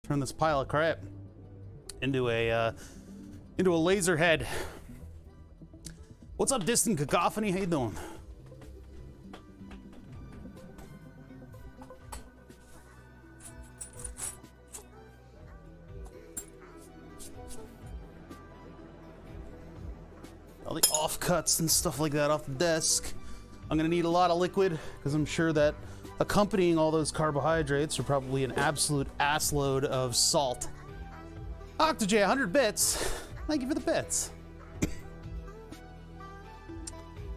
Turn this pile of crap into a laser head. What's up, Distant Cacophony? How you doing? All the offcuts and stuff like that off the desk. I'm gonna need a lot of liquid because I'm sure that accompanying all those carbohydrates are probably an absolute assload of salt. OctaJ, 100 bits. Thank you for the bits.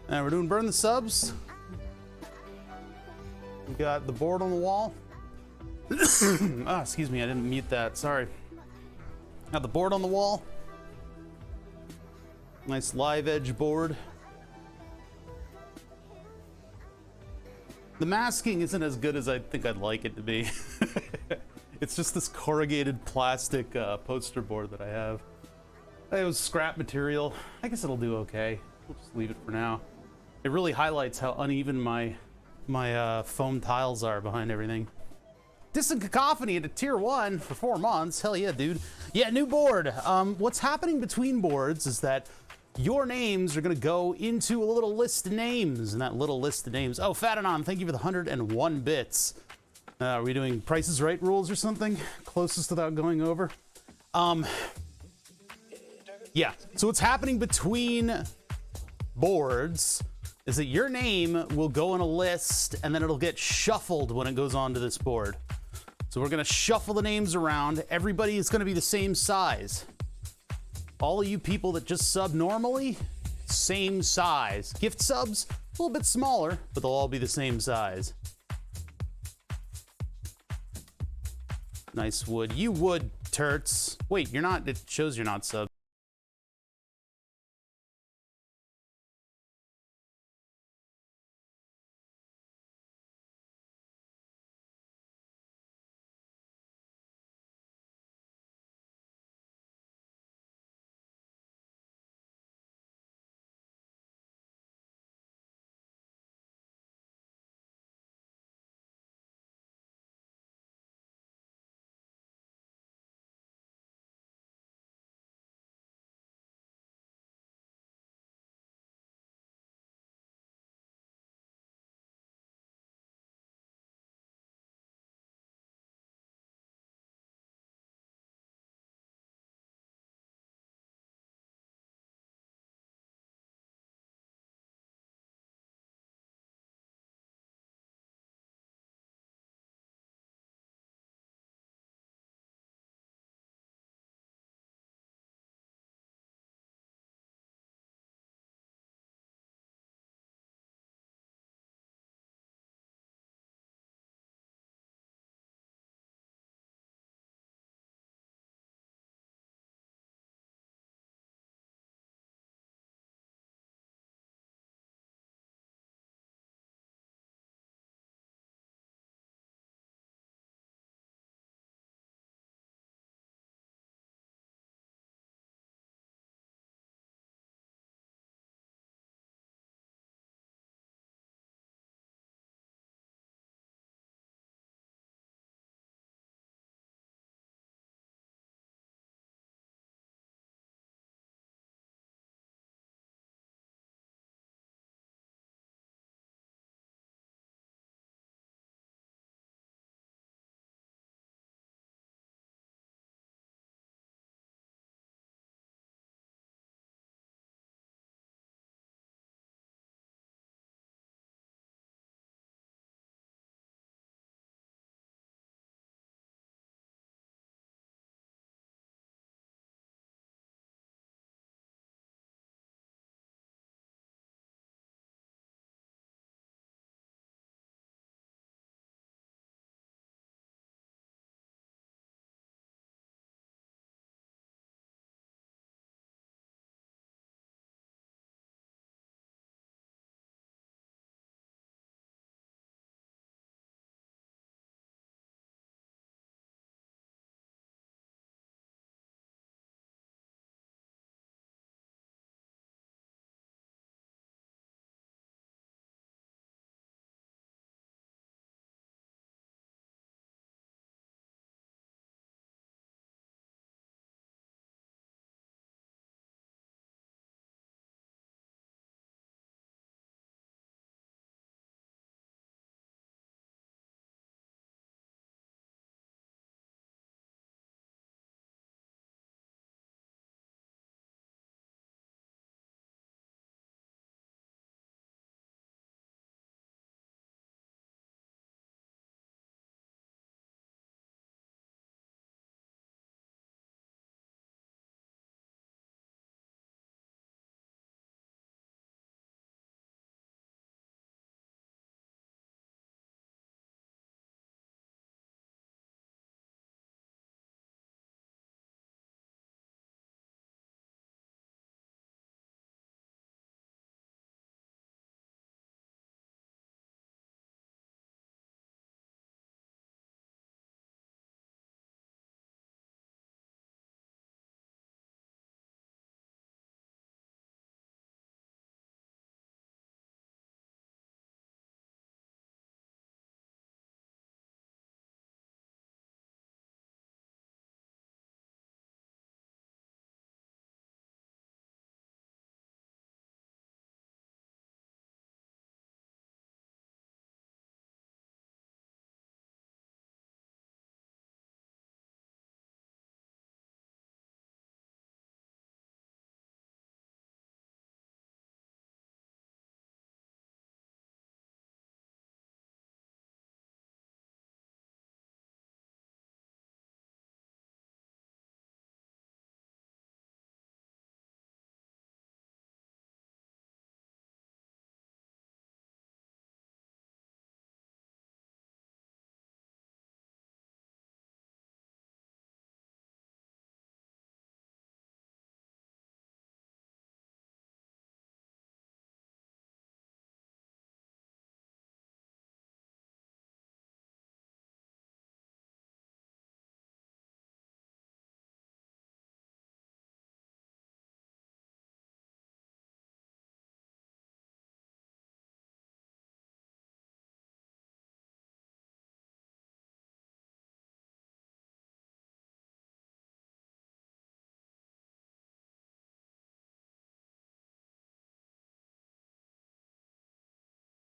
And we're doing burn the subs. We got the board on the wall. Ah, excuse me, I didn't mute that. Sorry. Got the board on the wall. Nice live edge board. The masking isn't as good as I think I'd like it to be. It's just this corrugated plastic poster board that I have. It was scrap material. I guess it'll do okay. We'll just leave it for now. It really highlights how uneven my foam tiles are behind everything. Distant Cacophony at a tier 1 for 4 months. Hell yeah, dude. Yeah, new board. What's happening between boards is that your names are gonna go into a little list of names, and that little list of names. Oh, Fatanon, thank you for the 101 bits. Are we doing Price is Right rules or something? Closest without going over. Yeah, so what's happening between boards is that your name will go in a list and then it'll get shuffled when it goes onto this board. So we're gonna shuffle the names around. Everybody is gonna be the same size. All of you people that just sub normally, same size. Gift subs, a little bit smaller, but they'll all be the same size. Nice wood. You would, Turts. Wait, you're not, it shows you're not sub.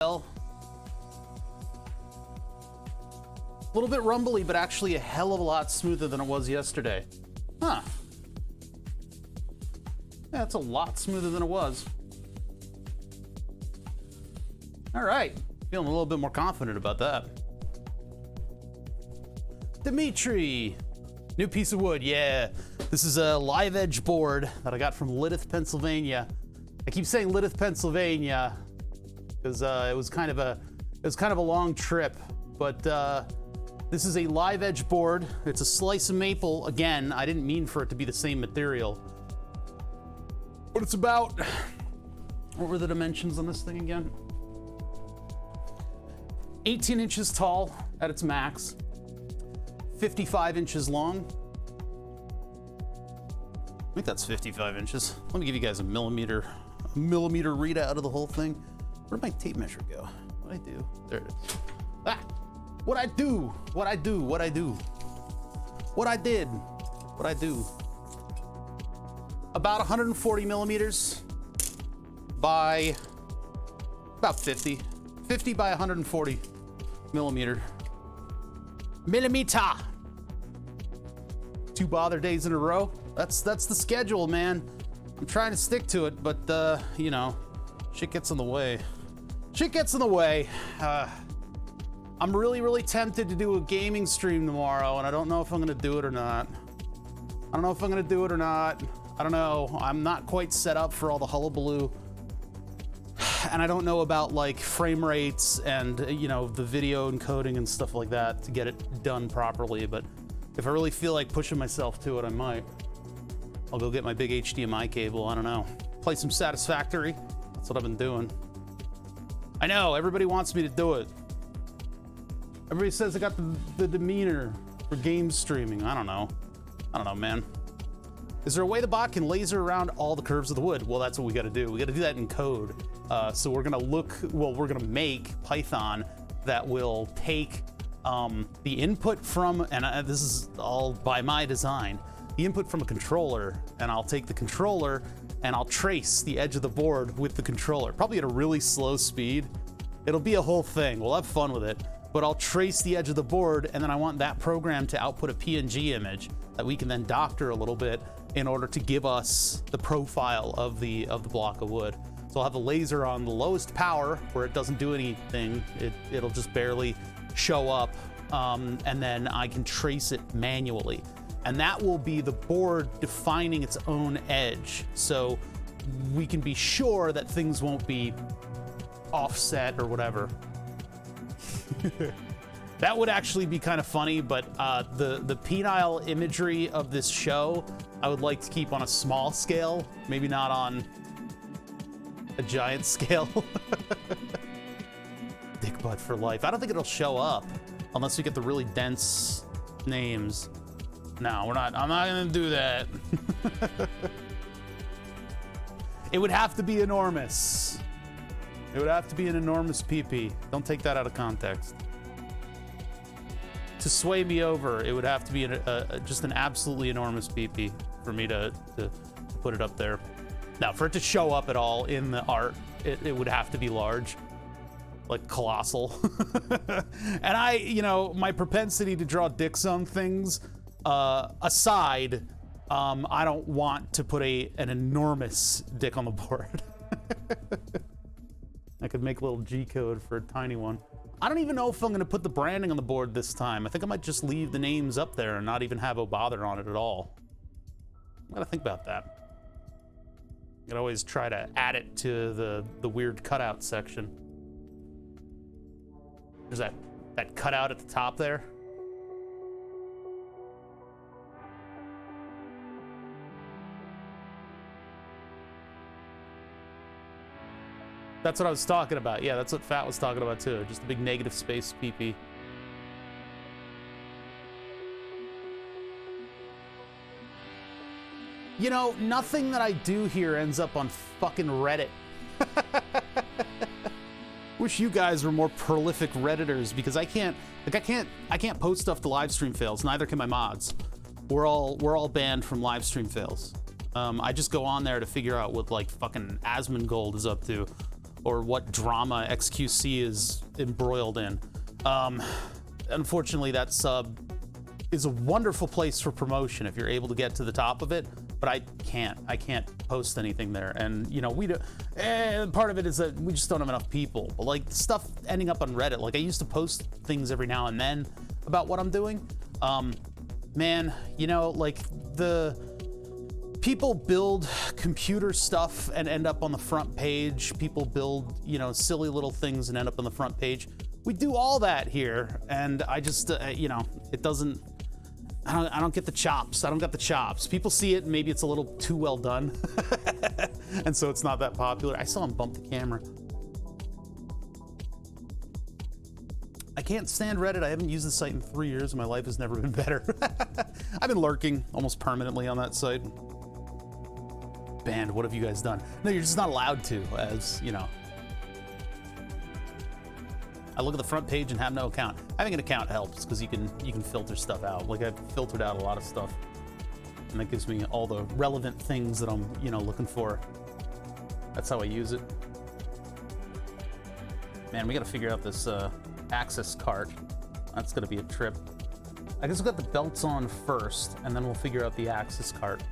A little bit rumbly, but actually a hell of a lot smoother than it was yesterday. Huh. Yeah, it's a lot smoother than it was. All right, feeling a little bit more confident about that. Dimitri, new piece of wood, yeah. This is a live edge board that I got from Lidith, Pennsylvania. I keep saying Lidith, Pennsylvania, because it was kind of a long trip, but this is a live edge board. It's a slice of maple. Again, I didn't mean for it to be the same material. But it's about, what were the dimensions on this thing again? 18 inches tall at its max, 55 inches long. I think that's 55 inches. Let me give you guys a millimeter readout of the whole thing. Where'd my tape measure go? What'd I do? There it is. Ah! What'd I do? What'd I do? What'd I do? What I did? What'd I do? About 140 millimeters by about 50. 50 by 140 millimeter. Millimeter. 2 bother days in a row. That's the schedule, man. I'm trying to stick to it, but you know, shit gets in the way. Shit gets in the way. I'm really tempted to do a gaming stream tomorrow, and I don't know if I'm gonna do it or not. I don't know if I'm gonna do it or not. I don't know. I'm not quite set up for all the hullabaloo. And I don't know about like frame rates and, you know, the video encoding and stuff like that to get it done properly. But if I really feel like pushing myself to it, I might. I'll go get my big HDMI cable. I don't know. Play some Satisfactory. That's what I've been doing. I know, everybody wants me to do it. Everybody says I got the demeanor for game streaming. I don't know. I don't know, man. Is there a way the bot can laser around all the curves of the wood? Well, that's what we got to do. We got to do that in code. So we're gonna make Python that will take the input from, and this is all by my design, the input from a controller, and I'll take the controller and I'll trace the edge of the board with the controller, probably at a really slow speed. It'll be a whole thing. We'll have fun with it, but I'll trace the edge of the board, and then I want that program to output a PNG image that we can then doctor a little bit in order to give us the profile of the block of wood. So I'll have the laser on the lowest power where it doesn't do anything. It'll just barely show up, and then I can trace it manually. And that will be the board defining its own edge. So we can be sure that things won't be offset or whatever. That would actually be kind of funny, but the penile imagery of this show, I would like to keep on a small scale, maybe not on a giant scale. Dick butt for life. I don't think it'll show up unless we get the really dense names. No, we're not. I'm not gonna do that. It would have to be enormous. It would have to be an enormous PP. Don't take that out of context. To sway me over, it would have to be just an absolutely enormous PP for me to put it up there. Now, for it to show up at all in the art, it would have to be large, like colossal. And I, you know, my propensity to draw dicks on things aside, I don't want to put an enormous dick on the board. I could make a little G code for a tiny one. I don't even know if I'm gonna put the branding on the board this time. I think I might just leave the names up there and not even have a bother on it at all. I gotta think about that. I could always try to add it to the weird cutout section. There's that cutout at the top there. That's what I was talking about. Yeah, that's what Fat was talking about too. Just a big negative space PP. You know, nothing that I do here ends up on fucking Reddit. Wish you guys were more prolific Redditors, because I can't post stuff to live stream fails. Neither can my mods. We're all banned from live stream fails. I just go on there to figure out what like fucking Asmongold is up to, or what drama XQC is embroiled in. Unfortunately, that sub is a wonderful place for promotion if you're able to get to the top of it, but I can't post anything there. And you know, part of it is that we just don't have enough people. But like stuff ending up on Reddit, like I used to post things every now and then about what I'm doing. Man, you know, like the people build computer stuff and end up on the front page. People build, you know, silly little things and end up on the front page. We do all that here, and I just, you know, it doesn't. I don't get the chops. I don't got the chops. People see it, and maybe it's a little too well done, and so it's not that popular. I saw him bump the camera. I can't stand Reddit. I haven't used the site in 3 years, and my life has never been better. I've been lurking almost permanently on that site. Banned. What have you guys done? No, you're just not allowed to, as you know. I look at the front page and have no account. Having an account helps because you can filter stuff out. Like I've filtered out a lot of stuff, and that gives me all the relevant things that I'm, you know, looking for. That's how I use it. Man, we got to figure out this access cart. That's gonna be a trip. I guess we'll get the belts on first, and then we'll figure out the access cart.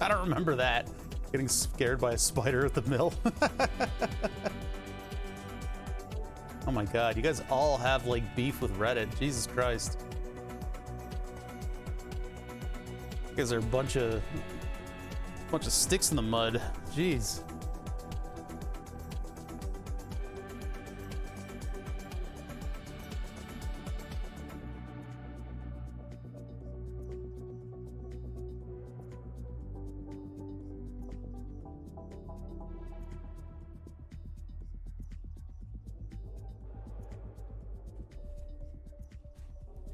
I don't remember that. Getting scared by a spider at the mill. Oh my god, you guys all have like beef with Reddit. Jesus Christ. You guys are a bunch of sticks in the mud. Jeez.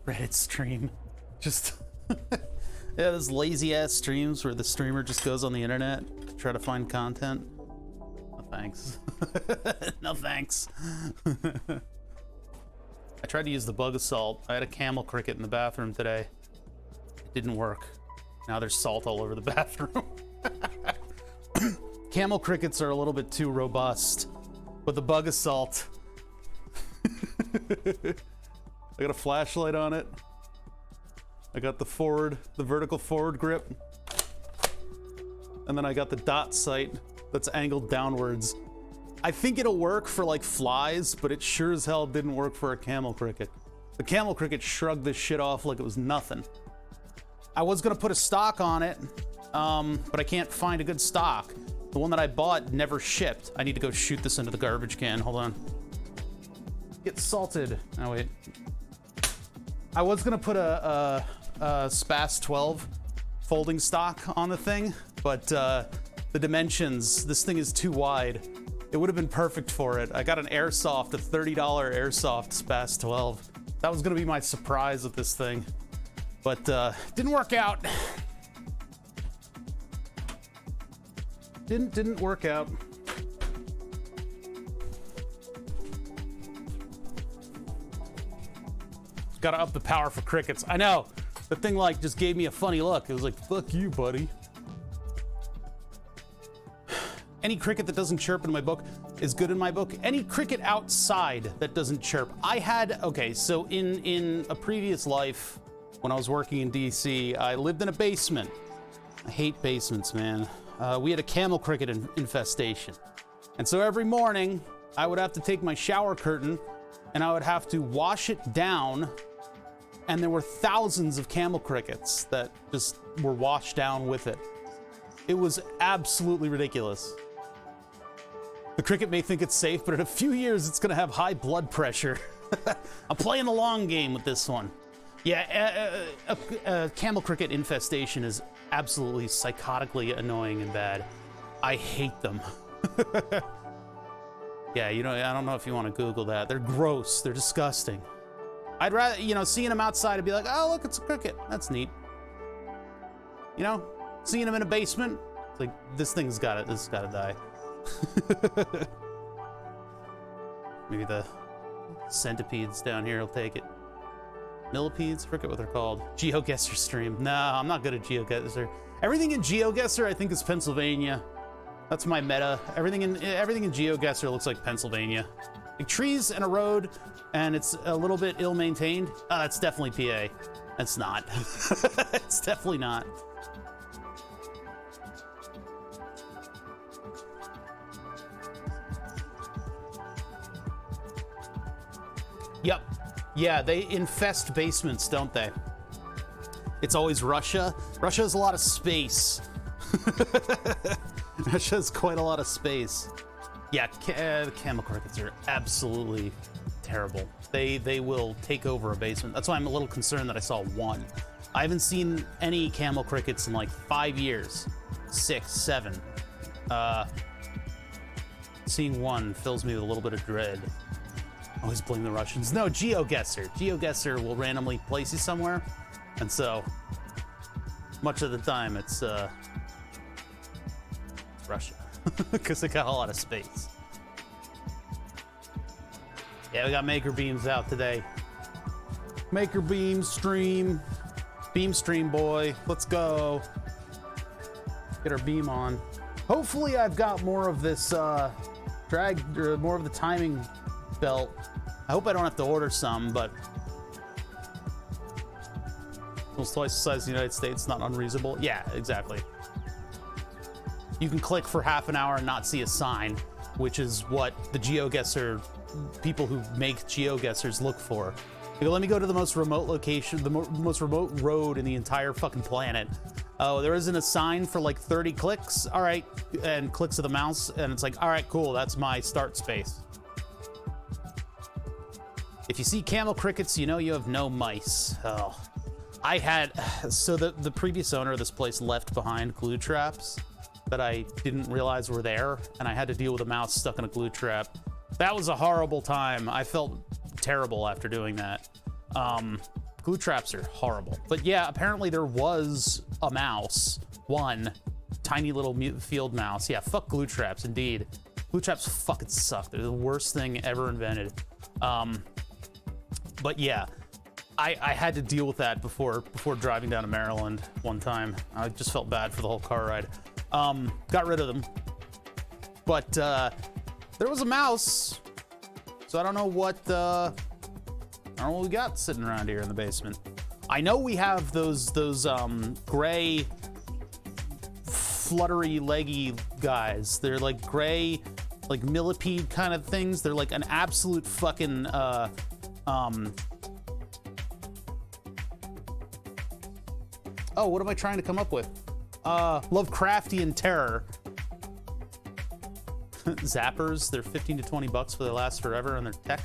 Reddit stream. Just yeah, those lazy ass streams where the streamer just goes on the internet to try to find content. No thanks. No thanks. I tried to use the bug assault. I had a camel cricket in the bathroom today. It didn't work. Now there's salt all over the bathroom. Camel crickets are a little bit too robust, but the bug assault. I got a flashlight on it. I got the vertical forward grip. And then I got the dot sight that's angled downwards. I think it'll work for like flies, but it sure as hell didn't work for a camel cricket. The camel cricket shrugged this shit off like it was nothing. I was gonna put a stock on it, but I can't find a good stock. The one that I bought never shipped. I need to go shoot this into the garbage can. Hold on. Get salted. Oh wait. I was gonna put a Spas 12 folding stock on the thing, but the dimensions, this thing is too wide. It would have been perfect for it. I got an airsoft, a $30 airsoft Spas 12. That was gonna be my surprise with this thing, but didn't work out. Didn't work out. Gotta up the power for crickets. I know. The thing like just gave me a funny look. It was like, fuck you, buddy. Any cricket that doesn't chirp in my book is good in my book. Any cricket outside that doesn't chirp. I had, okay, so in a previous life, when I was working in DC, I lived in a basement. I hate basements, man. We had a camel cricket infestation. And so every morning, I would have to take my shower curtain and I would have to wash it down, and there were thousands of camel crickets that just were washed down with it. It was absolutely ridiculous. The cricket may think it's safe, but in a few years it's gonna have high blood pressure. I'm playing the long game with this one. Yeah, a camel cricket infestation is absolutely psychotically annoying and bad. I hate them. Yeah, you know, I don't know if you want to Google that. They're gross. They're disgusting. I'd rather, you know, seeing them outside and be like, oh, look, it's a cricket. That's neat. You know, seeing them in a basement, it's like, this thing's got it. This has got to die. Maybe the centipedes down here will take it. Millipedes, forget what they're called. GeoGuessr stream. No, I'm not good at GeoGuessr. Everything in GeoGuessr I think is Pennsylvania. That's my meta. Everything in GeoGuessr looks like Pennsylvania. Like trees and a road, and it's a little bit ill-maintained. That's definitely PA. It's not. It's definitely not. Yep. Yeah, they infest basements, don't they? It's always Russia. Russia has a lot of space. Russia has quite a lot of space. Yeah, the camel crickets are absolutely terrible. They will take over a basement. That's why I'm a little concerned that I saw one. I haven't seen any camel crickets in like 5 years. 6, 7. Seeing one fills me with a little bit of dread. Always blame the Russians. No, GeoGuessr. GeoGuessr will randomly place you somewhere. And so, much of the time, it's Russia. Because they got a lot of space. Yeah, we got Maker Beams out today. Maker Beam stream. Beam stream, boy. Let's go. Get our beam on. Hopefully I've got more of this more of the timing belt. I hope I don't have to order some, but almost twice the size of the United States, not unreasonable. Yeah, exactly. You can click for half an hour and not see a sign, which is what the GeoGuessr people who make GeoGuessrs look for. They go, let me go to the most remote location, the most remote road in the entire fucking planet. Oh, there isn't a sign for like 30 clicks? All right, and clicks of the mouse, and it's like, all right, cool, that's my start space. If you see camel crickets, you know you have no mice. Oh, I had, so the previous owner of this place left behind glue traps that I didn't realize were there, and I had to deal with a mouse stuck in a glue trap. That was a horrible time. I felt terrible after doing that. Glue traps are horrible. But yeah, apparently there was a mouse, one tiny little field mouse. Yeah, fuck glue traps, indeed. Glue traps fucking suck. They're the worst thing ever invented. But yeah, I had to deal with that before driving down to Maryland one time. I just felt bad for the whole car ride. Got rid of them. But there was a mouse, so I don't know what we got sitting around here in the basement. I know we have those gray fluttery leggy guys. They're like gray, like millipede kind of things. They're like an absolute fucking oh, what am I trying to come up with? Lovecraftian terror. Zappers, they're 15 to 20 bucks, but they last forever and they're tech.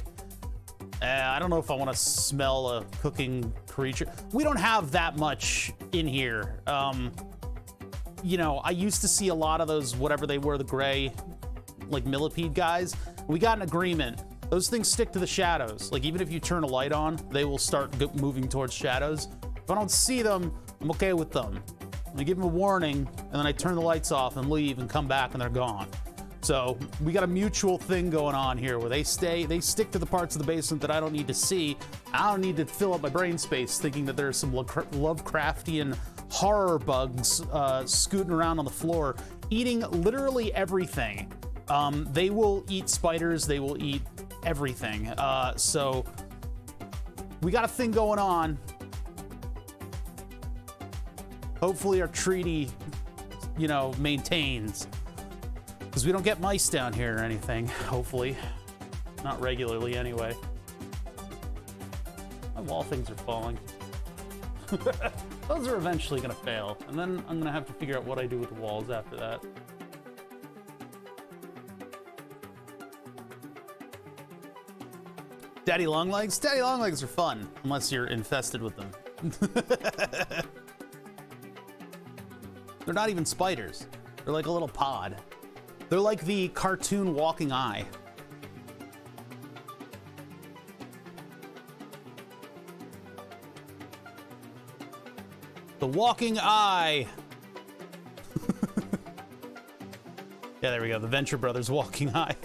I don't know if I want to smell a cooking creature. We don't have that much in here. You know, I used to see a lot of those, whatever they were, the gray, like millipede guys. We got an agreement. Those things stick to the shadows. Like, even if you turn a light on, they will start moving towards shadows. If I don't see them, I'm okay with them. I give them a warning, and then I turn the lights off and leave and come back and they're gone. So we got a mutual thing going on here where they stick to the parts of the basement that I don't need to see. I don't need to fill up my brain space thinking that there's some Lovecraftian horror bugs scooting around on the floor, eating literally everything. They will eat spiders, they will eat everything. So we got a thing going on. Hopefully our treaty, you know, maintains. Because we don't get mice down here or anything, hopefully. Not regularly, anyway. My wall things are falling. Those are eventually going to fail. And then I'm going to have to figure out what I do with the walls after that. Daddy longlegs? Daddy longlegs are fun, unless you're infested with them. They're not even spiders. They're like a little pod. They're like the cartoon walking eye. The walking eye. Yeah, there we go. The Venture Brothers walking eye.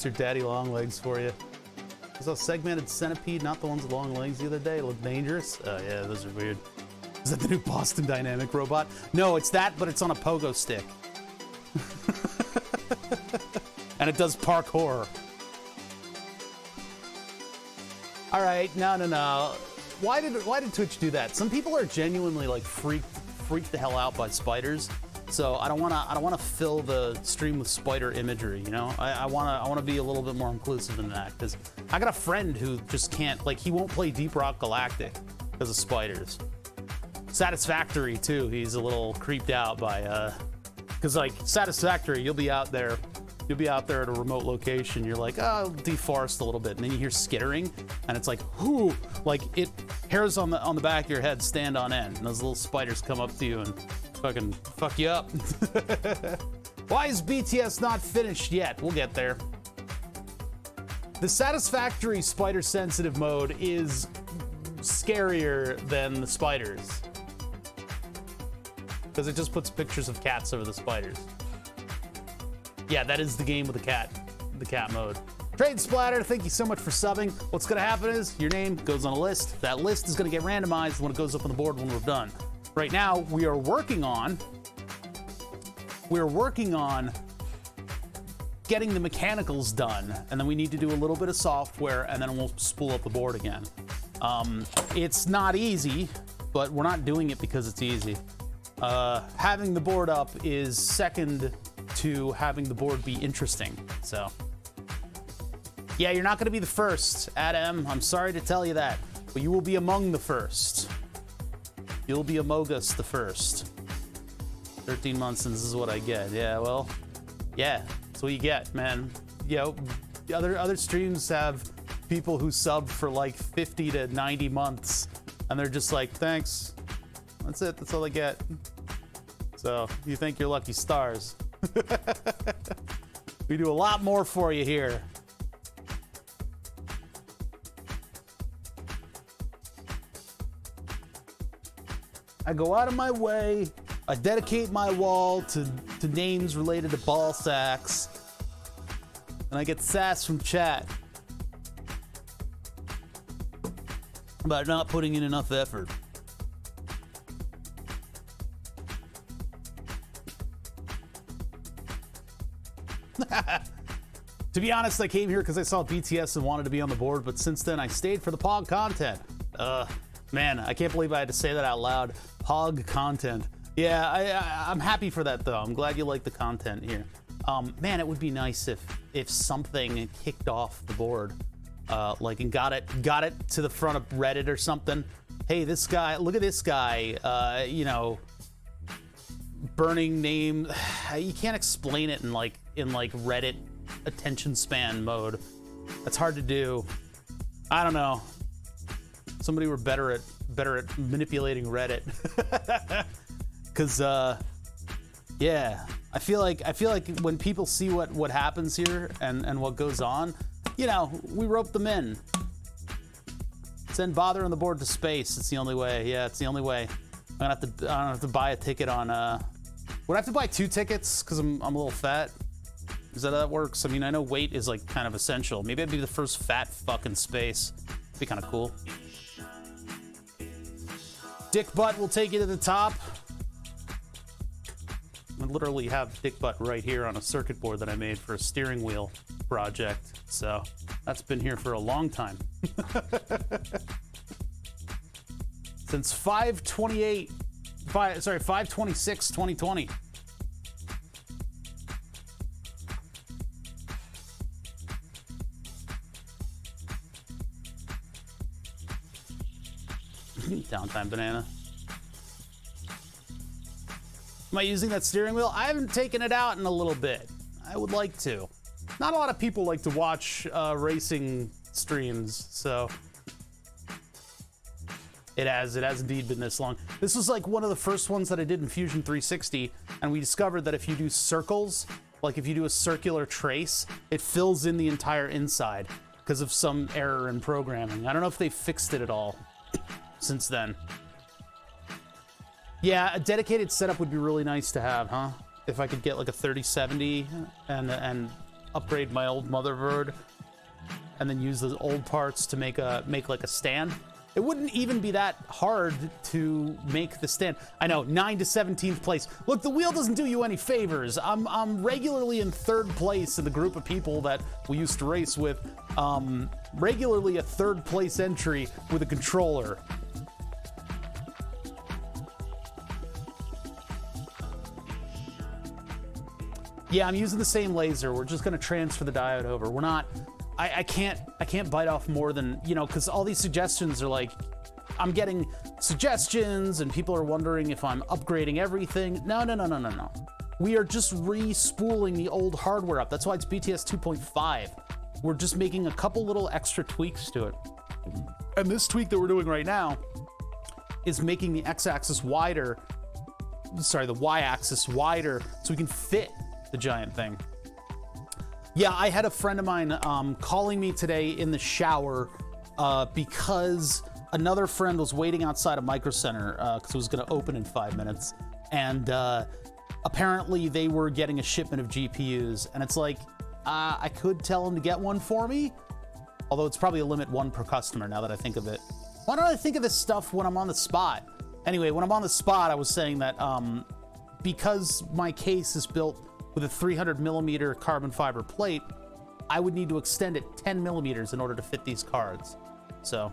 answered Daddy Longlegs for you. I saw segmented centipede, not the ones with long legs the other day. It looked dangerous. Yeah, those are weird. Is that the new Boston Dynamic robot? No, it's that, but it's on a pogo stick. And it does parkour. All right, no. Why did Twitch do that? Some people are genuinely like freaked the hell out by spiders. So I don't wanna fill the stream with spider imagery, you know? I wanna be a little bit more inclusive than that, because I got a friend who just can't, like, he won't play Deep Rock Galactic because of spiders. Satisfactory too, he's a little creeped out by because like Satisfactory, you'll be out there at a remote location, you're like, oh, I'll deforest a little bit, and then you hear skittering, and it's like, whoo, like hairs on the back of your head stand on end, and those little spiders come up to you and fucking fuck you up. Why is BTS not finished yet? We'll get there. The Satisfactory spider sensitive mode is scarier than the spiders, because it just puts pictures of cats over the spiders. Yeah, that is the game with the cat mode. Trade Splatter, thank you so much for subbing. What's gonna happen is your name goes on a list. That list is gonna get randomized when it goes up on the board when we're done. Right now, we are working on getting the mechanicals done, and then we need to do a little bit of software, and then we'll spool up the board again. It's not easy, but we're not doing it because it's easy. Having the board up is second to having the board be interesting. So yeah, you're not going to be the first, Adam. I'm sorry to tell you that, but you will be among the first. You'll be among us the first. 13 months and this is what I get. Yeah, well, yeah, that's what you get, man. You know, other streams have people who sub for like 50 to 90 months, and they're just like, thanks. That's it. That's all they get. So you think you're lucky stars. We do a lot more for you here. I go out of my way. I dedicate my wall to names related to ball sacks. And I get sass from chat about not putting in enough effort. To be honest, I came here because I saw BTS and wanted to be on the board, but since then I stayed for the POG content. Man, I can't believe I had to say that out loud. POG content. Yeah, I'm happy for that though. I'm glad you like the content here. Man, it would be nice if something kicked off the board, like and got it to the front of Reddit or something. Hey, this guy, look at this guy. You know, burning name. You can't explain it in like Reddit attention span mode. That's hard to do. I don't know. Somebody were better at manipulating Reddit. Cause yeah, I feel like when people see what happens here and what goes on, you know, we rope them in. Send Bother on the board to space. It's the only way. Yeah, it's the only way. I don't have to buy a ticket on would I have to buy 2 tickets because I'm a little fat? Is that how that works? I mean, I know weight is like kind of essential. Maybe I'd be the first fat fuck in space. Be kind of cool. Dick Butt will take you to the top. I literally have Dick Butt right here on a circuit board that I made for a steering wheel project. So that's been here for a long time. Since 5/26/2020. Downtime banana. Am I using that steering wheel? I haven't taken it out in a little bit. I would like to. Not a lot of people like to watch racing streams, so it has indeed been this long. This was like one of the first ones that I did in Fusion 360, and we discovered that if you do circles, like if you do a circular trace, it fills in the entire inside because of some error in programming. I don't know if they fixed it at all since then. Yeah, a dedicated setup would be really nice to have, huh? If I could get like a 3070 and upgrade my old motherboard and then use those old parts to make like a stand. It wouldn't even be that hard to make the stand. I know, 9 to 17th place. Look, the wheel doesn't do you any favors. I'm regularly in 3rd place in the group of people that we used to race with. Regularly a 3rd place entry with a controller. Yeah, I'm using the same laser. We're just gonna transfer the diode over. We're not, I can't bite off more than, you know, because all these suggestions are like, I'm getting suggestions and people are wondering if I'm upgrading everything. No. We are just re-spooling the old hardware up. That's why it's BTS 2.5. We're just making a couple little extra tweaks to it. And this tweak that we're doing right now is making the x-axis wider, sorry, the y-axis wider so we can fit the giant thing. Yeah, I had a friend of mine calling me today in the shower because another friend was waiting outside of Micro Center because it was going to open in 5 minutes. And apparently they were getting a shipment of GPUs. And it's like, I could tell him to get one for me. Although it's probably a limit 1 per customer now that I think of it. Why don't I think of this stuff when I'm on the spot? Anyway, when I'm on the spot, I was saying that because my case is built with a 300 millimeter carbon fiber plate, I would need to extend it 10 millimeters in order to fit these cards. So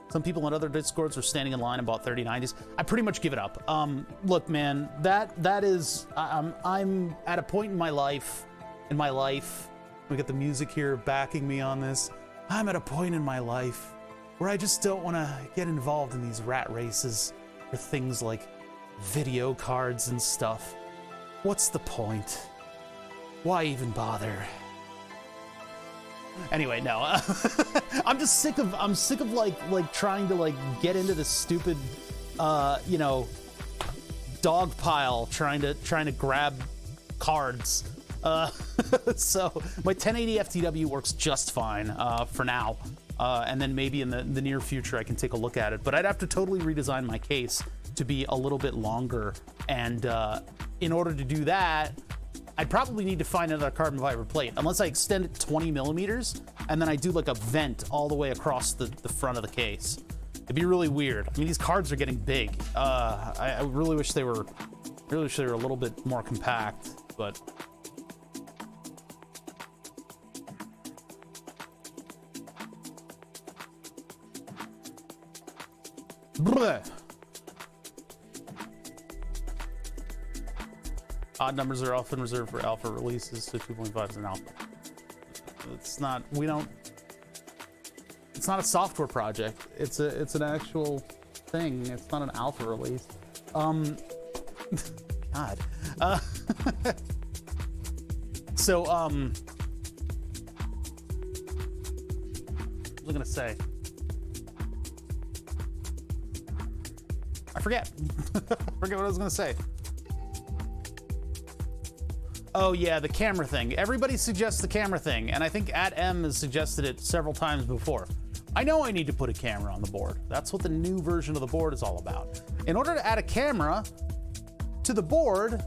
some people in other Discords are standing in line and bought 3090s. I pretty much give it up. Look, man, that is, I'm at a point in my life, we get the music here backing me on this. I'm at a point in my life where I just don't want to get involved in these rat races for things like video cards and stuff. What's the point? Why even bother? Anyway, no. I'm just sick of like trying to like get into this stupid you know, dog pile trying to grab cards. So my 1080 FTW works just fine for now. And then maybe in the near future I can take a look at it, but I'd have to totally redesign my case to be a little bit longer, and in order to do that, I'd probably need to find another carbon fiber plate, unless I extend it 20 millimeters, and then I do like a vent all the way across the front of the case. It'd be really weird. I mean, these cards are getting big. I really wish they were a little bit more compact, but. Blech. Odd numbers are often reserved for alpha releases, so 2.5 is an alpha. It's not, it's not a software project. It's an actual thing. It's not an alpha release. God. So, what was I gonna say? I forget. Forget what I was gonna say. Oh yeah, the camera thing. Everybody suggests the camera thing, and I think @M has suggested it several times before. I know I need to put a camera on the board. That's what the new version of the board is all about. In order to add a camera to the board,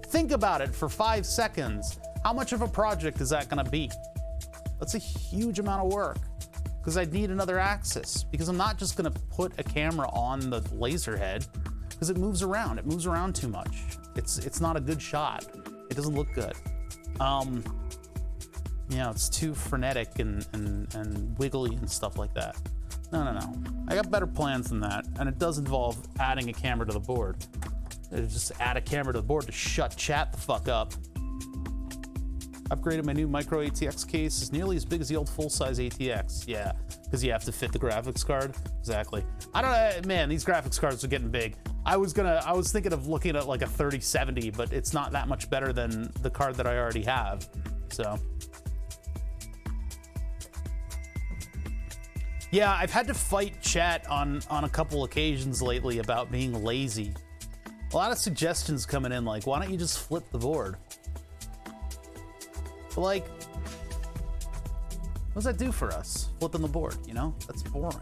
think about it for 5 seconds. How much of a project is that gonna be? That's a huge amount of work, because I'd need another axis, because I'm not just gonna put a camera on the laser head, because it moves around. It moves around too much. It's not a good shot. It doesn't look good. You know, it's too frenetic and wiggly and stuff like that. No. I got better plans than that, and it does involve adding a camera to the board. Just add a camera to the board to shut chat the fuck up. Upgraded my new micro ATX case. Is nearly as big as the old full-size ATX. Yeah, because you have to fit the graphics card. Exactly. I don't know, man, these graphics cards are getting big. I was thinking of looking at like a 3070, but it's not that much better than the card that I already have. So. Yeah, I've had to fight chat on a couple occasions lately about being lazy. A lot of suggestions coming in like, why don't you just flip the board? But like, what does that do for us? Flipping the board, you know? That's boring.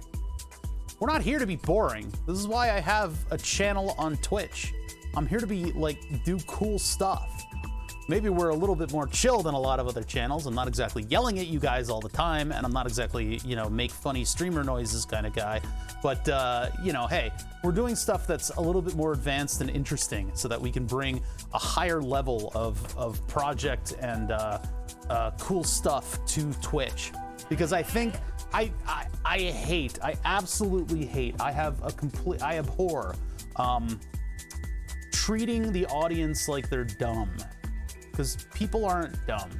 We're not here to be boring. This is why I have a channel on Twitch. I'm here to be like, do cool stuff. maybe we're a little bit more chill than a lot of other channels. I'm not exactly yelling at you guys all the time, and I'm not exactly, you know, make funny streamer noises kind of guy. But, you know, hey, we're doing stuff that's a little bit more advanced and interesting so that we can bring a higher level of project and cool stuff to Twitch. Because I think, I absolutely hate, I abhor treating the audience like they're dumb. Because people aren't dumb.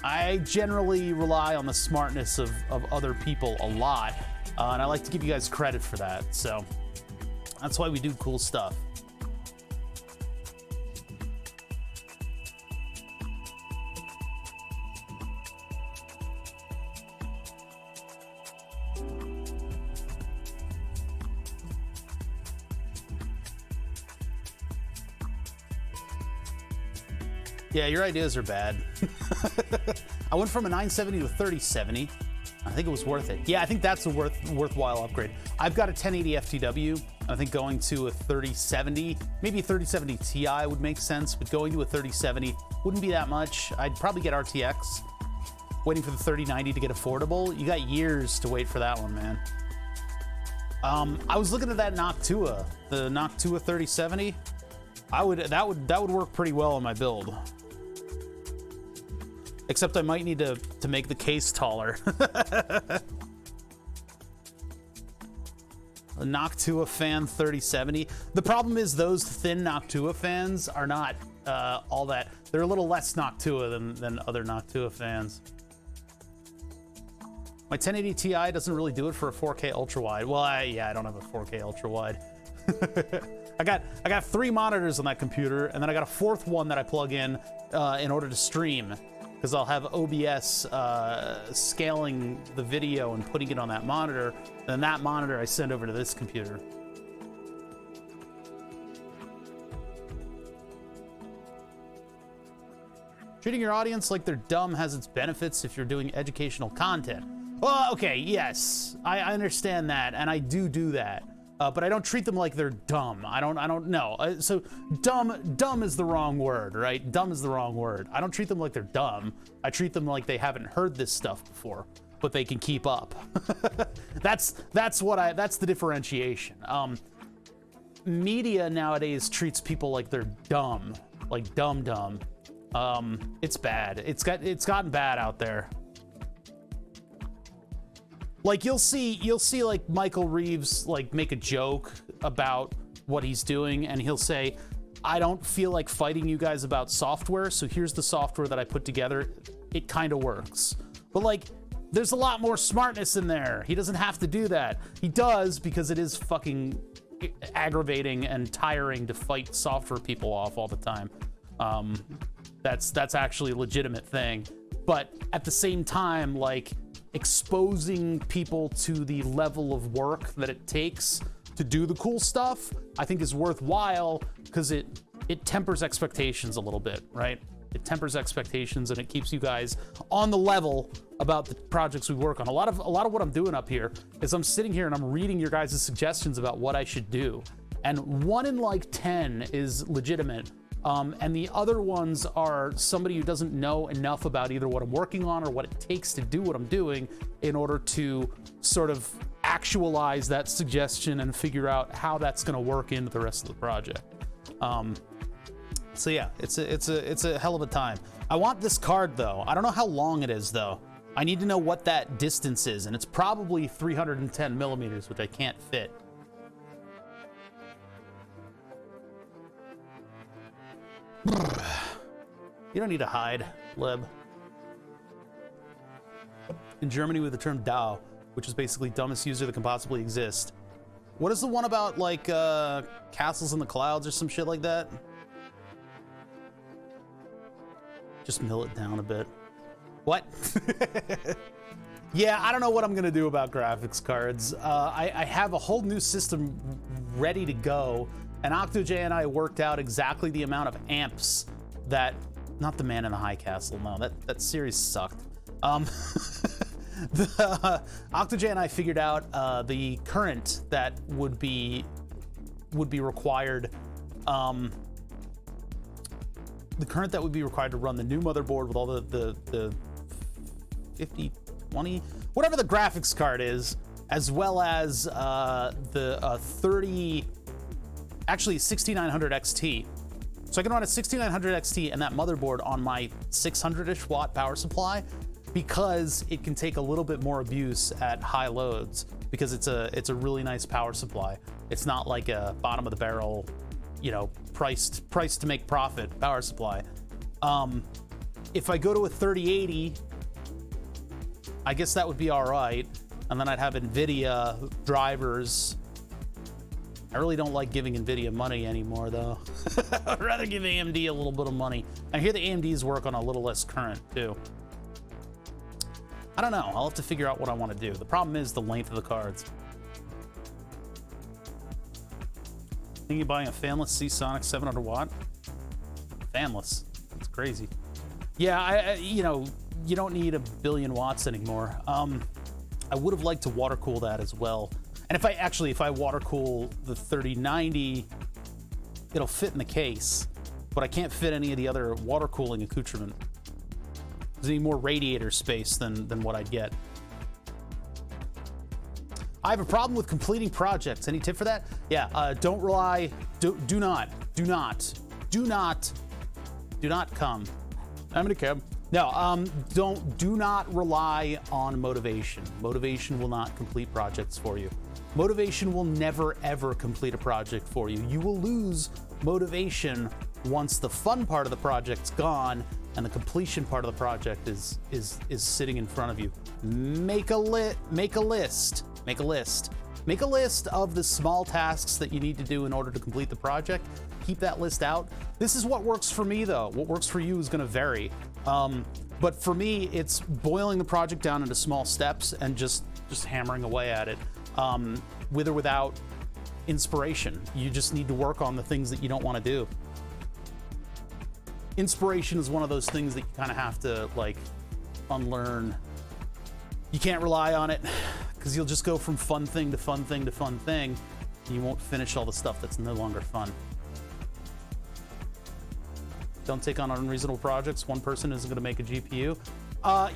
I generally rely on the smartness of other people a lot, and I like to give you guys credit for that, so that's why we do cool stuff. Yeah, your ideas are bad. I went from a 970 to a 3070. I think it was worth it. Yeah, I think that's a worthwhile upgrade. I've got a 1080 FTW. I think going to a 3070, maybe a 3070 Ti would make sense, but going to a 3070 wouldn't be that much. I'd probably get RTX. Waiting for the 3090 to get affordable. You got years to wait for that one, man. I was looking at that Noctua, the Noctua 3070. That would work pretty well on my build. Except I might need to make the case taller. A Noctua fan 3070. The problem is those thin Noctua fans are not all that. They're a little less Noctua than other Noctua fans. My 1080 Ti doesn't really do it for a 4K ultra wide. Well, yeah, I don't have a 4K ultra wide. I got 3 monitors on that computer, and then I got a 4th one that I plug in order to stream, because I'll have OBS scaling the video and putting it on that monitor, and then that monitor I send over to this computer. Treating your audience like they're dumb has its benefits if you're doing educational content. Well, okay, yes, I understand that, and I do that. But I don't treat them like they're dumb. I don't know. So dumb is the wrong word, right? Dumb is the wrong word. I don't treat them like they're dumb. I treat them like they haven't heard this stuff before, but they can keep up. That's the differentiation. Media nowadays treats people like they're dumb, like dumb. It's bad. It's gotten bad out there. Like you'll see like Michael Reeves like make a joke about what he's doing, and he'll say, I don't feel like fighting you guys about software, so here's the software that I put together. It kind of works. But like, there's a lot more smartness in there. He doesn't have to do that. He does, because it is fucking aggravating and tiring to fight software people off all the time. That's actually a legitimate thing. But at the same time, like, exposing people to the level of work that it takes to do the cool stuff, I think is worthwhile, because it tempers expectations a little bit, right? It tempers expectations, and it keeps you guys on the level about the projects we work on. A lot of what I'm doing up here is I'm sitting here and I'm reading your guys' suggestions about what I should do. And 1 in like 10 is legitimate. And the other ones are somebody who doesn't know enough about either what I'm working on or what it takes to do what I'm doing in order to sort of actualize that suggestion and figure out how that's going to work into the rest of the project. So yeah, it's a hell of a time. I want this card though. I don't know how long it is though. I need to know what that distance is, and it's probably 310 millimeters, which I can't fit. You don't need to hide, Lib. In Germany, with the term DAO, which is basically dumbest user that can possibly exist. What is the one about, like, castles in the clouds or some shit like that? Just mill it down a bit. What? Yeah, I don't know what I'm gonna do about graphics cards. I have a whole new system ready to go, and OctoJ and I worked out exactly the amount of amps that, not the Man in the High Castle, no, that series sucked. OctoJ and I figured out the current that would be required the current that would be required to run the new motherboard with all the 5020, whatever the graphics card is, as well as the 6900 XT. So I can run a 6900 XT and that motherboard on my 600-ish watt power supply, because it can take a little bit more abuse at high loads, because it's a really nice power supply. It's not like a bottom of the barrel, you know, priced to make profit power supply. If I go to a 3080, I guess that would be all right. And then I'd have NVIDIA drivers. I really don't like giving NVIDIA money anymore, though. I'd rather give AMD a little bit of money. I hear the AMDs work on a little less current, too. I don't know. I'll have to figure out what I want to do. The problem is the length of the cards. Thinking of buying a fanless Seasonic 700 watt? Fanless. That's crazy. Yeah, you know, you don't need a billion watts anymore. I would have liked to water cool that as well. And if I water cool the 3090, it'll fit in the case, but I can't fit any of the other water cooling accoutrement. There's any more radiator space than what I'd get. I have a problem with completing projects. Any tip for that? Yeah, don't rely, do not come. I'm gonna come. No, do not rely on motivation. Motivation will not complete projects for you. Motivation will never ever complete a project for you. You will lose motivation once the fun part of the project's gone and the completion part of the project is sitting in front of you. Make a list of the small tasks that you need to do in order to complete the project. Keep that list out. This is what works for me, though. What works for you is going to vary. But for me, it's boiling the project down into small steps and just hammering away at it, with or without inspiration. You just need to work on the things that you don't want to do. Inspiration is one of those things that you kind of have to, like, unlearn. You can't rely on it, because you'll just go from fun thing to fun thing to fun thing, and you won't finish all the stuff that's no longer fun. Don't take on unreasonable projects. One person isn't going to make a GPU.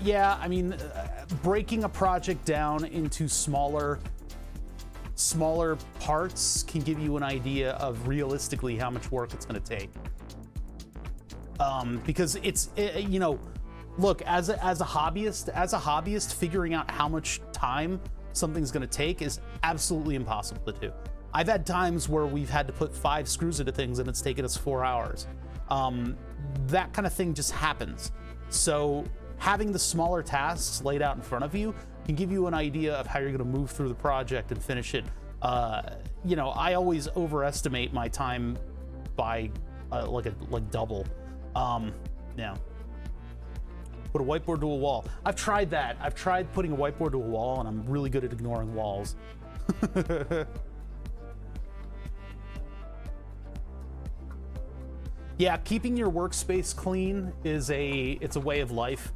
Yeah, I mean, breaking a project down into smaller parts can give you an idea of realistically how much work it's going to take. Because you know, look, as a hobbyist, figuring out how much time something's going to take is absolutely impossible to do. I've had times where we've had to put 5 screws into things and it's taken us 4 hours. That kind of thing just happens. So having the smaller tasks laid out in front of you can give you an idea of how you're going to move through the project and finish it. You know, I always overestimate my time by like double. Yeah. Put a whiteboard to a wall. I've tried that. I've tried putting a whiteboard to a wall, and I'm really good at ignoring walls. Yeah, keeping your workspace clean is it's a way of life.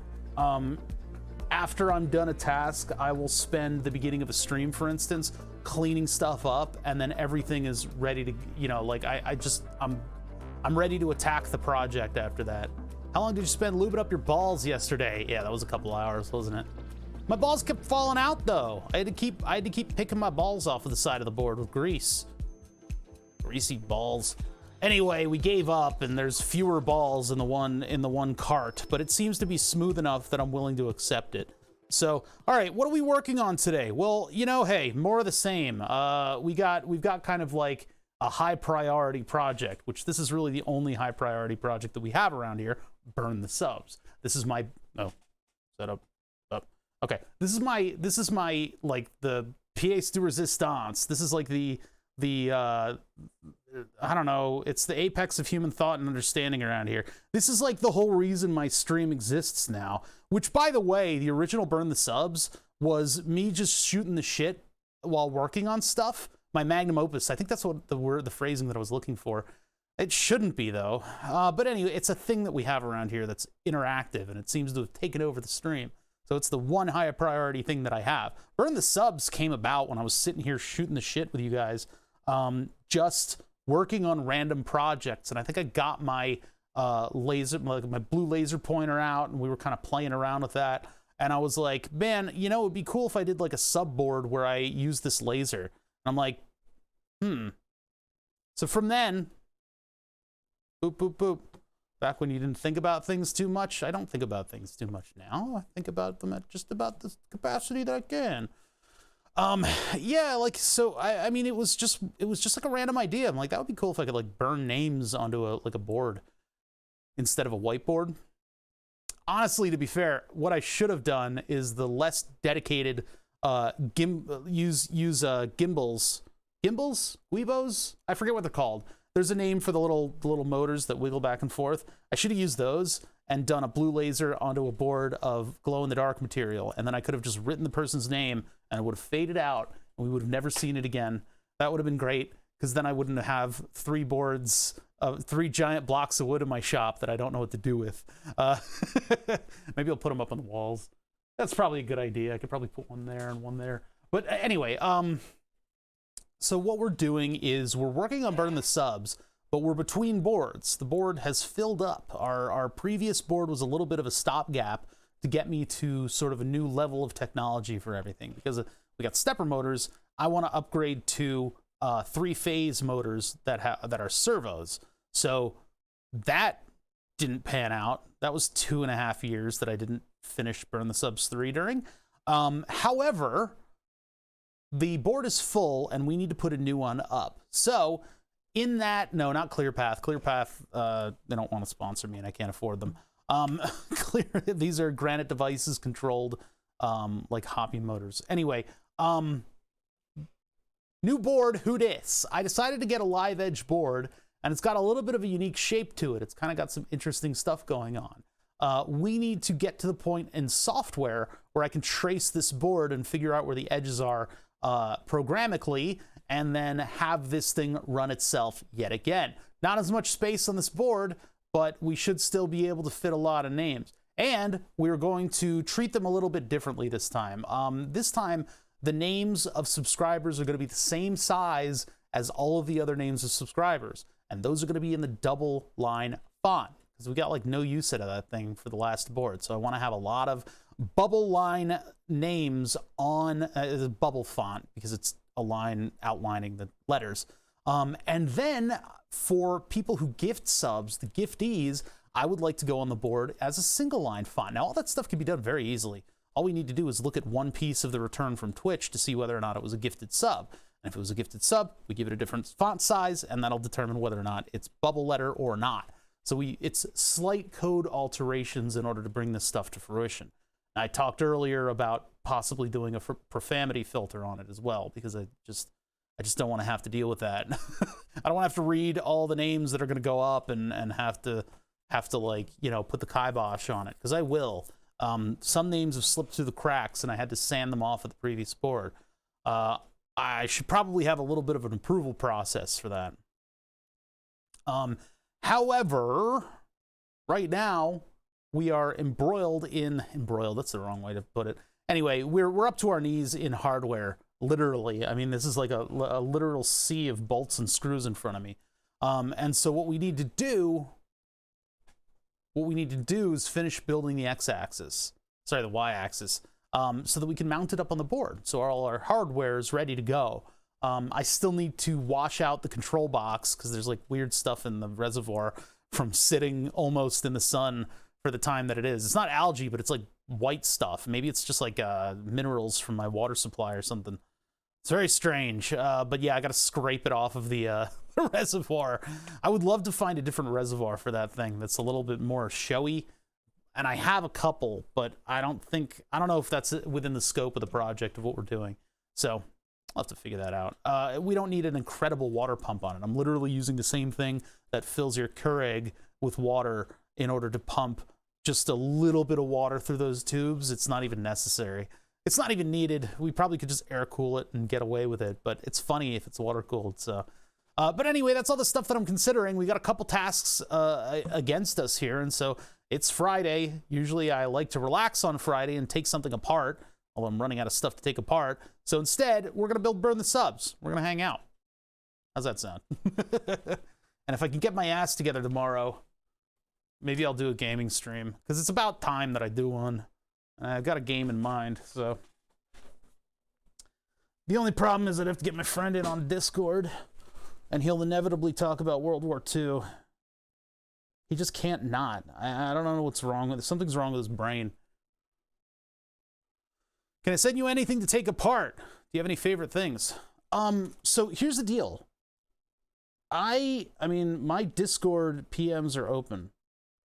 After I'm done a task, I will spend the beginning of a stream, for instance, cleaning stuff up, and then everything is ready to, you know, like I'm ready to attack the project after that. How long did you spend lubing up your balls yesterday? Yeah, that was a couple hours, wasn't it? My balls kept falling out though. I had to keep picking my balls off of the side of the board with grease. Greasy balls. Anyway, we gave up, and there's fewer balls in the one cart, but it seems to be smooth enough that I'm willing to accept it. So, all right, what are we working on today? Well, you know, hey, more of the same. We've got kind of like a high priority project, which this is really the only high priority project that we have around here. Burn the subs. This is my setup. Okay, this is my like the pièce de résistance. This is like the I don't know, it's the apex of human thought and understanding around here. This is like the whole reason my stream exists now, which, by the way, the original Burn the Subs was me just shooting the shit while working on stuff. My magnum opus, I think that's what the phrasing that I was looking for. It shouldn't be, though. But anyway, it's a thing that we have around here that's interactive, and it seems to have taken over the stream. So it's the one high priority thing that I have. Burn the Subs came about when I was sitting here shooting the shit with you guys, just working on random projects. And I think I got my laser, my blue laser pointer out, and we were kind of playing around with that. And I was like, man, you know, it'd be cool if I did like a sub board where I use this laser. And I'm like, So from then, boop, boop, boop. Back when you didn't think about things too much, I don't think about things too much now. I think about them at just about the capacity that I can. Yeah, like, so I mean, it was just like a random idea. I'm like, that would be cool if I could like burn names onto a board instead of a whiteboard. Honestly, to be fair, what I should have done is the less dedicated use gimbals, Weebos? I forget what they're called. There's a name for the little motors that wiggle back and forth. I should have used those and done a blue laser onto a board of glow-in-the-dark material, and then I could have just written the person's name, and it would have faded out, and we would have never seen it again. That would have been great, because then I wouldn't have 3 boards, 3 giant blocks of wood in my shop that I don't know what to do with. Maybe I'll put them up on the walls. That's probably a good idea. I could probably put one there and one there. But anyway, so what we're doing is we're working on burning the subs, but we're between boards. The board has filled up. Our previous board was a little bit of a stopgap to get me to sort of a new level of technology for everything. Because we got stepper motors, I want to upgrade to 3-phase motors that are servos. So that didn't pan out. That was 2.5 years that I didn't finish Burn the Subs 3 during. However, the board is full and we need to put a new one up. So in that, no, not ClearPath. ClearPath, they don't want to sponsor me and I can't afford them. These are Granite Devices controlled, like Hoppy motors. Anyway, new board, who dis? I decided to get a live edge board, and it's got a little bit of a unique shape to it. It's kind of got some interesting stuff going on. We need to get to the point in software where I can trace this board and figure out where the edges are programmatically, and then have this thing run itself yet again. Not as much space on this board, but we should still be able to fit a lot of names. And we're going to treat them a little bit differently this time. This time, the names of subscribers are going to be the same size as all of the other names of subscribers. And those are going to be in the double line font, because we got like no use out of that thing for the last board. So I want to have a lot of bubble line names on the bubble font, because it's a line outlining the letters. And then for people who gift subs, the giftees, I would like to go on the board as a single line font. Now, all that stuff can be done very easily. All we need to do is look at one piece of the return from Twitch to see whether or not it was a gifted sub. And if it was a gifted sub, we give it a different font size, and that'll determine whether or not it's bubble letter or not. So it's slight code alterations in order to bring this stuff to fruition. I talked earlier about possibly doing a profanity filter on it as well, because I just don't want to have to deal with that. I don't want to have to read all the names that are going to go up and have to like, you know, put the kibosh on it, because I will. Some names have slipped through the cracks and I had to sand them off at the previous board. I should probably have a little bit of an approval process for that. However, right now we are embroiled, that's the wrong way to put it. Anyway, we're up to our knees in hardware, literally. I mean, this is like a literal sea of bolts and screws in front of me. And so what we need to do is finish building the the y-axis, so that we can mount it up on the board. So all our hardware is ready to go. I still need to wash out the control box, because there's like weird stuff in the reservoir from sitting almost in the sun for the time that it is. It's not algae, but it's like white stuff. Maybe it's just like minerals from my water supply or something. It's very strange, but yeah, I gotta scrape it off of the reservoir. I would love to find a different reservoir for that thing that's a little bit more showy, and I have a couple, but I don't know if that's within the scope of the project of what we're doing. So I'll have to figure that out. We don't need an incredible water pump on it. I'm literally using the same thing that fills your Keurig with water in order to pump just a little bit of water through those tubes. It's not even necessary. It's not even needed. We probably could just air cool it and get away with it, but it's funny if it's water cooled. So, but anyway, that's all the stuff that I'm considering. We got a couple tasks against us here, and so it's Friday. Usually I like to relax on Friday and take something apart, although I'm running out of stuff to take apart. So instead, we're going to Burn the Subs. We're going to hang out. How's that sound? And if I can get my ass together tomorrow, Maybe I'll do a gaming stream, because it's about time that I do one. I've got a game in mind, so. The only problem is I'd have to get my friend in on Discord, and he'll inevitably talk about World War II. He just can't not. I don't know what's wrong with it. Something's wrong with his brain. Can I send you anything to take apart? Do you have any favorite things? So here's the deal. I mean, my Discord PMs are open.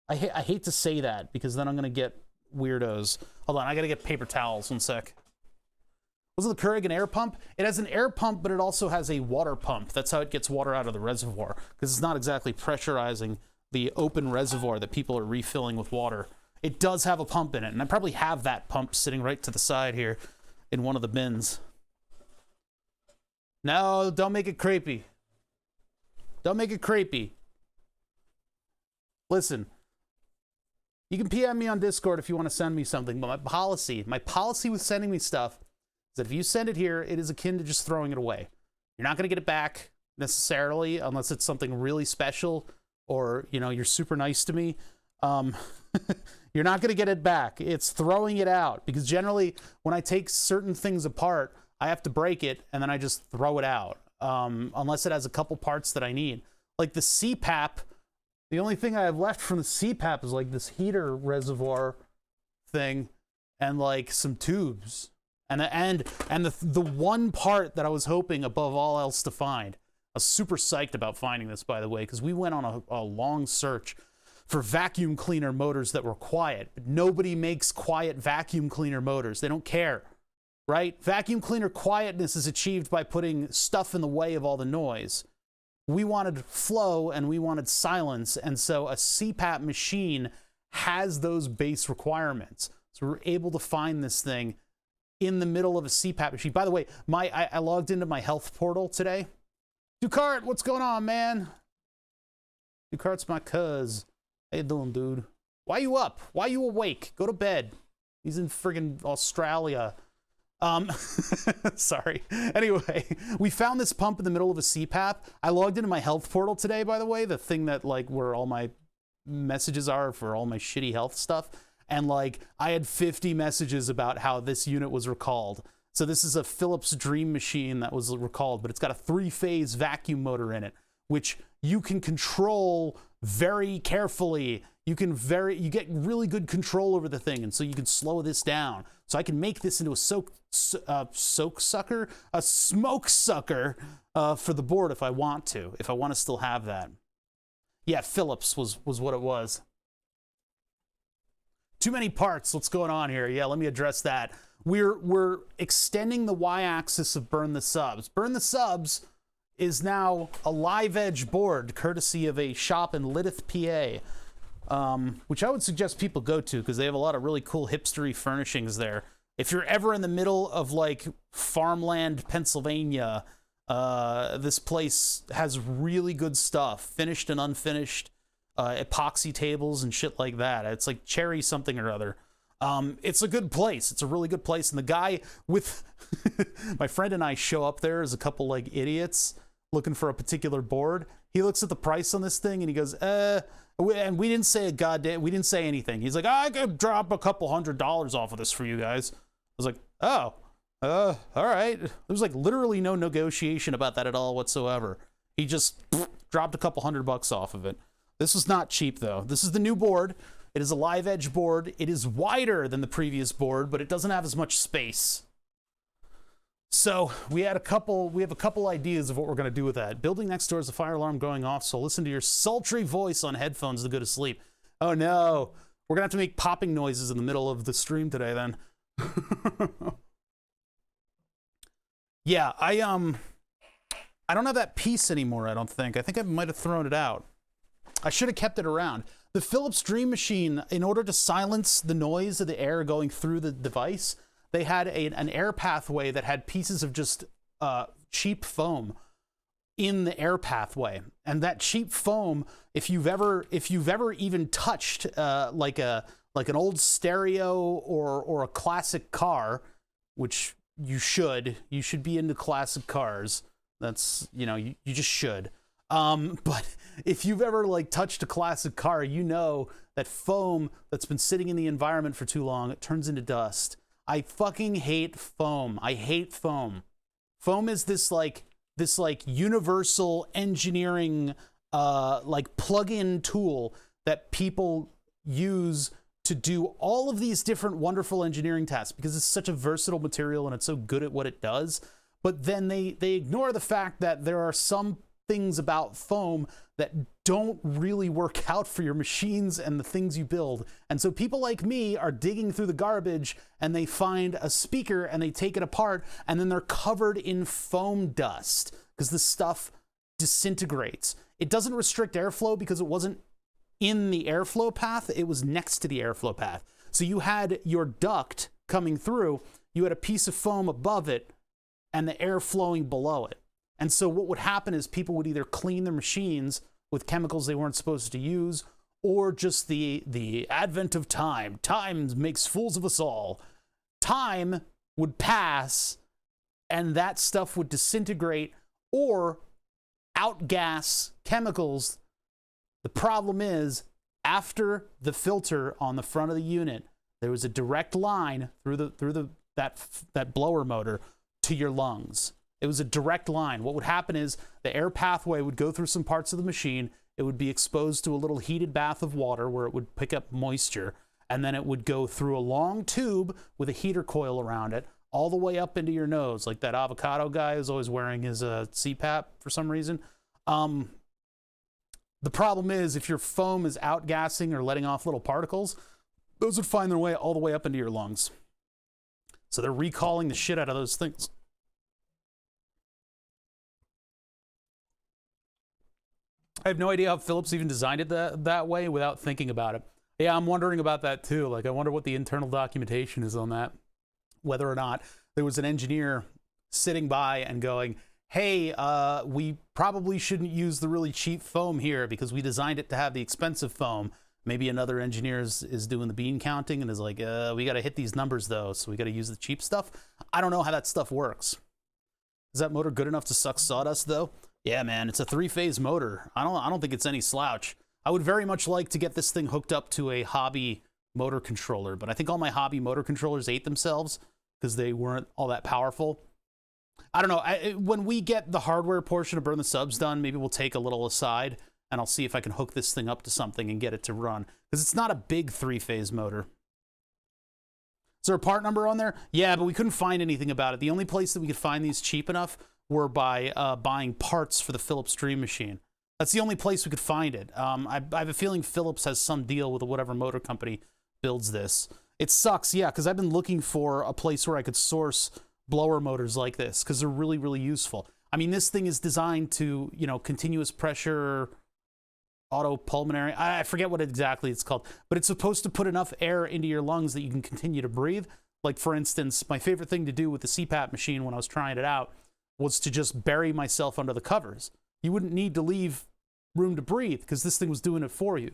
I hate to say that, because then I'm going to get weirdos. Hold on, I got to get paper towels. 1 sec. Was it the Keurig an air pump? It has an air pump, but it also has a water pump. That's how it gets water out of the reservoir, because it's not exactly pressurizing the open reservoir that people are refilling with water. It does have a pump in it, and I probably have that pump sitting right to the side here in one of the bins. No, don't make it creepy. Don't make it creepy. Listen, you can PM me on Discord if you want to send me something, but my policy with sending me stuff is that if you send it here, it is akin to just throwing it away. You're not going to get it back necessarily, unless it's something really special, or, you know, you're super nice to me. You're not going to get it back. It's throwing it out, because generally when I take certain things apart, I have to break it and then I just throw it out. Unless it has a couple parts that I need. Like the CPAP, the only thing I have left from the CPAP is like this heater reservoir thing and like some tubes. And the one part that I was hoping above all else to find. I was super psyched about finding this, by the way, because we went on a long search for vacuum cleaner motors that were quiet. But nobody makes quiet vacuum cleaner motors. They don't care, right? Vacuum cleaner quietness is achieved by putting stuff in the way of all the noise. We wanted flow and we wanted silence, and so a CPAP machine has those base requirements. So we're able to find this thing in the middle of a CPAP machine. By the way, I logged into my health portal today. Ducart, what's going on, man? Ducart's my cuz. How you doing, dude? Why you up? Why you awake? Go to bed. He's in friggin' Australia. Sorry. Anyway, we found this pump in the middle of a CPAP. I logged into my health portal today, by the way, the thing that, like, where all my messages are for all my shitty health stuff. And, like, I had 50 messages about how this unit was recalled. So this is a Philips Dream machine that was recalled, but it's got a 3-phase vacuum motor in it, which you can control very carefully. You get really good control over the thing, and so you can slow this down. So I can make this into a smoke sucker for the board if I want to still have that. Yeah, Philips was what it was. Too many parts. What's going on here? Yeah, let me address that. We're extending the y-axis of Burn the Subs. Burn the Subs is now a live edge board, courtesy of a shop in Lidith, PA, which I would suggest people go to because they have a lot of really cool hipstery furnishings there. If you're ever in the middle of like farmland, Pennsylvania, this place has really good stuff, finished and unfinished, epoxy tables and shit like that. It's like Cherry something or other. It's a good place. It's a really good place. And the guy with my friend and I show up there as a couple like idiots looking for a particular board. He looks at the price on this thing and he goes, and we didn't say we didn't say anything. He's like, I could drop a couple $100 off of this for you guys. I was like, oh, all right. There was like literally no negotiation about that at all whatsoever. He just dropped a couple $100 off of it. This was not cheap though. This is the new board. It is a live edge board. It is wider than the previous board, but it doesn't have as much space. So we have a couple ideas of what we're going to do with that. Building next door is a fire alarm going off, so listen to your sultry voice on headphones to go to sleep. Oh no, we're going to have to make popping noises in the middle of the stream today then. Yeah, I don't have that piece anymore, I don't think. I think I might have thrown it out. I should have kept it around. The Philips Dream machine, in order to silence the noise of the air going through the device, they had an air pathway that had pieces of just cheap foam in the air pathway. And that cheap foam, if you've ever even touched like an old stereo or a classic car, which you should be into classic cars. That's, you know, you just should. But if you've ever like touched a classic car, you know that foam that's been sitting in the environment for too long, it turns into dust. I fucking hate foam. I hate foam. Foam is this universal engineering like plug-in tool that people use to do all of these different wonderful engineering tasks because it's such a versatile material and it's so good at what it does. But then they ignore the fact that there are some things about foam that don't really work out for your machines and the things you build. And so people like me are digging through the garbage and they find a speaker and they take it apart and then they're covered in foam dust because the stuff disintegrates. It doesn't restrict airflow because it wasn't in the airflow path, it was next to the airflow path. So you had your duct coming through, you had a piece of foam above it and the air flowing below it. And so what would happen is people would either clean their machines with chemicals they weren't supposed to use, or just the advent of time. Time makes fools of us all. Time would pass and that stuff would disintegrate or outgas chemicals. The problem is, after the filter on the front of the unit, there was a direct line through that blower motor to your lungs. It was a direct line. What would happen is the air pathway would go through some parts of the machine. It would be exposed to a little heated bath of water where it would pick up moisture, and then it would go through a long tube with a heater coil around it all the way up into your nose, like that avocado guy who's always wearing his CPAP for some reason. The problem is if your foam is outgassing or letting off little particles, those would find their way all the way up into your lungs. So they're recalling the shit out of those things. I have no idea how Philips even designed it that way without thinking about it. Yeah, I'm wondering about that too. Like, I wonder what the internal documentation is on that. Whether or not there was an engineer sitting by and going, hey, we probably shouldn't use the really cheap foam here because we designed it to have the expensive foam. Maybe another engineer is doing the bean counting and is like, we got to hit these numbers though, so we got to use the cheap stuff. I don't know how that stuff works. Is that motor good enough to suck sawdust though? Yeah, man, it's a 3-phase motor. I don't think it's any slouch. I would very much like to get this thing hooked up to a hobby motor controller, but I think all my hobby motor controllers ate themselves because they weren't all that powerful. I don't know. When we get the hardware portion of Burn the Subs done, maybe we'll take a little aside and I'll see if I can hook this thing up to something and get it to run. Because it's not a big 3-phase motor. Is there a part number on there? Yeah, but we couldn't find anything about it. The only place that we could find these cheap enough were by buying parts for the Philips Dream Machine. That's the only place we could find it. I have a feeling Philips has some deal with whatever motor company builds this. It sucks, yeah, because I've been looking for a place where I could source blower motors like this because they're really, really useful. I mean, this thing is designed to, continuous pressure, autopulmonary. I forget what exactly it's called, but it's supposed to put enough air into your lungs that you can continue to breathe. Like, for instance, my favorite thing to do with the CPAP machine when I was trying it out was to just bury myself under the covers. You wouldn't need to leave room to breathe because this thing was doing it for you.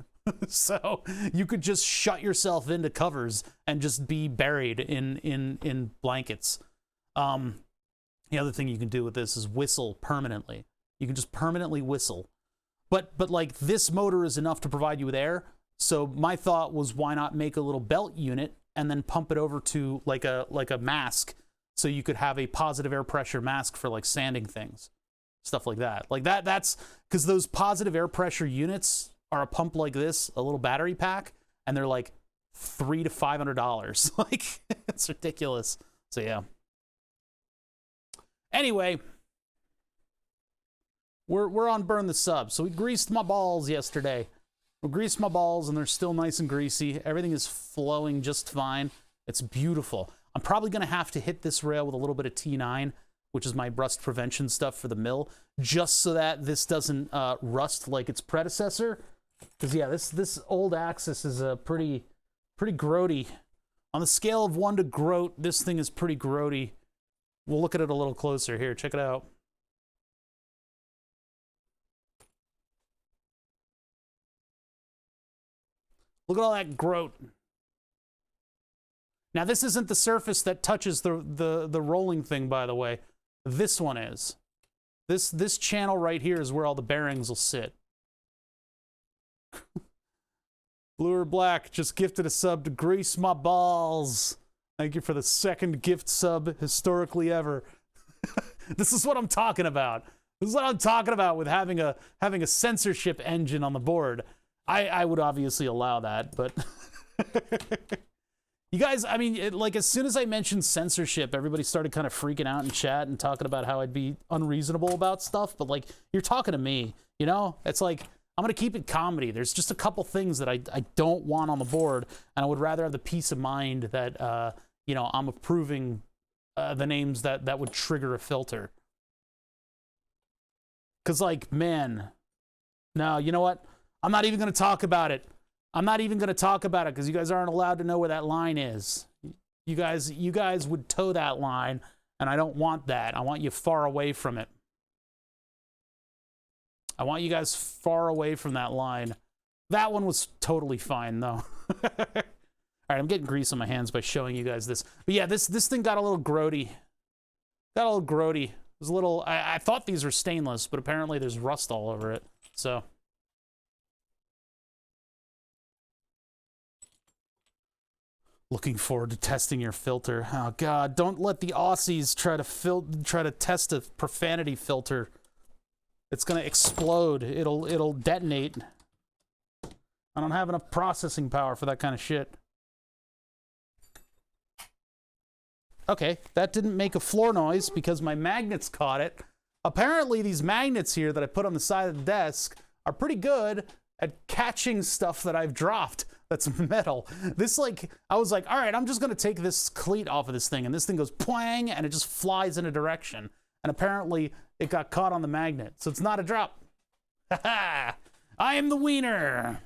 So you could just shut yourself into covers and just be buried in blankets. The other thing you can do with this is whistle permanently. You can just permanently whistle. But like, this motor is enough to provide you with air. So my thought was, why not make a little belt unit and then pump it over to like a mask, so you could have a positive air pressure mask for like sanding things, stuff like that. Like that's because those positive air pressure units are a pump like this, a little battery pack, and they're like $300 to $500. Like, it's ridiculous. So yeah. Anyway, we're on Burn the Sub. So we greased my balls yesterday. We greased my balls and they're still nice and greasy. Everything is flowing just fine. It's beautiful. I'm probably going to have to hit this rail with a little bit of T9, which is my rust prevention stuff for the mill, just so that this doesn't rust like its predecessor. Because yeah, this old axis is pretty grody. On the scale of 1 to groat, this thing is pretty grody. We'll look at it a little closer here. Check it out. Look at all that groat. Now, this isn't the surface that touches the rolling thing, by the way. This one is. This channel right here is where all the bearings will sit. Blue or Black just gifted a sub to Grease My Balls. Thank you for the second gift sub historically ever. This is what I'm talking about. This is what I'm talking about with having a censorship engine on the board. I would obviously allow that, but you guys, I mean, like as soon as I mentioned censorship, everybody started kind of freaking out in chat and talking about how I'd be unreasonable about stuff. But like, you're talking to me, you know? It's like, I'm gonna keep it comedy. There's just a couple things that I don't want on the board, and I would rather have the peace of mind that you know, I'm approving the names that would trigger a filter. Cause like, man, no, you know what? I'm not even gonna talk about it. I'm not even gonna talk about it because you guys aren't allowed to know where that line is. You guys would toe that line, and I don't want that. I want you far away from it. I want you guys far away from that line. That one was totally fine, though. All right, I'm getting grease on my hands by showing you guys this. But yeah, this thing got a little grody. Got a little grody. It was a little... I thought these were stainless, but apparently there's rust all over it. So... Looking forward to testing your filter. Oh, God, don't let the Aussies try to test a profanity filter. It's gonna explode. It'll detonate. I don't have enough processing power for that kind of shit. Okay, that didn't make a floor noise because my magnets caught it. Apparently these magnets here that I put on the side of the desk are pretty good at catching stuff that I've dropped that's metal. This, like, I was like, all right, I'm just gonna take this cleat off of this thing, and this thing goes pwang, and it just flies in a direction. And apparently it got caught on the magnet, so it's not a drop. Ha ha! I am the wiener!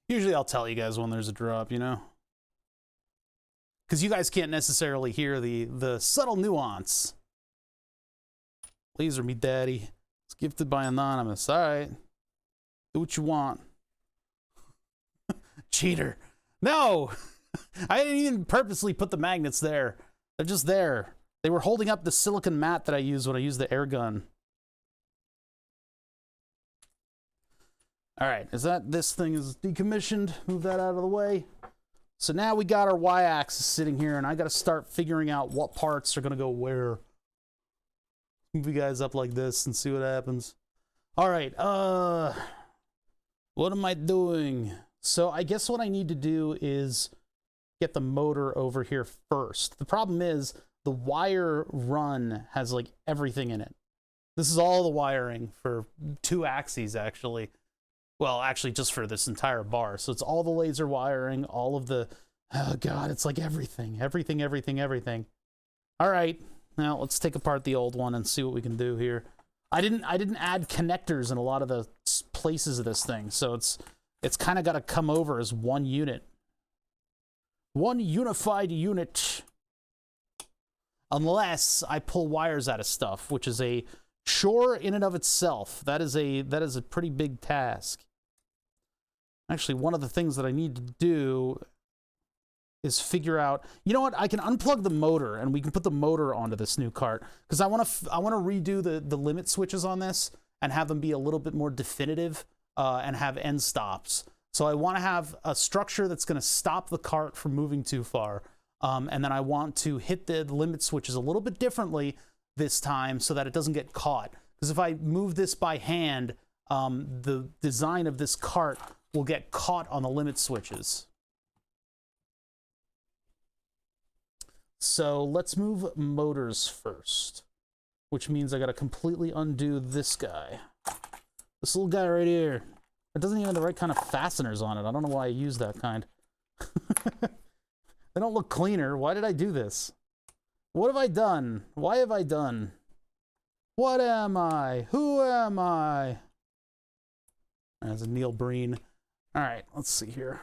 Usually I'll tell you guys when there's a drop, you know? Because you guys can't necessarily hear the subtle nuance. Laser me, daddy. It's gifted by Anonymous. All right. Do what you want. Cheater. No! I didn't even purposely put the magnets there. They're just there. They were holding up the silicon mat that I use when I use the air gun. All right, this thing is decommissioned. Move that out of the way. So now we got our Y-axis sitting here, and I got to start figuring out what parts are going to go where. Move you guys up like this and see what happens. All right, what am I doing? So I guess what I need to do is get the motor over here first. The problem is the wire run has like everything in it. This is all the wiring for 2 axes, actually. Well, actually just for this entire bar. So it's all the laser wiring, all of the, oh God, it's like everything. All right, now let's take apart the old one and see what we can do here. I didn't add connectors in a lot of the places of this thing, so it's kind of got to come over as one unit. One unified unit. Unless I pull wires out of stuff, which is a chore in and of itself. That is a pretty big task. Actually, one of the things that I need to do is figure out, you know what, I can unplug the motor and we can put the motor onto this new cart, because I want to redo the limit switches on this and have them be a little bit more definitive and have end stops. So I want to have a structure that's going to stop the cart from moving too far. And then I want to hit the limit switches a little bit differently this time so that it doesn't get caught. Because if I move this by hand, the design of this cart will get caught on the limit switches. So let's move motors first, which means I got to completely undo this guy. This little guy right here. It doesn't even have the right kind of fasteners on it. I don't know why I use that kind. They don't look cleaner. Why did I do this? What have I done? Why have I done? What am I? Who am I? That's Neil Breen. All right, let's see here.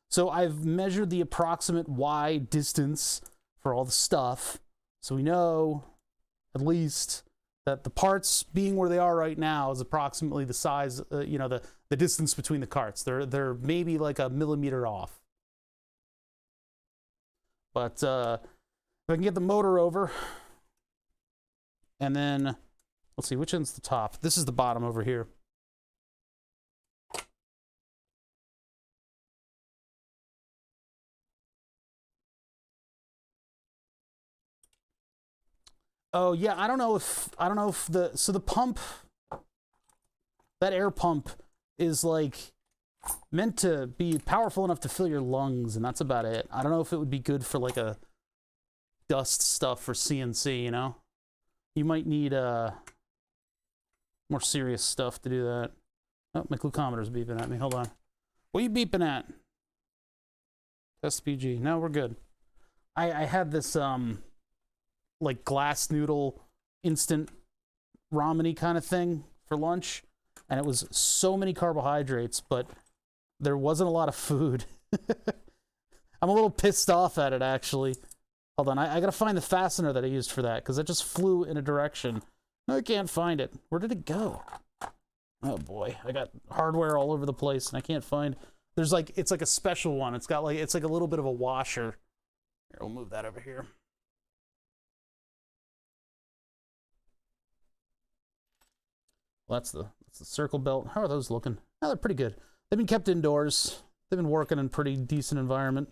So I've measured the approximate Y distance for all the stuff. So we know at least that the parts being where they are right now is approximately the size, you know, the distance between the carts. They're maybe like a millimeter off. But if I can get the motor over, and then let's see, which end's the top? This is the bottom over here. Oh yeah, I don't know if the pump, that air pump is like meant to be powerful enough to fill your lungs, and that's about it. I don't know if it would be good for like a dust stuff for CNC, you know? You might need more serious stuff to do that. Oh, my glucometer's beeping at me. Hold on. What are you beeping at? Test PG. No, we're good. I had this like glass noodle instant ramen-y kind of thing for lunch, and it was so many carbohydrates, but there wasn't a lot of food. I'm a little pissed off at it, actually. Hold on, I gotta find the fastener that I used for that, because it just flew in a direction. No, I can't find it. Where did it go? Oh boy, I got hardware all over the place, and I can't find... There's like, it's like a special one. It's got like, it's like a little bit of a washer. Here, we'll move that over here. Well, that's the circle belt. How are those looking? Oh, they're pretty good. They've been kept indoors. They've been working in pretty decent environment.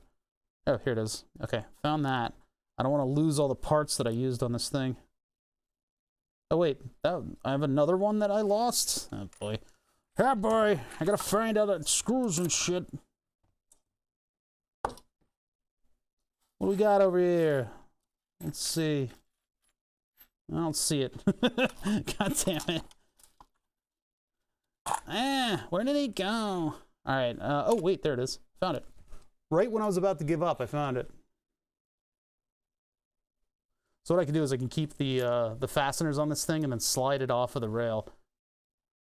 Oh, here it is. Okay, found that. I don't want to lose all the parts that I used on this thing. Oh, wait. I have another one that I lost? Oh, boy. Yeah, boy. I gotta find out the screws and shit. What do we got over here? Let's see. I don't see it. God damn it. Ah, where did it go? All right. Oh, wait, there it is. Found it. Right when I was about to give up, I found it. So what I can do is I can keep the fasteners on this thing and then slide it off of the rail.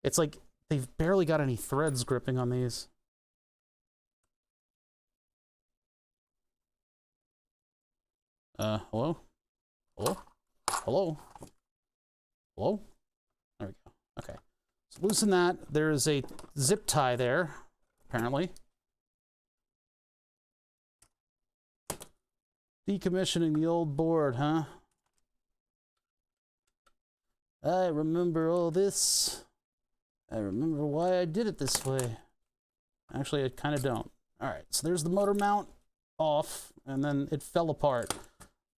It's like they've barely got any threads gripping on these. Hello? Hello? Hello? Hello? There we go. Okay. So loosen that. There's a zip tie there, apparently. Decommissioning the old board, huh? I remember all this. I remember why I did it this way. Actually, I kind of don't. All right, so there's the motor mount off, and then it fell apart.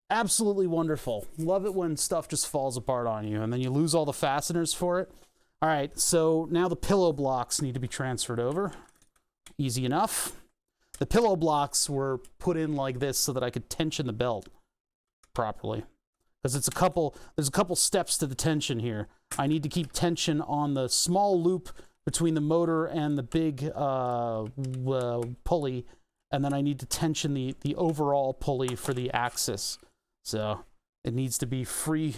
Absolutely wonderful. Love it when stuff just falls apart on you, and then you lose all the fasteners for it. All right, so now the pillow blocks need to be transferred over. Easy enough. The pillow blocks were put in like this so that I could tension the belt properly. Because there's a couple steps to the tension here. I need to keep tension on the small loop between the motor and the big pulley, and then I need to tension the overall pulley for the axis. So it needs to be free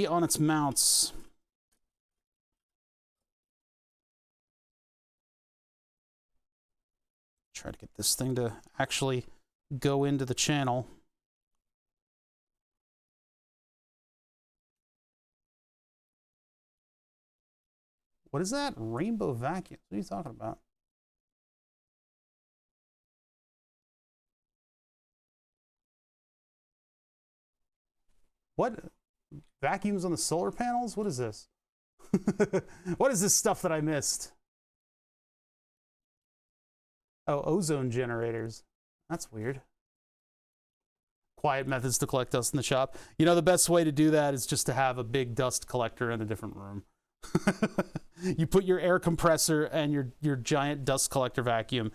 on its mounts. Try to get this thing to actually go into the channel. What is that? Rainbow vacuum? What are you talking about? What? Vacuums on the solar panels? What is this? What is this stuff that I missed? Oh, ozone generators. That's weird. Quiet methods to collect dust in the shop. You know, the best way to do that is just to have a big dust collector in a different room. You put your air compressor and your giant dust collector vacuum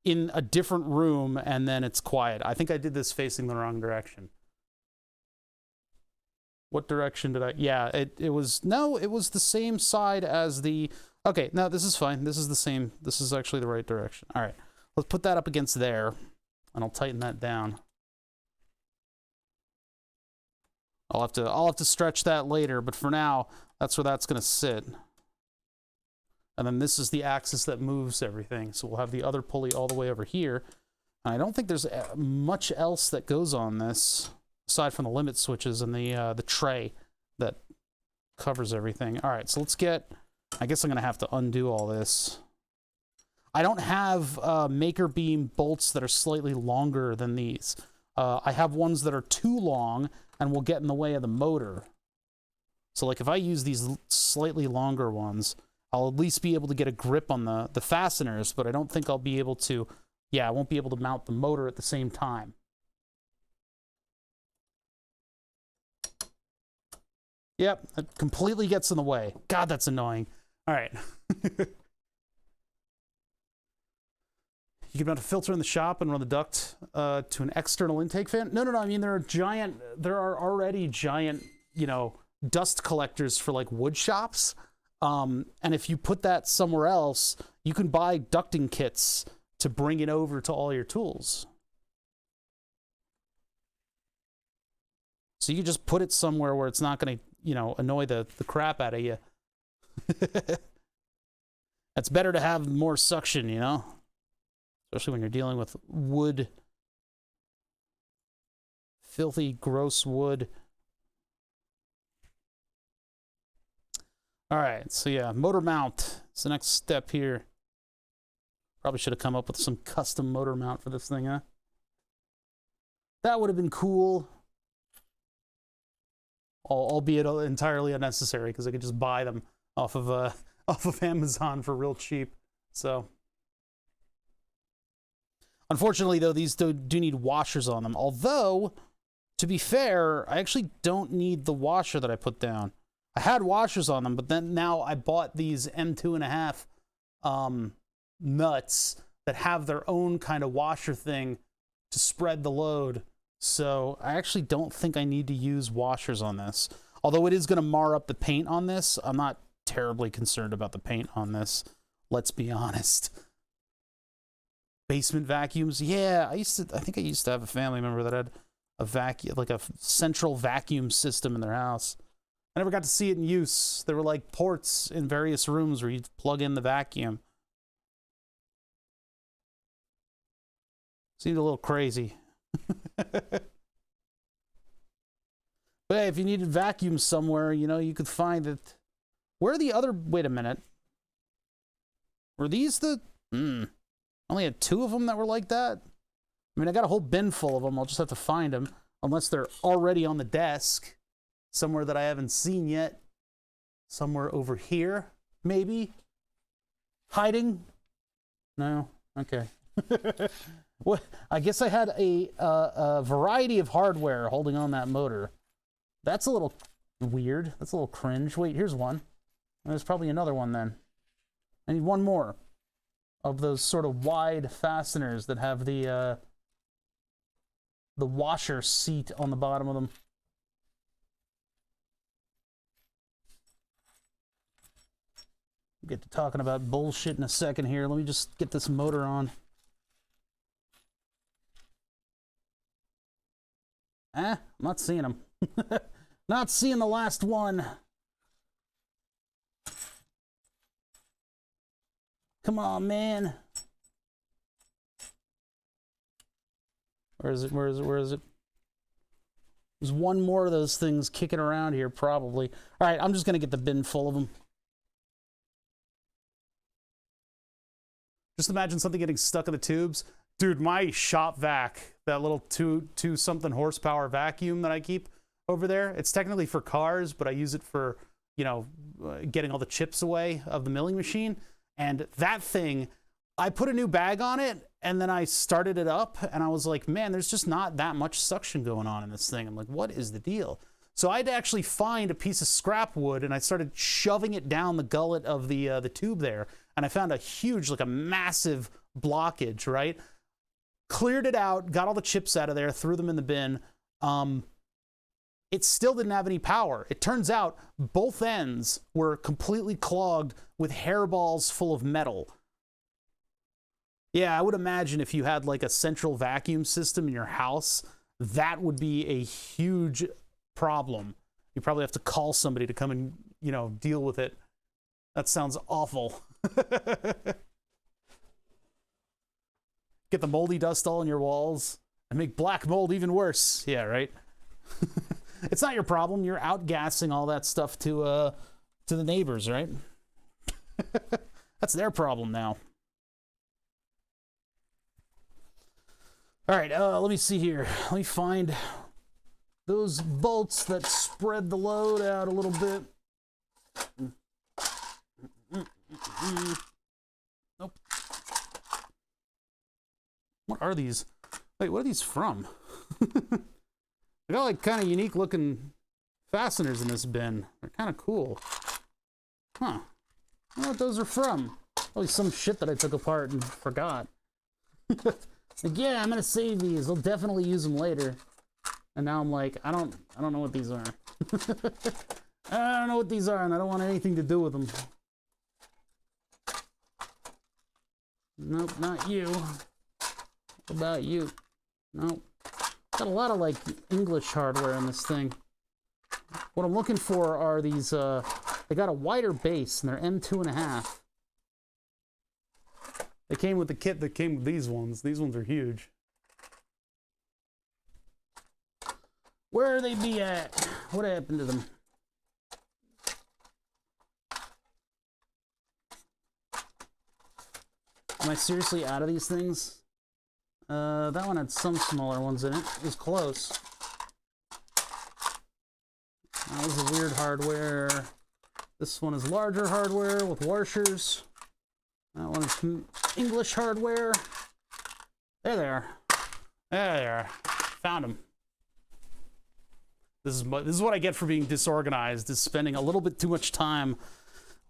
in a different room, and then it's quiet. I think I did this facing the wrong direction. What direction did I? Yeah, it was the same side as the... Okay, no, this is fine. This is the same. This is actually the right direction. All right, let's put that up against there, and I'll tighten that down. I'll have to stretch that later, but for now, that's where that's going to sit. And then this is the axis that moves everything. So we'll have the other pulley all the way over here. And I don't think there's much else that goes on this, aside from the limit switches and the tray that covers everything. All right, so let's get, I guess I'm going to have to undo all this. I don't have maker beam bolts that are slightly longer than these. I have ones that are too long and will get in the way of the motor. So like if I use these slightly longer ones, I'll at least be able to get a grip on the fasteners, but I don't think I'll be able to, yeah, I won't be able to mount the motor at the same time. Yep, it completely gets in the way. God, that's annoying. All right. You can mount a filter in the shop and run the duct to an external intake fan. No. I mean, there are already giant, you know, dust collectors for like wood shops. And if you put that somewhere else, you can buy ducting kits to bring it over to all your tools. So you just put it somewhere where it's not going to, you know, annoy the crap out of you. It's better to have more suction, you know? Especially when you're dealing with wood. Filthy, gross wood. All right, so yeah, motor mount. It's the next step here. Probably should have come up with some custom motor mount for this thing, huh? That would have been cool. Albeit entirely unnecessary, because I could just buy them off of Amazon for real cheap. So, unfortunately, though, these do need washers on them. Although, to be fair, I actually don't need the washer that I put down. I had washers on them, but then now I bought these M2.5 nuts that have their own kind of washer thing to spread the load. So I actually don't think I need to use washers on this. Although it is going to mar up the paint on this, I'm not terribly concerned about the paint on this. Let's be honest. Basement vacuums. Yeah, I think I used to have a family member that had a vacuum, like a central vacuum system in their house. I never got to see it in use. There were like ports in various rooms where you'd plug in the vacuum. Seemed a little crazy. But hey, if you needed vacuums somewhere, you know, you could find it. Where are the other... Wait a minute. Were these the... Only had 2 of them that were like that? I mean, I got a whole bin full of them. I'll just have to find them. Unless they're already on the desk. Somewhere that I haven't seen yet. Somewhere over here, maybe? Hiding? No? Okay. Well, I guess I had a variety of hardware holding on that motor. That's a little weird. That's a little cringe. Wait, here's one. There's probably another one then. I need one more of those sort of wide fasteners that have the washer seat on the bottom of them. We'll get to talking about bullshit in a second here. Let me just get this motor on. I'm not seeing them. Not seeing the last one. Come on, man. Where is it? Where is it? Where is it? There's one more of those things kicking around here, probably. All right, I'm just going to get the bin full of them. Just imagine something getting stuck in the tubes. Dude, my shop vac, that little two something horsepower vacuum that I keep over there, it's technically for cars, but I use it for, you know, getting all the chips away of the milling machine. And that thing, I put a new bag on it, and then I started it up, and I was like, man, there's just not that much suction going on in this thing. I'm like, what is the deal? So I had to actually find a piece of scrap wood, and I started shoving it down the gullet of the tube there, and I found a huge, like a massive blockage, right? Cleared it out, got all the chips out of there, threw them in the bin. It still didn't have any power. It turns out both ends were completely clogged with hairballs full of metal. Yeah, I would imagine if you had like a central vacuum system in your house, that would be a huge problem. You probably have to call somebody to come and, you know, deal with it. That sounds awful. Get the moldy dust all in your walls and make black mold even worse. Yeah, right? It's not your problem. You're outgassing all that stuff to the neighbors, right? That's their problem now. All right, let me see here. Let me find those bolts that spread the load out a little bit. Nope. What are these? Wait, what are these from? They got like kind of unique looking fasteners in this bin. They're kind of cool. Huh. I don't know what those are from. Probably some shit that I took apart and forgot. Like, yeah, I'm gonna save these. I'll definitely use them later. And now I'm like, I don't know what these are. I don't know what these are, and I don't want anything to do with them. Nope, not you. What about you? Nope. Got a lot of like English hardware in this thing. What I'm looking for are these, they got a wider base and they're M2.5. They came with the kit that came with these ones. These ones are huge. Where are they be at? What happened to them? Am I seriously out of these things? That one had some smaller ones in it. It was close. That was a weird hardware. This one is larger hardware with washers. That one is English hardware. There they are. There they are. Found them. This is what I get for being disorganized, is spending a little bit too much time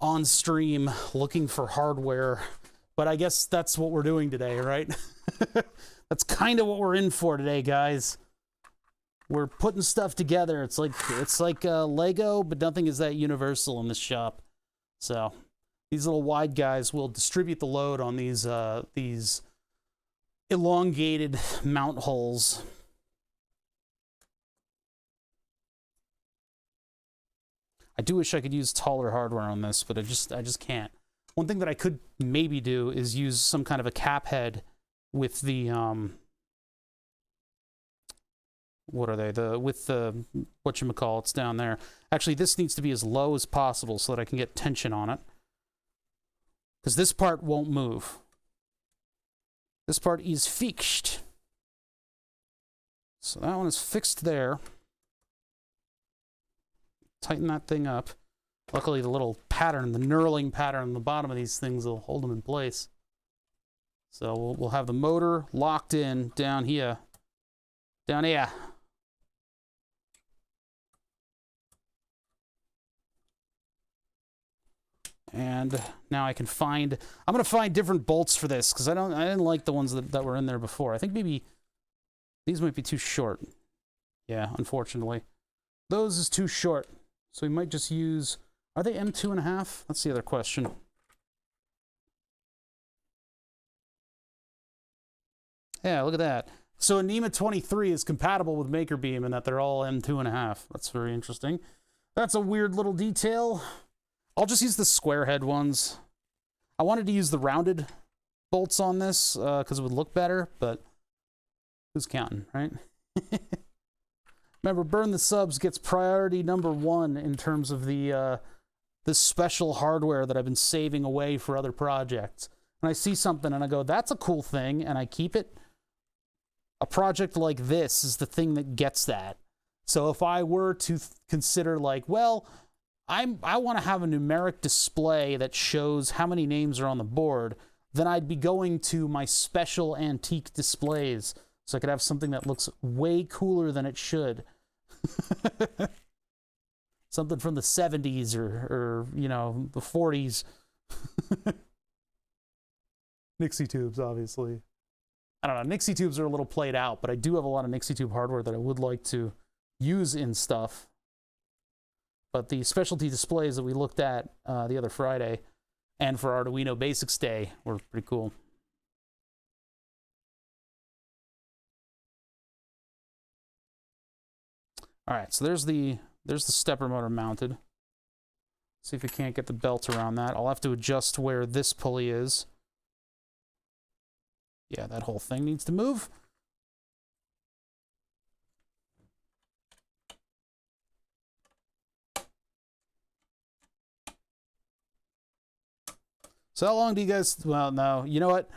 on stream looking for hardware. But I guess that's what we're doing today, right? That's kind of what we're in for today, guys. We're putting stuff together. It's like Lego, but nothing is that universal in this shop. So these little wide guys will distribute the load on these elongated mount holes. I do wish I could use taller hardware on this, but I just can't. One thing that I could maybe do is use some kind of a cap head with the what are they? With the whatchamacallits down there. Actually, this needs to be as low as possible so that I can get tension on it. Because this part won't move. This part is fixed. So that one is fixed there. Tighten that thing up. Luckily, the little pattern, the knurling pattern on the bottom of these things will hold them in place. So we'll have the motor locked in down here. Down here. And now I can find, I'm going to find different bolts for this, because I didn't like the ones that were in there before. I think maybe these might be too short. Yeah, unfortunately. Those is too short. So we might just use, are they M2.5? That's the other question. Yeah, look at that. So a NEMA 23 is compatible with MakerBeam in that they're all M2.5. That's very interesting. That's a weird little detail. I'll just use the square head ones. I wanted to use the rounded bolts on this because it would look better, but who's counting, right? Remember, Burn the Subs gets priority #1 in terms of the special hardware that I've been saving away for other projects. And I see something and I go, that's a cool thing, and I keep it. A project like this is the thing that gets that. So if I were to consider like, well, I want to have a numeric display that shows how many names are on the board, then I'd be going to my special antique displays so I could have something that looks way cooler than it should. Something from the 70s or you know, the 40s. Nixie tubes, obviously. I don't know, Nixie tubes are a little played out, but I do have a lot of Nixie tube hardware that I would like to use in stuff. But the specialty displays that we looked at the other Friday and for Arduino Basics Day were pretty cool. All right, so there's the stepper motor mounted. See if we can't get the belt around that. I'll have to adjust where this pulley is. Yeah, that whole thing needs to move. So how long do you guys... Well, no. You know what?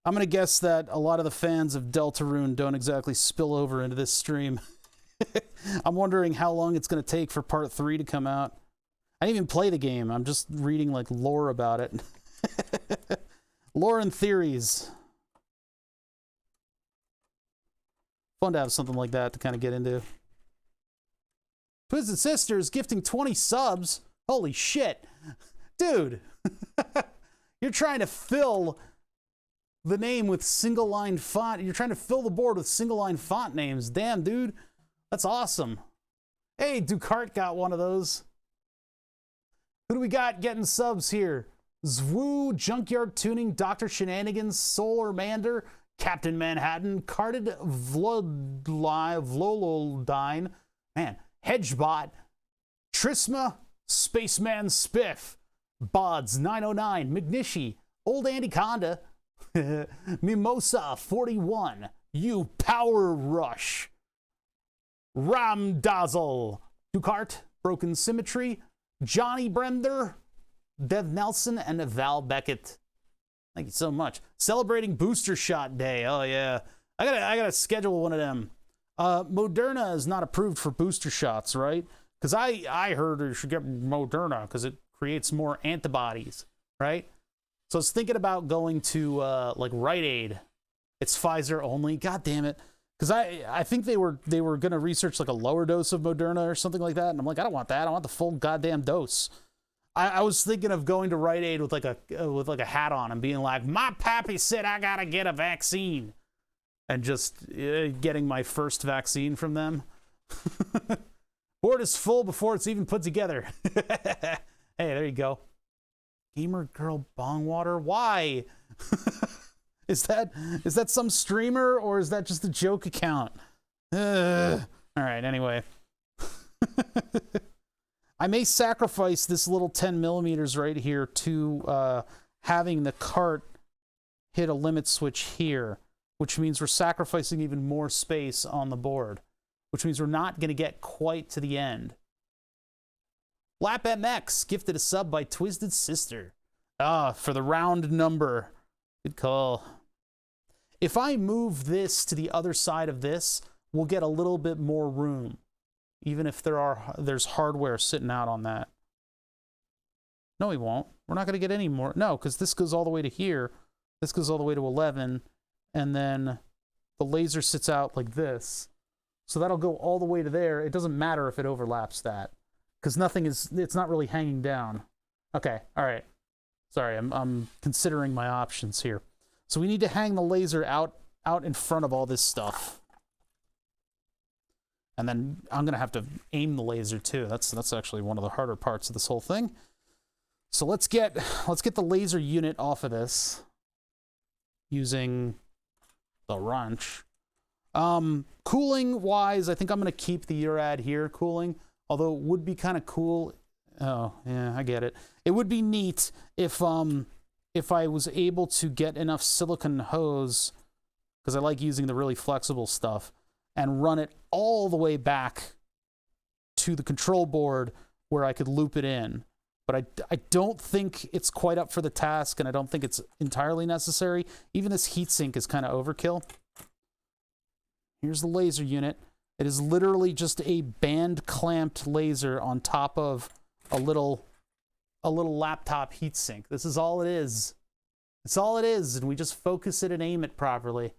I'm going to guess that a lot of the fans of Deltarune don't exactly spill over into this stream. I'm wondering how long it's going to take for part 3 to come out. I didn't even play the game. I'm just reading, like, lore about it. Lore and theories. Fun to have something like that to kind of get into. Twisted Sisters gifting 20 subs. Holy shit. Dude. You're trying to fill the name with single-line font. You're trying to fill the board with single-line font names. Damn, dude. That's awesome. Hey, Ducart got one of those. Who do we got getting subs here? Zwoo, Junkyard Tuning, Dr. Shenanigans, Solar Mander, Captain Manhattan, Carded Vlolodine, man, Hedgebot, Trisma, Spaceman Spiff, Bods 909, McNishi, Old Anaconda, Mimosa 41, You Power Rush, Ramdazzle, Ducart, Broken Symmetry, Johnny Bremder, Dev Nelson, and Val Beckett. Thank you so much. Celebrating Booster Shot Day. Oh yeah, I gotta schedule one of them. Moderna is not approved for booster shots, right? Because I heard you should get Moderna because it creates more antibodies, right? So I was thinking about going to like Rite Aid. It's Pfizer only. God damn it. Because I think they were gonna research like a lower dose of Moderna or something like that, and I'm like, I don't want that. I want the full goddamn dose. I was thinking of going to Rite Aid with like a hat on and being like, my pappy said I gotta get a vaccine, and just getting my first vaccine from them. Board is full before it's even put together. Hey, there you go. Gamer Girl Bongwater. Why? Is that some streamer or is that just a joke account? All right. Anyway. I may sacrifice this little 10 millimeters right here to having the cart hit a limit switch here, which means we're sacrificing even more space on the board, which means we're not going to get quite to the end. Lap MX gifted a sub by Twisted Sister. For the round number. Good call. If I move this to the other side of this, we'll get a little bit more room. Even if there's hardware sitting out on that. No, we won't. We're not going to get any more. No, because this goes all the way to here. This goes all the way to 11. And then the laser sits out like this. So that'll go all the way to there. It doesn't matter if it overlaps that. Because it's not really hanging down. Okay, all right. Sorry, I'm considering my options here. So we need to hang the laser out in front of all this stuff. And then I'm going to have to aim the laser too. That's actually one of the harder parts of this whole thing. So let's get the laser unit off of this using the wrench. Cooling wise, I think I'm going to keep the URAD here cooling, although it would be kind of cool. Oh, yeah, I get it. It would be neat if I was able to get enough silicone hose, because I like using the really flexible stuff, and run it all the way back to the control board where I could loop it in. But I don't think it's quite up for the task, and I don't think it's entirely necessary. Even this heatsink is kind of overkill. Here's the laser unit. It is literally just a band-clamped laser on top of a little laptop heatsink. This is all it is. It's all it is, and we just focus it and aim it properly.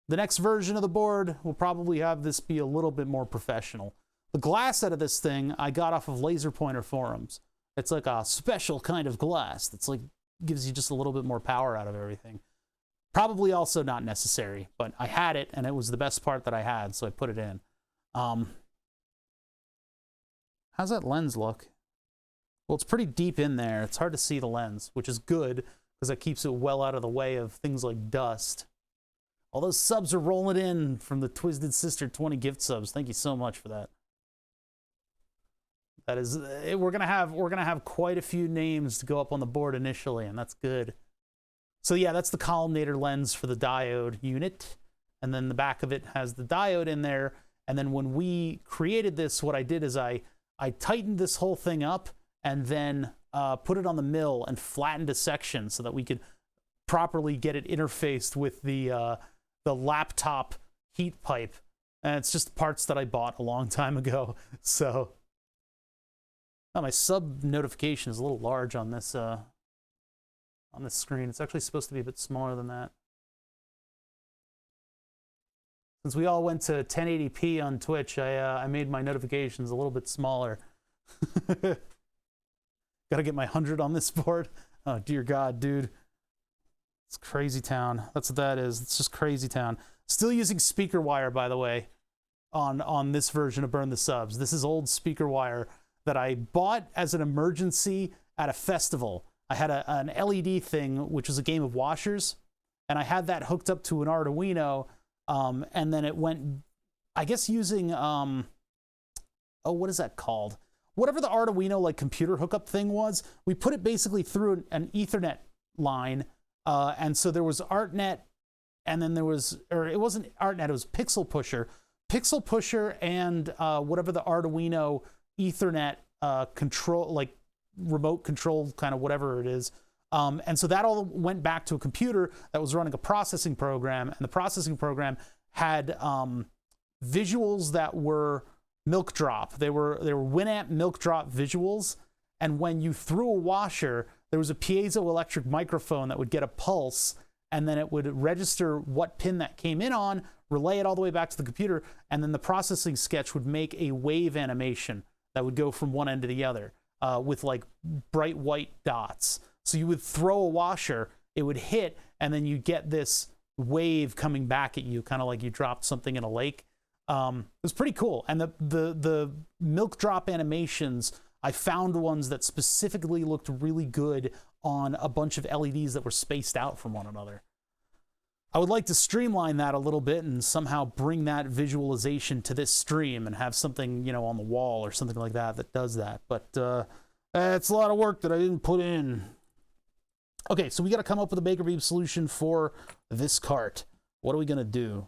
The next version of the board will probably have this be a little bit more professional. The glass out of this thing I got off of Laser Pointer forums. It's like a special kind of glass that's like gives you just a little bit more power out of everything. Probably also not necessary, but I had it and it was the best part that I had, so I put it in. How's that lens look? Well, it's pretty deep in there. It's hard to see the lens, which is good because that keeps it well out of the way of things like dust. All those subs are rolling in from the Twisted Sister 20 gift subs. Thank you so much for that. That is, we're gonna have quite a few names to go up on the board initially, and that's good. So yeah, that's the columnator lens for the diode unit, and then the back of it has the diode in there. And then when we created this, what I did is I tightened this whole thing up and then put it on the mill and flattened a section so that we could properly get it interfaced with the laptop heat pipe. And it's just parts that I bought a long time ago. So my sub notification is a little large on this screen. It's actually supposed to be a bit smaller than that. Since we all went to 1080p on Twitch, I made my notifications a little bit smaller. Gotta get my 100 on this board. Oh, dear God, dude. It's crazy town. That's what that is. It's just crazy town. Still using speaker wire, by the way, on this version of Burn the Subs. This is old speaker wire that I bought as an emergency at a festival. I had an LED thing, which was a game of washers, and I had that hooked up to an Arduino, and then it went, I guess, using, oh, what is that called? Whatever the Arduino, like, computer hookup thing was, we put it basically through an Ethernet line, and so there was ArtNet, and then there was, or it wasn't ArtNet, it was Pixel Pusher, and whatever the Arduino Ethernet control, like, remote control kind of whatever it is. And so that all went back to a computer that was running a processing program, and the processing program had visuals that were milk drop. They were Winamp milk drop visuals, and when you threw a washer, there was a piezoelectric microphone that would get a pulse, and then it would register what pin that came in on, relay it all the way back to the computer, and then the processing sketch would make a wave animation that would go from one end to the other with like bright white dots. So you would throw a washer, it would hit, and then you get this wave coming back at you, kind of like you dropped something in a lake. It was pretty cool. And the milk drop animations, I found ones that specifically looked really good on a bunch of LEDs that were spaced out from one another. I would like to streamline that a little bit and somehow bring that visualization to this stream and have something, you know, on the wall or something like that that does that. But it's a lot of work that I didn't put in. Okay, so we got to come up with a Baker Beam solution for this cart. What are we going to do?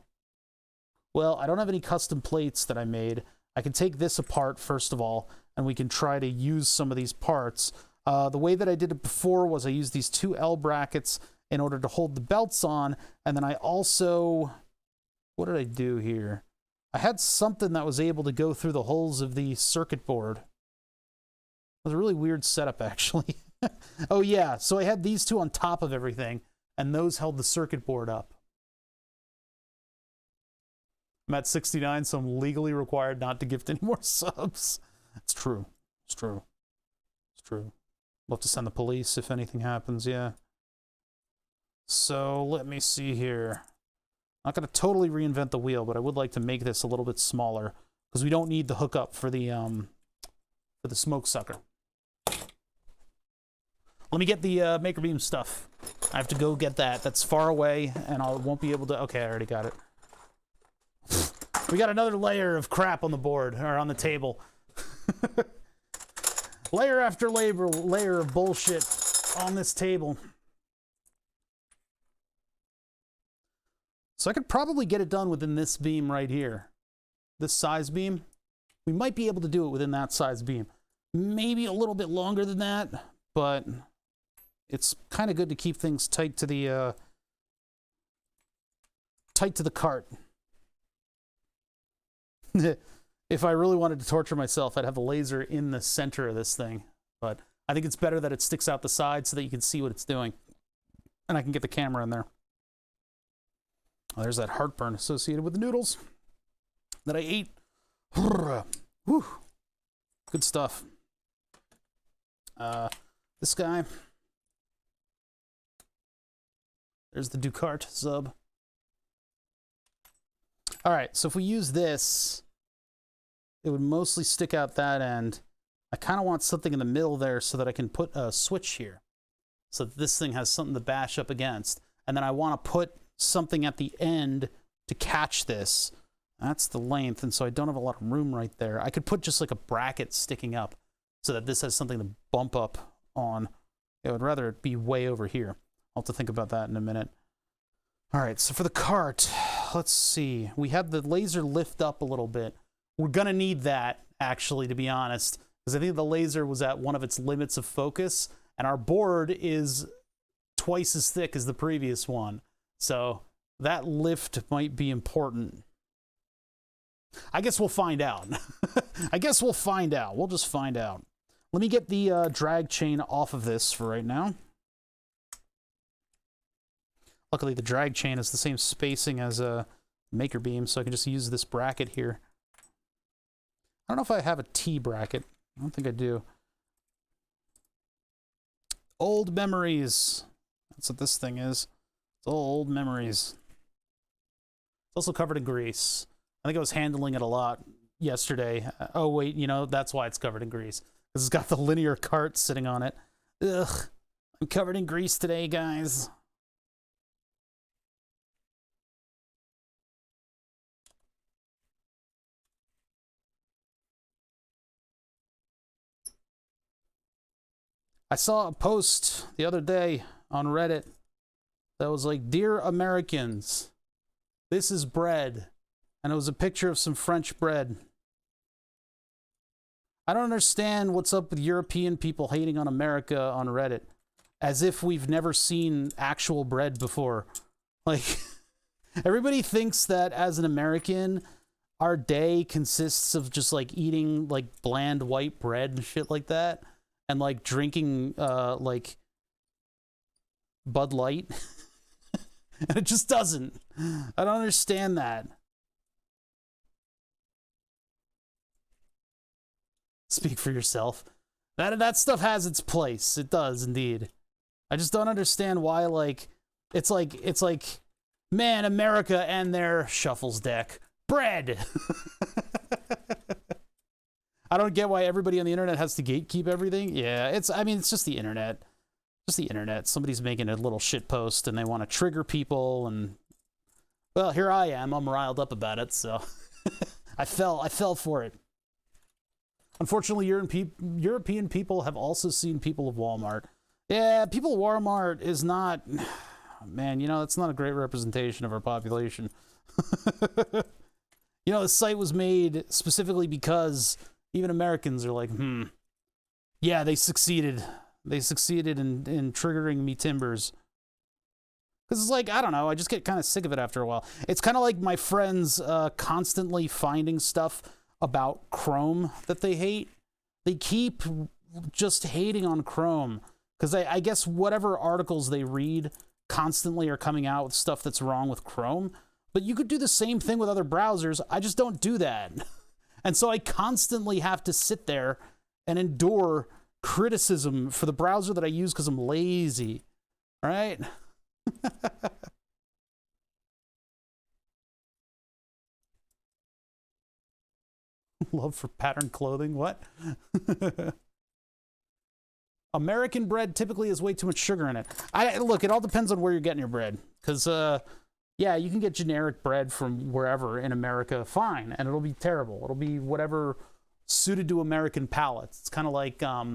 Well, I don't have any custom plates that I made. I can take this apart, first of all, and we can try to use some of these parts. The way that I did it before was I used these two L brackets in order to hold the belts on, and then I also... What did I do here? I had something that was able to go through the holes of the circuit board. It was a really weird setup, actually. Oh, yeah, so I had these two on top of everything, and those held the circuit board up. I'm at 69, so I'm legally required not to gift any more subs. It's true. It's true. It's true. We'll have to send the police if anything happens, yeah. So, let me see here. I'm not going to totally reinvent the wheel, but I would like to make this a little bit smaller, because we don't need the hookup for the smoke sucker. Let me get the Maker Beam stuff. I have to go get that. That's far away, and I won't be able to... Okay, I already got it. We got another layer of crap on the board, or on the table. Layer after layer of bullshit on this table. So I could probably get it done within this beam right here. This size beam. We might be able to do it within that size beam. Maybe a little bit longer than that, but it's kind of good to keep things tight to the cart. If I really wanted to torture myself, I'd have a laser in the center of this thing. But I think it's better that it sticks out the side so that you can see what it's doing. And I can get the camera in there. Oh, there's that heartburn associated with the noodles that I ate. Whew. Good stuff. This guy. There's the Ducart sub. All right, so if we use this, it would mostly stick out that end. I kind of want something in the middle there so that I can put a switch here, so that this thing has something to bash up against. And then I want to put something at the end to catch this. That's the length, and so I don't have a lot of room right there. I could put just like a bracket sticking up so that this has something to bump up on. I would rather it be way over here. I'll have to think about that in a minute. All right, so for the cart, let's see. We have the laser lift up a little bit. We're going to need that, actually, to be honest, because I think the laser was at one of its limits of focus, and our board is twice as thick as the previous one. So that lift might be important. I guess we'll find out. I guess we'll find out. We'll just find out. Let me get the drag chain off of this for right now. Luckily, the drag chain is the same spacing as a maker beam, so I can just use this bracket here. I don't know if I have a T bracket. I don't think I do. Old memories. That's what this thing is. It's old memories. It's also covered in grease. I think I was handling it a lot yesterday. Oh, wait, you know, that's why it's covered in grease. Because it's got the linear cart sitting on it. Ugh. I'm covered in grease today, guys. I saw a post the other day on Reddit that was like, "Dear Americans, this is bread." And it was a picture of some French bread. I don't understand what's up with European people hating on America on Reddit, as if we've never seen actual bread before. Like, everybody thinks that as an American, our day consists of just like eating like bland white bread and shit like that, and like drinking like Bud Light. And it just doesn't. I don't understand that. Speak for yourself. That stuff has its place. It does indeed. I just don't understand why, like, it's like, man, America and their shuffles deck. Bread! I don't get why everybody on the internet has to gatekeep everything. Yeah, it's just the internet. Just the internet. Somebody's making a little shit post and they want to trigger people, and well, here I am. I'm riled up about it, so I fell for it. Unfortunately, European people have also seen people of Walmart. Yeah, people of Walmart is not, man, you know, that's not a great representation of our population. You know, the site was made specifically because even Americans are like, yeah, they succeeded. They succeeded in triggering me timbers. Because it's like, I don't know, I just get kind of sick of it after a while. It's kind of like my friends constantly finding stuff about Chrome that they hate. They keep just hating on Chrome because I guess whatever articles they read constantly are coming out with stuff that's wrong with Chrome. But you could do the same thing with other browsers. I just don't do that. And so I constantly have to sit there and endure criticism for the browser that I use because I'm lazy. Right? Love for patterned clothing. What? American bread typically has way too much sugar in it. Look, it all depends on where you're getting your bread. Because, yeah, you can get generic bread from wherever in America, fine, and it'll be terrible. It'll be whatever suited to American palates. It's kind of like, talk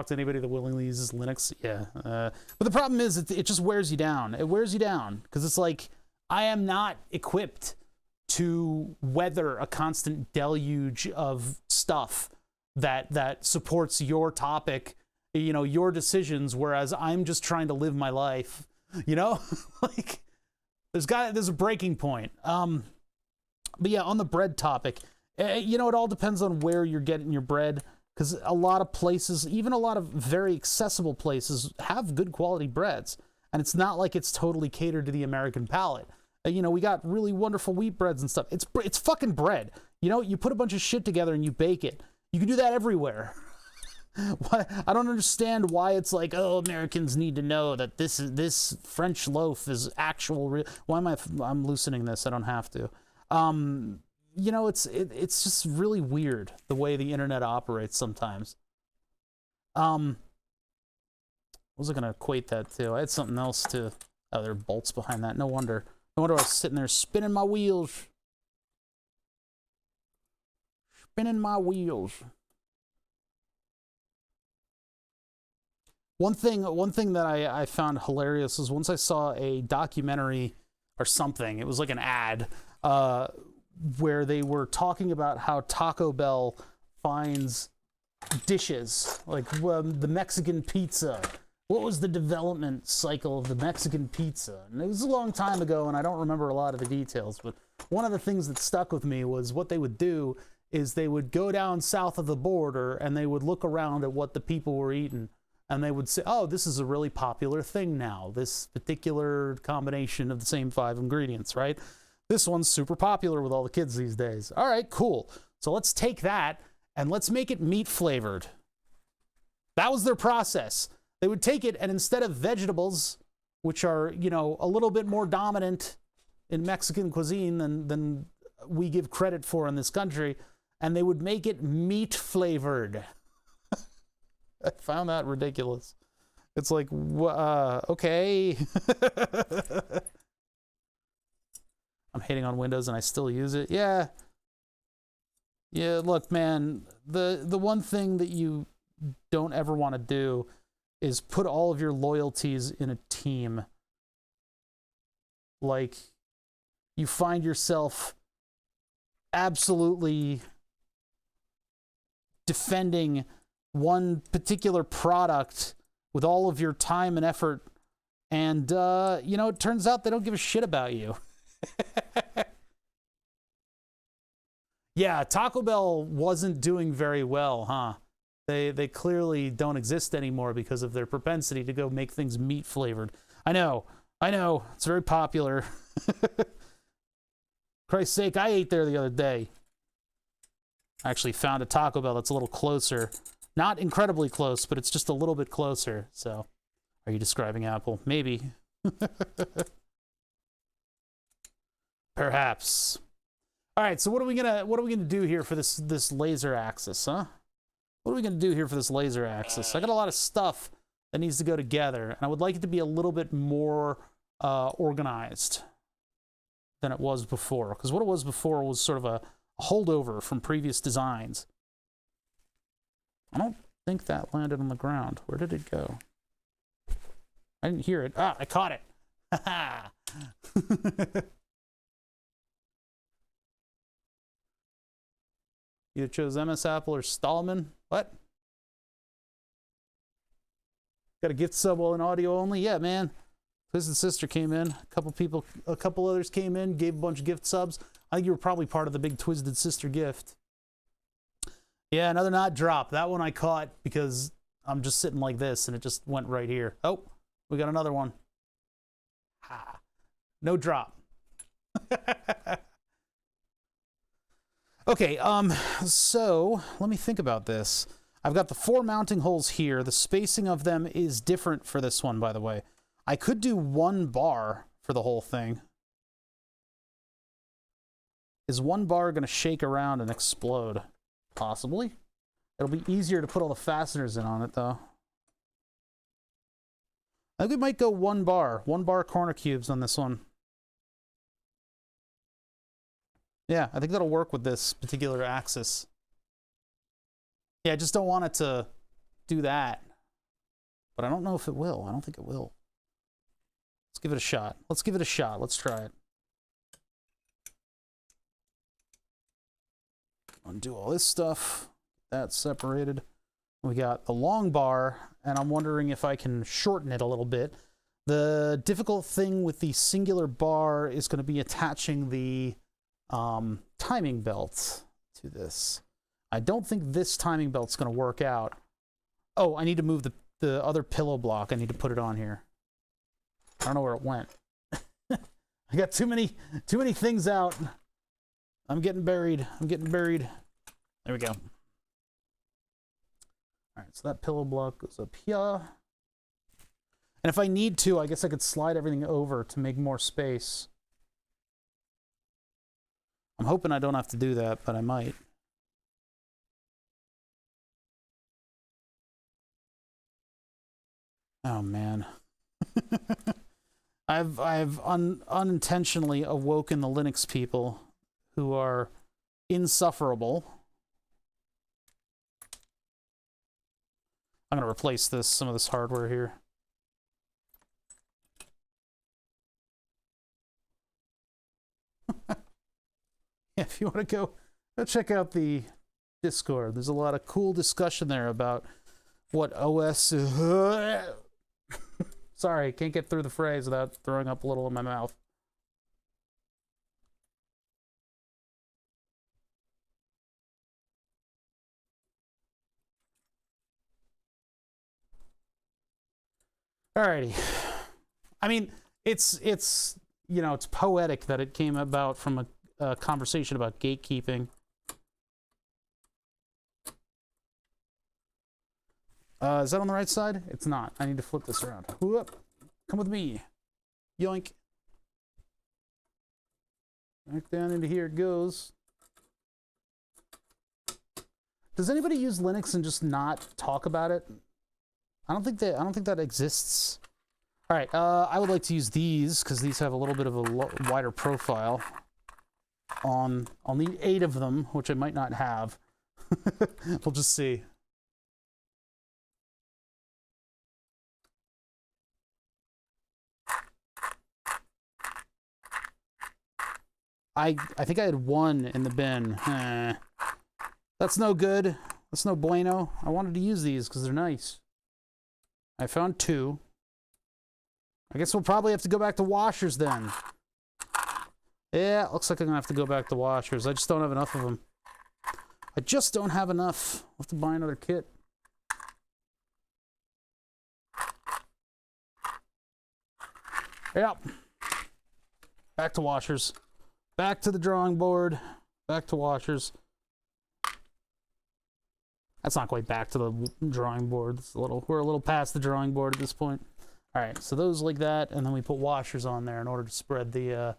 to anybody that willingly uses Linux. Yeah. But the problem is, it just wears you down. It wears you down. Because it's like, I am not equipped to weather a constant deluge of stuff that supports your topic, you know, your decisions, whereas I'm just trying to live my life, you know? Like, there's a breaking point. But yeah, on the bread topic, you know, it all depends on where you're getting your bread, because a lot of places, even a lot of very accessible places, have good quality breads, and it's not like it's totally catered to the American palate. You know, we got really wonderful wheat breads and stuff. It's fucking bread. You know, you put a bunch of shit together and you bake it. You can do that everywhere. Why, I don't understand why it's like, oh, Americans need to know that this French loaf is actual. Why am I'm loosening this? I don't have to. You know, it's just really weird the way the internet operates sometimes. What was I gonna equate that to? I had something else to. Oh, there are bolts behind that. No wonder. No wonder I was sitting there spinning my wheels. Spinning my wheels. One thing that I found hilarious was once I saw a documentary or something. It was like an ad where they were talking about how Taco Bell finds dishes, like the Mexican pizza. What was the development cycle of the Mexican pizza? And it was a long time ago, and I don't remember a lot of the details, but one of the things that stuck with me was what they would do is they would go down south of the border and they would look around at what the people were eating, and they would say, oh, this is a really popular thing now, this particular combination of the same 5 ingredients, right? This one's super popular with all the kids these days. All right, cool. So let's take that and let's make it meat flavored. That was their process. They would take it, and instead of vegetables, which are, you know, a little bit more dominant in Mexican cuisine than we give credit for in this country, and they would make it meat flavored. I found that ridiculous. It's like, okay. I'm hating on Windows and I still use it. Yeah. Yeah, look, man, the one thing that you don't ever want to do is put all of your loyalties in a team. Like, you find yourself absolutely defending one particular product with all of your time and effort, and, you know, it turns out they don't give a shit about you. Yeah, Taco Bell wasn't doing very well, huh? They clearly don't exist anymore because of their propensity to go make things meat flavored. I know, it's very popular. Christ's sake, I ate there the other day. I actually found a Taco Bell that's a little closer. Not incredibly close, but it's just a little bit closer. So, are you describing Apple? Maybe. Perhaps. All right, so what are we gonna do here for this laser axis, huh? What are we gonna do here for this laser axis? I got a lot of stuff that needs to go together, and I would like it to be a little bit more organized than it was before. Because what it was before was sort of a holdover from previous designs. I don't think that landed on the ground. Where did it go? I didn't hear it. Ah, I caught it. Ha ha. You chose MS Apple or Stallman? What? Got a gift sub while in audio only? Yeah, man. Twisted Sister came in. A couple others came in, gave a bunch of gift subs. I think you were probably part of the big Twisted Sister gift. Yeah, another knot drop. That one I caught because I'm just sitting like this and it just went right here. Oh, we got another one. Ha. No drop. Okay, so let me think about this. I've got the 4 mounting holes here. The spacing of them is different for this one, by the way. I could do 1 bar for the whole thing. Is 1 bar going to shake around and explode? Possibly. It'll be easier to put all the fasteners in on it, though. I think we might go 1 bar. 1 bar corner cubes on this one. Yeah, I think that'll work with this particular axis. Yeah, I just don't want it to do that. But I don't know if it will. I don't think it will. Let's give it a shot. Let's give it a shot. Let's try it. Undo all this stuff. That's separated. We got the long bar, and I'm wondering if I can shorten it a little bit. The difficult thing with the singular bar is going to be attaching the timing belt to this. I don't think this timing belt's going to work out. Oh, I need to move the other pillow block. I need to put it on here. I don't know where it went. I got too many things out. I'm getting buried. There we go. All right, so that pillow block goes up here. And if I need to, I guess I could slide everything over to make more space. I'm hoping I don't have to do that, but I might. Oh, man. I've unintentionally awoken the Linux people who are insufferable. I'm going to replace some of this hardware here. if you want to go check out the Discord, there's a lot of cool discussion there about what OS is. Sorry, can't get through the phrase without throwing up a little in my mouth. Alrighty. I mean, it's you know, it's poetic that it came about from a conversation about gatekeeping. Is that on the right side? It's not. I need to flip this around. Whoop. Come with me. Yoink. Back down into here it goes. Does anybody use Linux and just not talk about it? I don't think that exists. All right, I would like to use these because these have a little bit of a wider profile. I'll need 8 of them, which I might not have. We'll just see. I think I had 1 in the bin. That's no good. That's no bueno. I wanted to use these because they're nice. I found 2. I guess we'll probably have to go back to washers then. Yeah, looks like I'm gonna have to go back to washers. I just don't have enough of them. I just don't have enough. I'll have to buy another kit. Yep. Back to washers. Back to the drawing board. Back to washers. That's not quite back to the drawing board. It's we're a little past the drawing board at this point. All right, so those like that, and then we put washers on there in order to spread the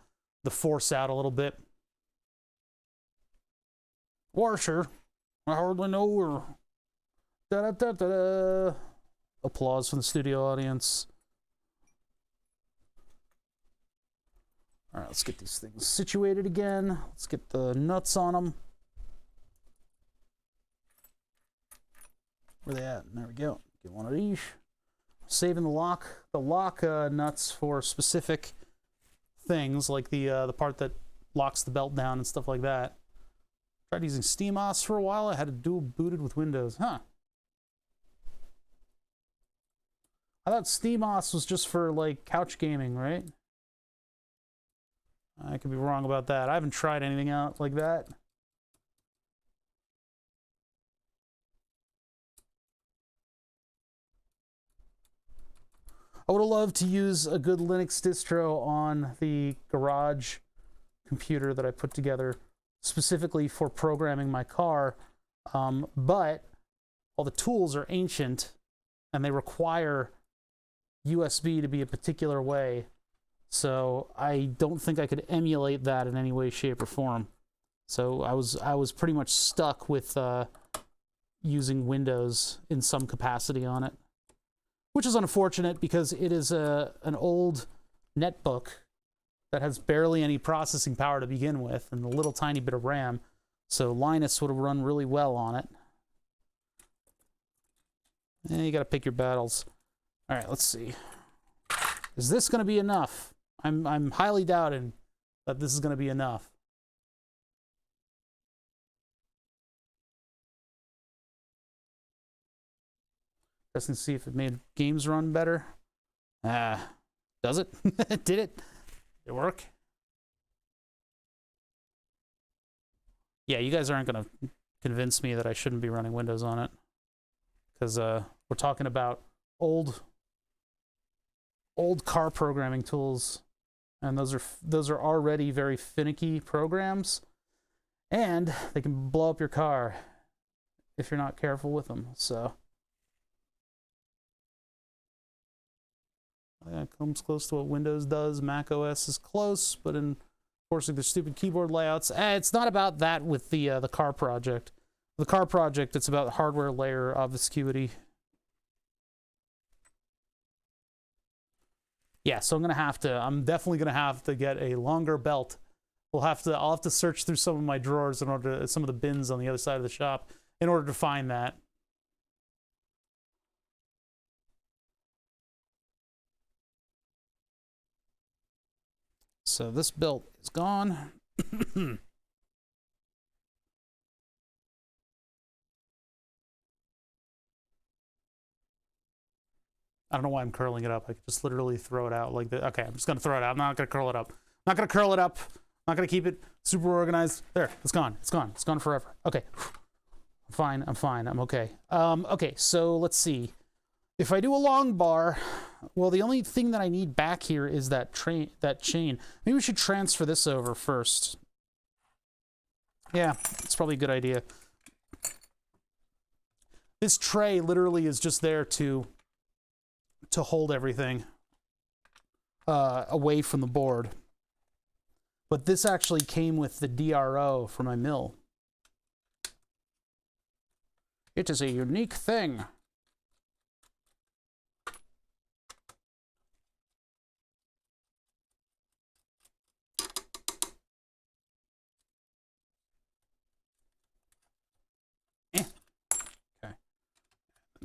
force out a little bit. Washer, I hardly know her. Da da da da da. Applause from the studio audience. All right, let's get these things situated again. Let's get the nuts on them. Where they at? There we go. Get one of these. Saving the lock nuts for specific things, like the part that locks the belt down and stuff like that. Tried using SteamOS for a while. I had it dual booted with Windows. Huh. I thought SteamOS was just for like couch gaming, right? I could be wrong about that. I haven't tried anything out like that. I would have loved to use a good Linux distro on the garage computer that I put together specifically for programming my car, but all the tools are ancient and they require USB to be a particular way, so I don't think I could emulate that in any way, shape, or form. So I was pretty much stuck with using Windows in some capacity on it, which is unfortunate because it is an old netbook that has barely any processing power to begin with and a little tiny bit of RAM. So Linus would have run really well on it. You got to pick your battles. All right, let's see. Is this going to be enough? I'm highly doubting that this is going to be enough. Testing to see if it made games run better. Does it? Did it? Did it work? Yeah, you guys aren't going to convince me that I shouldn't be running Windows on it, because we're talking about old car programming tools, and those are already very finicky programs, and they can blow up your car if you're not careful with them. So that comes close to what Windows does. Mac OS is close, but enforcing their stupid keyboard layouts. It's not about that with the car project. The car project, it's about hardware layer obfuscity. Yeah, so I'm definitely gonna have to get a longer belt. I'll have to search through some of my drawers in order to, some of the bins on the other side of the shop in order to find that. So this belt is gone. I don't know why I'm curling it up. I could just literally throw it out like that. Okay, I'm just gonna throw it out. I'm not gonna curl it up. I'm not gonna curl it up. I'm not gonna keep it super organized. There, it's gone. It's gone. It's gone forever. Okay, I'm fine. I'm fine. I'm okay. Okay, so let's see. If I do a long bar, well, the only thing that I need back here is that chain. Maybe we should transfer this over first. Yeah, it's probably a good idea. This tray literally is just there to hold everything away from the board. But this actually came with the DRO for my mill. It is a unique thing.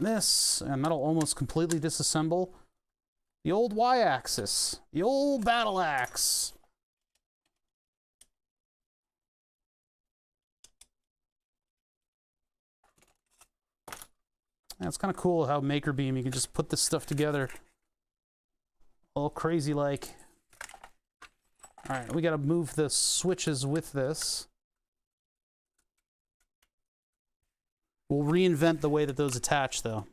This, and that'll almost completely disassemble the old Y-axis, the old battle axe. Yeah, it's kind of cool how Maker Beam, you can just put this stuff together all crazy like. All right, we got to move the switches with this. We'll reinvent the way that those attach, though.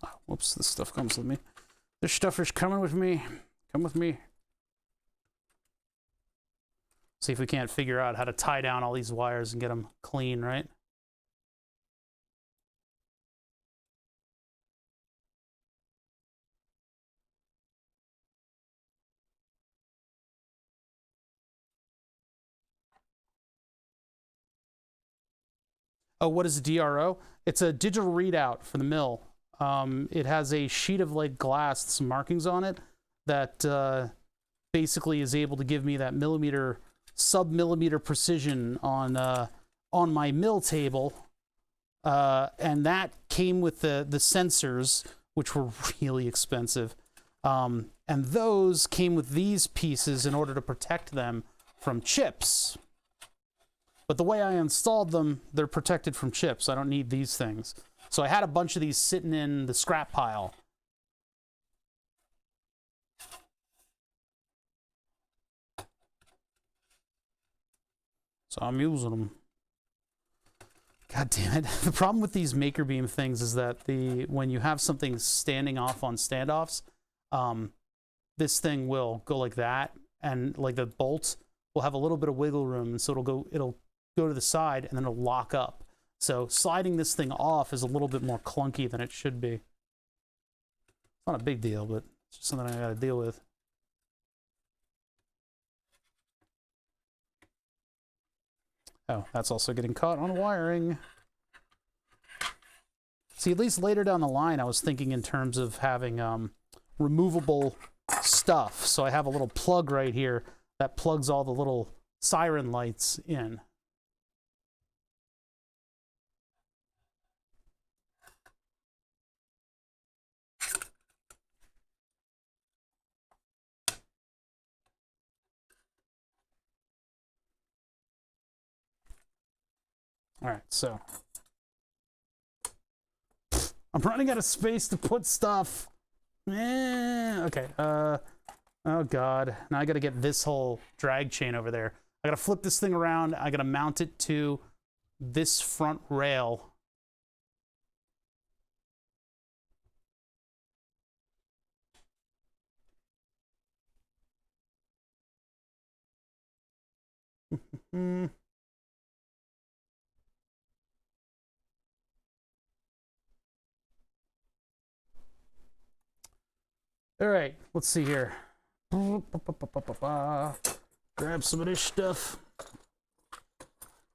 Oh, whoops, this stuff comes with me. This stuff is coming with me. Come with me. See if we can't figure out how to tie down all these wires and get them clean, right? Oh, what is a DRO? It's a digital readout for the mill. It has a sheet of like glass, some markings on it that basically is able to give me that millimeter, sub-millimeter precision on my mill table. And that came with the sensors, which were really expensive. And those came with these pieces in order to protect them from chips. But the way I installed them, they're protected from chips. I don't need these things. So I had a bunch of these sitting in the scrap pile. So I'm using them. God damn it. The problem with these Maker Beam things is that when you have something standing off on standoffs, this thing will go like that, and like the bolt will have a little bit of wiggle room, and so it'll go to the side and then it'll lock up. So sliding this thing off is a little bit more clunky than it should be. It's not a big deal, but it's just something I gotta deal with. Oh, that's also getting caught on wiring. See, at least later down the line, I was thinking in terms of having removable stuff. So I have a little plug right here that plugs all the little siren lights in. All right, so I'm running out of space to put stuff. Okay. Oh God. Now I got to get this whole drag chain over there. I got to flip this thing around. I got to mount it to this front rail. All right, let's see here. Grab some of this stuff.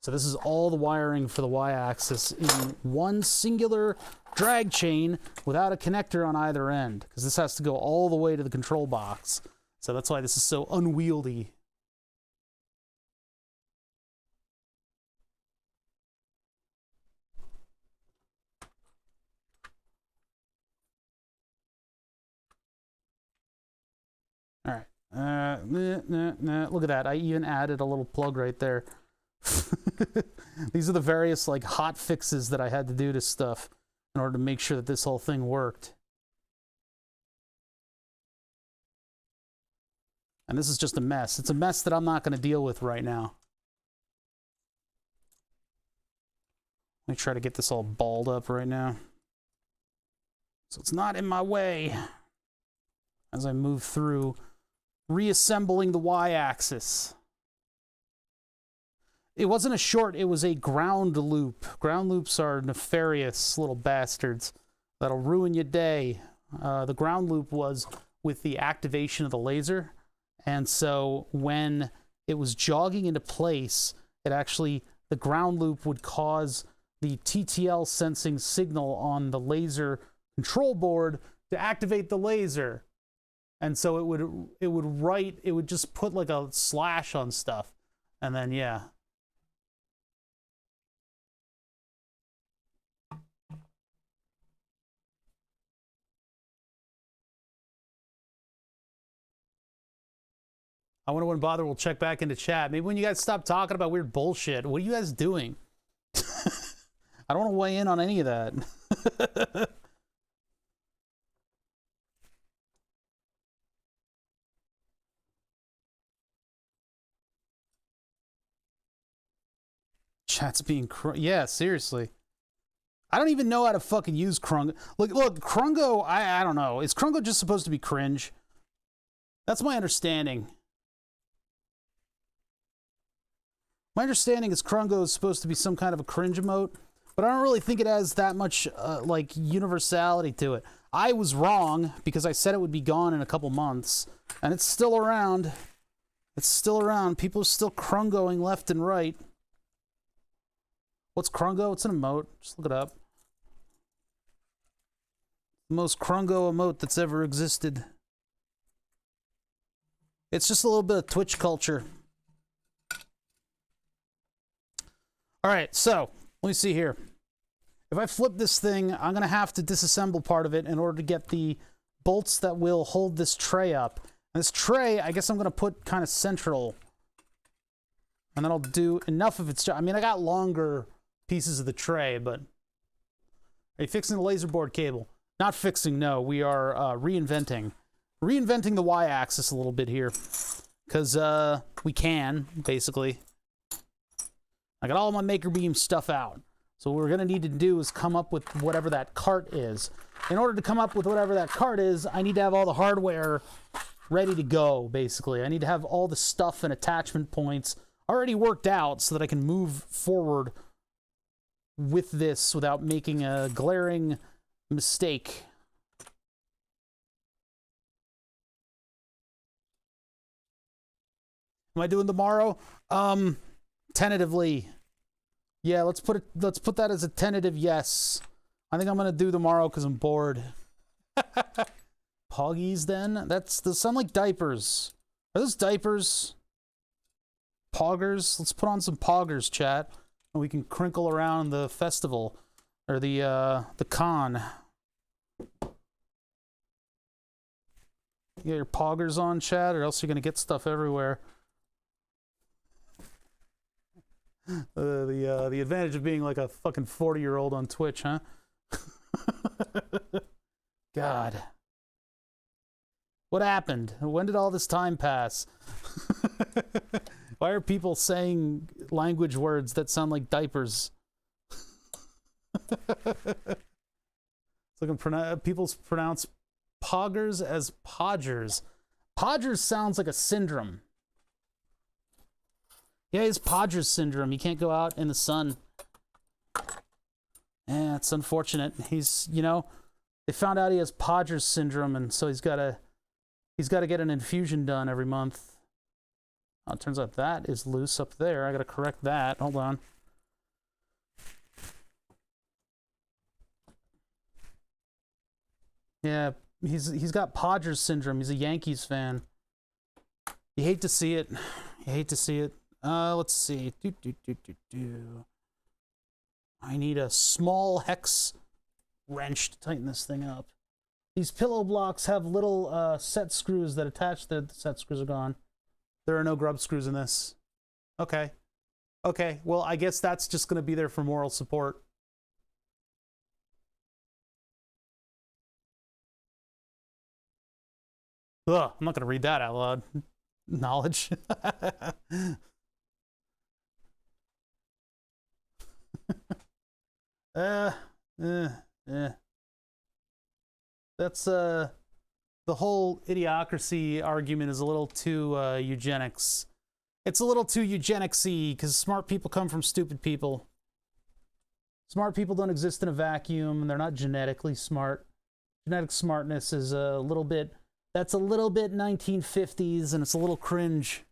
So this is all the wiring for the Y-axis in one singular drag chain without a connector on either end, because this has to go all the way to the control box. So that's why this is so unwieldy. All right. Look at that. I even added a little plug right there. These are the various like hot fixes that I had to do to stuff in order to make sure that this whole thing worked. And this is just a mess. It's a mess that I'm not going to deal with right now. Let me try to get this all balled up right now, so it's not in my way as I move through reassembling the Y-axis. It wasn't a short, it was a ground loop. Ground loops are nefarious little bastards that'll ruin your day. The ground loop was with the activation of the laser, and so when it was jogging into place, it actually, the ground loop would cause the TTL sensing signal on the laser control board to activate the laser. And so it would just put like a slash on stuff. And then, yeah. I wonder when Bother will check back into chat. Maybe when you guys stop talking about weird bullshit. What are you guys doing? I don't want to weigh in on any of that. Chat's being yeah, seriously. I don't even know how to fucking use Krungo. Look, Krungo, I don't know. Is Krungo just supposed to be cringe? That's my understanding. My understanding is Krungo is supposed to be some kind of a cringe emote, but I don't really think it has that much, like, universality to it. I was wrong, because I said it would be gone in a couple months, and it's still around. It's still around. People are still Krungoing left and right. What's Krungo? It's an emote. Just look it up. The most Krungo emote that's ever existed. It's just a little bit of Twitch culture. All right, so let me see here. If I flip this thing, I'm going to have to disassemble part of it in order to get the bolts that will hold this tray up. And this tray, I guess I'm going to put kind of central. And that'll do enough of its job. I mean, I got longer pieces of the tray, but... Are you fixing the laser board cable? Not fixing, no. We are reinventing. Reinventing the Y-axis a little bit here. Because we can, basically. I got all my Maker Beam stuff out. So what we're going to need to do is come up with whatever that cart is. In order to come up with whatever that cart is, I need to have all the hardware ready to go, basically. I need to have all the stuff and attachment points already worked out so that I can move forward with this without making a glaring mistake. Am I doing tomorrow? Tentatively. Yeah, let's put that as a tentative yes. I think I'm gonna do tomorrow because I'm bored. Poggies then? Those sound like diapers. Are those diapers? Poggers? Let's put on some poggers, chat. And we can crinkle around the festival. Or the con. You got your poggers on, chat, or else you're gonna get stuff everywhere. The advantage of being like a fucking 40-year-old on Twitch, huh? God. What happened? When did all this time pass? Why are people saying language words that sound like diapers? People pronounce poggers as podgers. Podgers sounds like a syndrome. Yeah, it's Podgers syndrome. He can't go out in the sun. Yeah, it's unfortunate. He's, you know, they found out he has Podgers syndrome, and so he's got to get an infusion done every month. Oh, it turns out that is loose up there. I got to correct that. Hold on. Yeah, he's got Podgers syndrome. He's a Yankees fan. You hate to see it. You hate to see it. Let's see. I need a small hex wrench to tighten this thing up. These pillow blocks have little set screws that attach. The set screws are gone. There are no grub screws in this. Okay. Okay, well, I guess that's just going to be there for moral support. Ugh, I'm not going to read that out loud. Knowledge. That's, the whole idiocracy argument is a little too, eugenics. It's a little too eugenics-y, because smart people come from stupid people. Smart people don't exist in a vacuum, and they're not genetically smart. Genetic smartness is a little bit... That's a little bit 1950s, and it's a little cringe.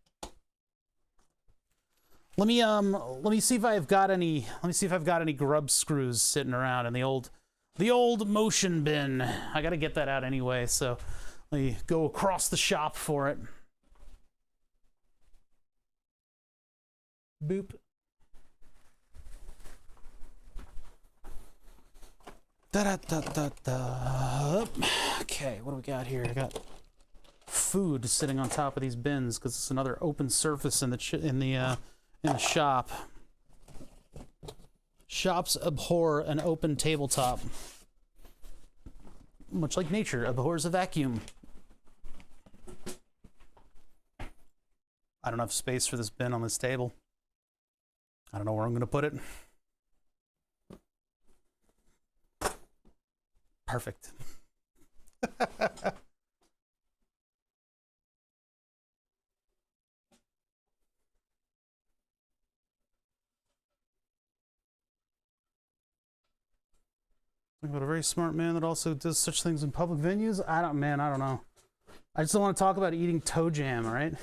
Let me see if I've got any. Let me see if I've got any grub screws sitting around in the old motion bin. I got to get that out anyway, so let me go across the shop for it. Boop. Da-da-da-da-da. Okay, what do we got here? I got food sitting on top of these bins because it's another open surface in the shop. Shops abhor an open tabletop, much like nature abhors a vacuum. I don't have space for this bin on this table. I don't know where I'm going to put it. Perfect. Talking about a very smart man that also does such things in public venues. I don't know. I just don't want to talk about eating toe jam, all right?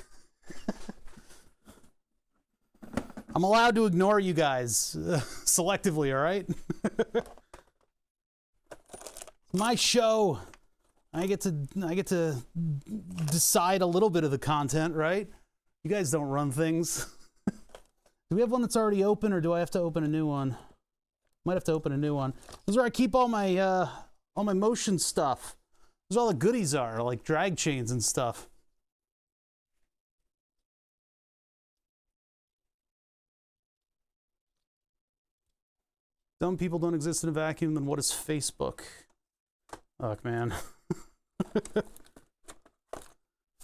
I'm allowed to ignore you guys selectively, all right? My show. I get to decide a little bit of the content, right? You guys don't run things. Do we have one that's already open, or do I have to open a new one? Might have to open a new one. This is where I keep all my motion stuff. This is where all the goodies are, like drag chains and stuff. Dumb people don't exist in a vacuum, then what is Facebook? Fuck, man.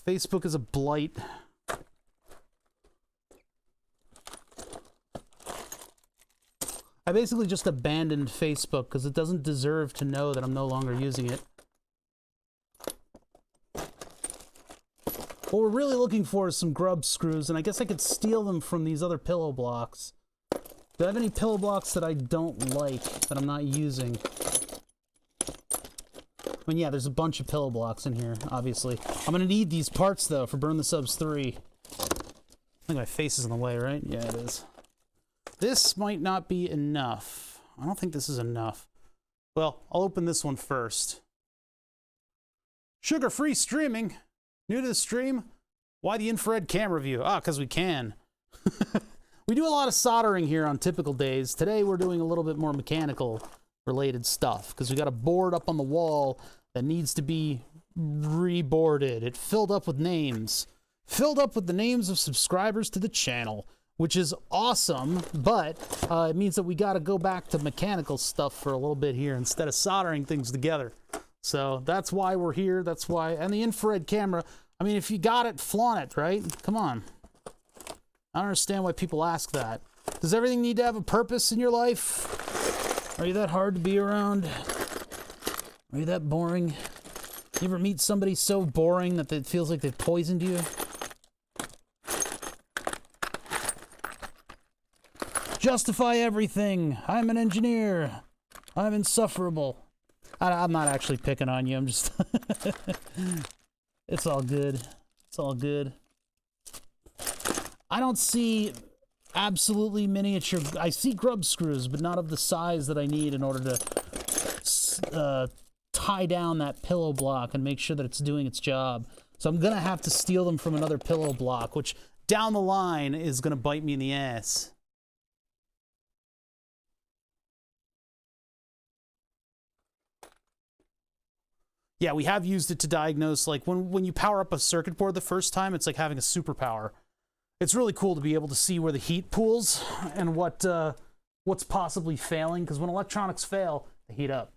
Facebook is a blight. I basically just abandoned Facebook because it doesn't deserve to know that I'm no longer using it. What we're really looking for is some grub screws, and I guess I could steal them from these other pillow blocks. Do I have any pillow blocks that I don't like, that I'm not using? I mean, yeah, there's a bunch of pillow blocks in here, obviously. I'm gonna need these parts, though, for Burn the Subs 3. I think my face is in the way, right? Yeah, it is. This might not be enough. I don't think this is enough. Well, I'll open this one first. Sugar-free streaming. New to the stream? Why the infrared camera view? Ah, because we can. We do a lot of soldering here on typical days. Today we're doing a little bit more mechanical related stuff because we got a board up on the wall that needs to be reboarded. It filled up with names. Filled up with the names of subscribers to the channel, which is awesome, but it means that we got to go back to mechanical stuff for a little bit here instead of soldering things together. So that's why we're here. That's why. And the infrared camera, I mean, if you got it, flaunt it, right? Come on. I don't understand why people ask that. Does everything need to have a purpose in your life? Are you that hard to be around? Are you that boring? You ever meet somebody so boring that it feels like they've poisoned you? Justify everything. I'm an engineer. I'm insufferable. I'm not actually picking on you. I'm just... It's all good. It's all good. I don't see absolutely miniature... I see grub screws, but not of the size that I need in order to tie down that pillow block and make sure that it's doing its job. So I'm going to have to steal them from another pillow block, which down the line is going to bite me in the ass. yeah, we have used it to diagnose, like, when you power up a circuit board the first time, it's like having a superpower. It's really cool to be able to see where the heat pools and what's possibly failing, because when electronics fail, they heat up.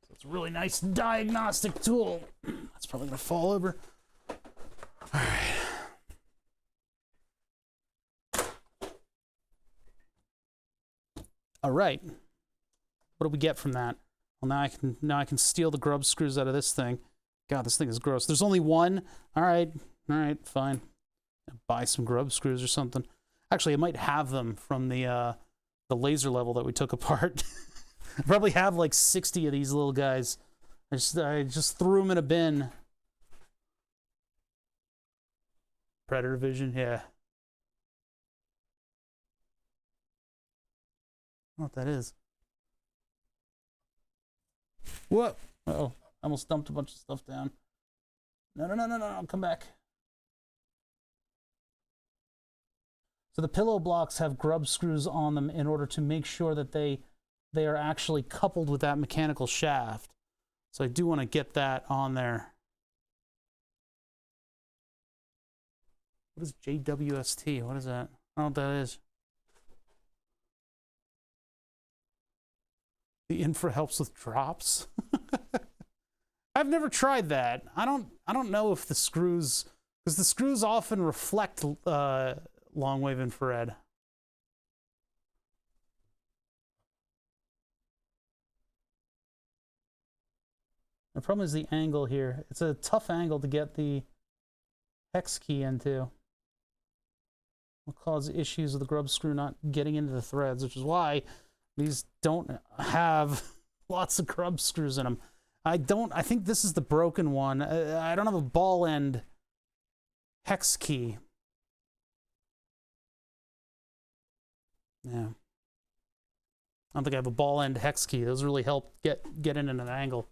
So it's a really nice diagnostic tool. That's probably going to fall over. All right. All right. What do we get from that? Well, now I can steal the grub screws out of this thing. God, this thing is gross. There's only one. All right, fine. Buy some grub screws or something. Actually, I might have them from the laser level that we took apart. I probably have like 60 of these little guys. I just threw them in a bin. Predator vision, yeah. I don't know what that is. What? Uh-oh. I almost dumped a bunch of stuff down. No, come back. So the pillow blocks have grub screws on them in order to make sure that they are actually coupled with that mechanical shaft. So I do want to get that on there. What is JWST? What is that? I don't know what that is. The infra helps with drops. I've never tried that. I don't know if the screws, because the screws often reflect long wave infrared. The problem is the angle here. It's a tough angle to get the hex key into. Will cause issues with the grub screw not getting into the threads, which is why these don't have lots of grub screws in them. I think this is the broken one. I don't have a ball end hex key. Yeah. I don't think I have a ball end hex key. Those really help get in at an angle.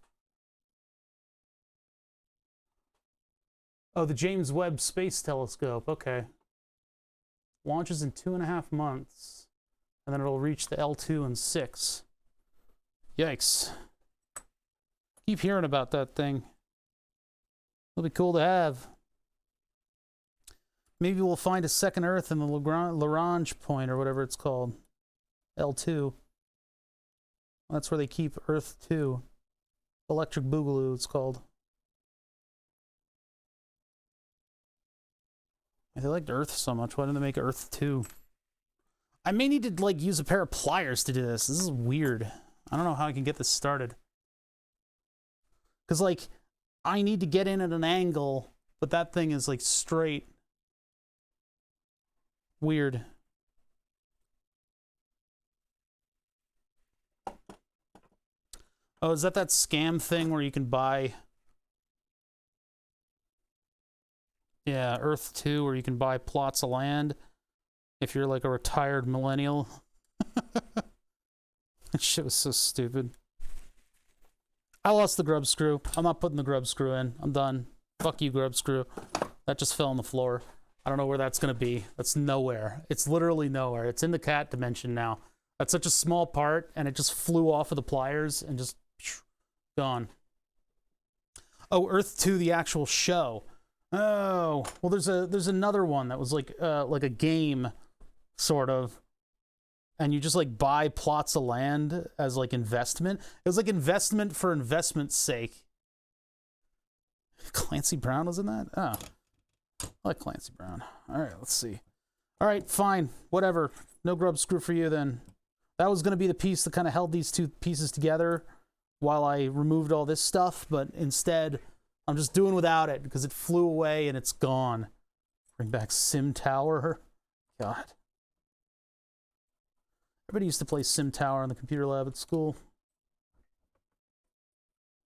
Oh, the James Webb Space Telescope. Okay. Launches in 2.5 months. And then it'll reach the L2 in 6. Yikes. Keep hearing about that thing. It'll be cool to have. Maybe we'll find a second Earth in the Lagrange point, or whatever it's called. L2. That's where they keep Earth 2. Electric Boogaloo, it's called. If they liked Earth so much, why didn't they make Earth 2? I may need to, like, use a pair of pliers to do this. This is weird. I don't know how I can get this started. Because, like, I need to get in at an angle, but that thing is, like, straight. Weird. Oh, is that scam thing where you can buy... Yeah, Earth 2, where you can buy plots of land if you're like a retired millennial. That shit was so stupid. I lost the grub screw. I'm not putting the grub screw in. I'm done. Fuck you, grub screw. That just fell on the floor. I don't know where that's going to be. That's nowhere. It's literally nowhere. It's in the cat dimension now. That's such a small part, and it just flew off of the pliers and just gone. Oh, Earth 2, the actual show. Oh, well, there's another one that was like a game, sort of, and you just like buy plots of land as like investment. It was like investment for investment's sake. Clancy Brown was in that? Oh, I like Clancy Brown. All right, let's see. All right, fine, whatever. No grub screw for you then. That was going to be the piece that kind of held these two pieces together while I removed all this stuff, but instead... I'm just doing without it because it flew away and it's gone. Bring back Sim Tower. God. Everybody used to play Sim Tower in the computer lab at school.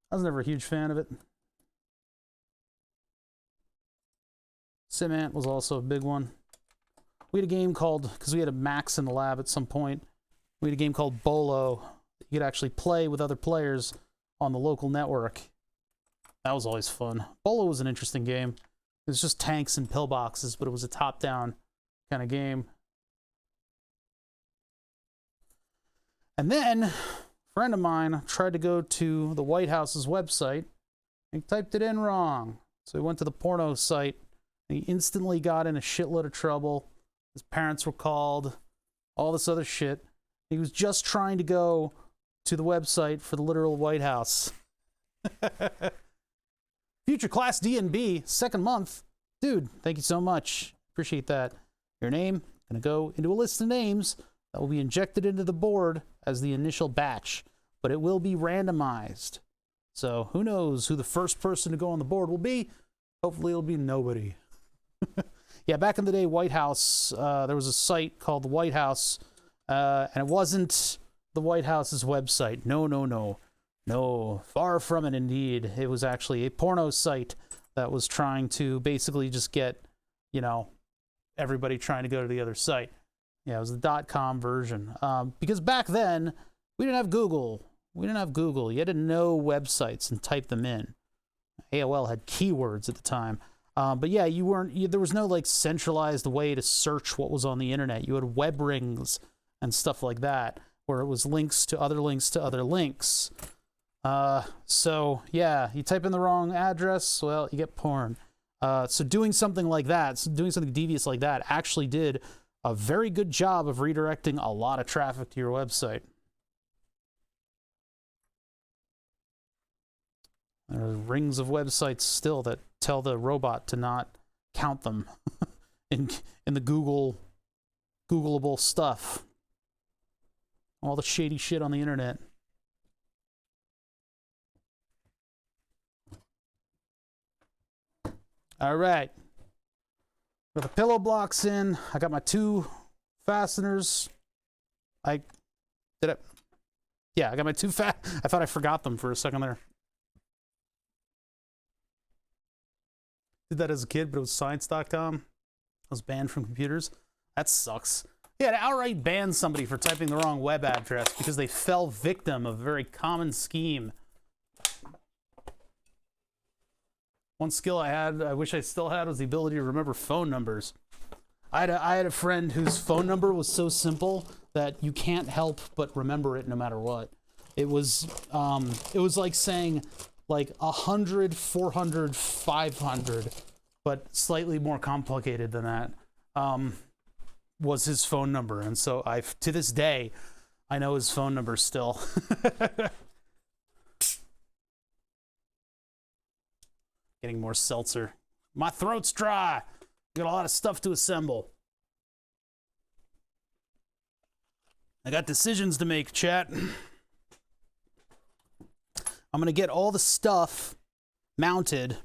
I was never a huge fan of it. Sim Ant was also a big one. We had a game called, because we had a Max in the lab at some point, we had a game called Bolo. You could actually play with other players on the local network. That was always fun. Bolo was an interesting game. It was just tanks and pillboxes, but it was a top-down kind of game. And then, friend of mine tried to go to the White House's website and typed it in wrong. So he went to the porno site and he instantly got in a shitload of trouble. His parents were called, all this other shit. He was just trying to go to the website for the literal White House. Future Class D&B, second month. Dude, thank you so much. Appreciate that. Your name, gonna go into a list of names that will be injected into the board as the initial batch, but it will be randomized. So who knows who the first person to go on the board will be? Hopefully it'll be nobody. Yeah, back in the day, White House, there was a site called the White House, and it wasn't the White House's website. No, far from it indeed. It was actually a porno site that was trying to basically just get, you know, everybody trying to go to the other site. Yeah, it was the .com version. Because back then, we didn't have Google. You had to know websites and type them in. AOL had keywords at the time. But yeah, there was no like centralized way to search what was on the internet. You had web rings and stuff like that, where it was links to other links to other links. So yeah, you type in the wrong address, well, you get porn. So doing something like that, doing something devious like that actually did a very good job of redirecting a lot of traffic to your website. There are rings of websites still that tell the robot to not count them in the Googleable stuff. All the shady shit on the internet. All right. Got the pillow blocks in. I got my 2 fasteners. I got my 2 I thought I forgot them for a second there. Did that as a kid, but it was science.com. I was banned from computers. That sucks. Yeah, to outright ban somebody for typing the wrong web address because they fell victim of a very common scheme. One skill I had, I wish I still had, was the ability to remember phone numbers. I had a friend whose phone number was so simple that you can't help but remember it no matter what. It was like saying like 100, 400, 500, but slightly more complicated than that, was his phone number. And so to this day, I know his phone number still. Getting more seltzer. My throat's dry. I got a lot of stuff to assemble. I got decisions to make, chat. I'm going to get all the stuff mounted,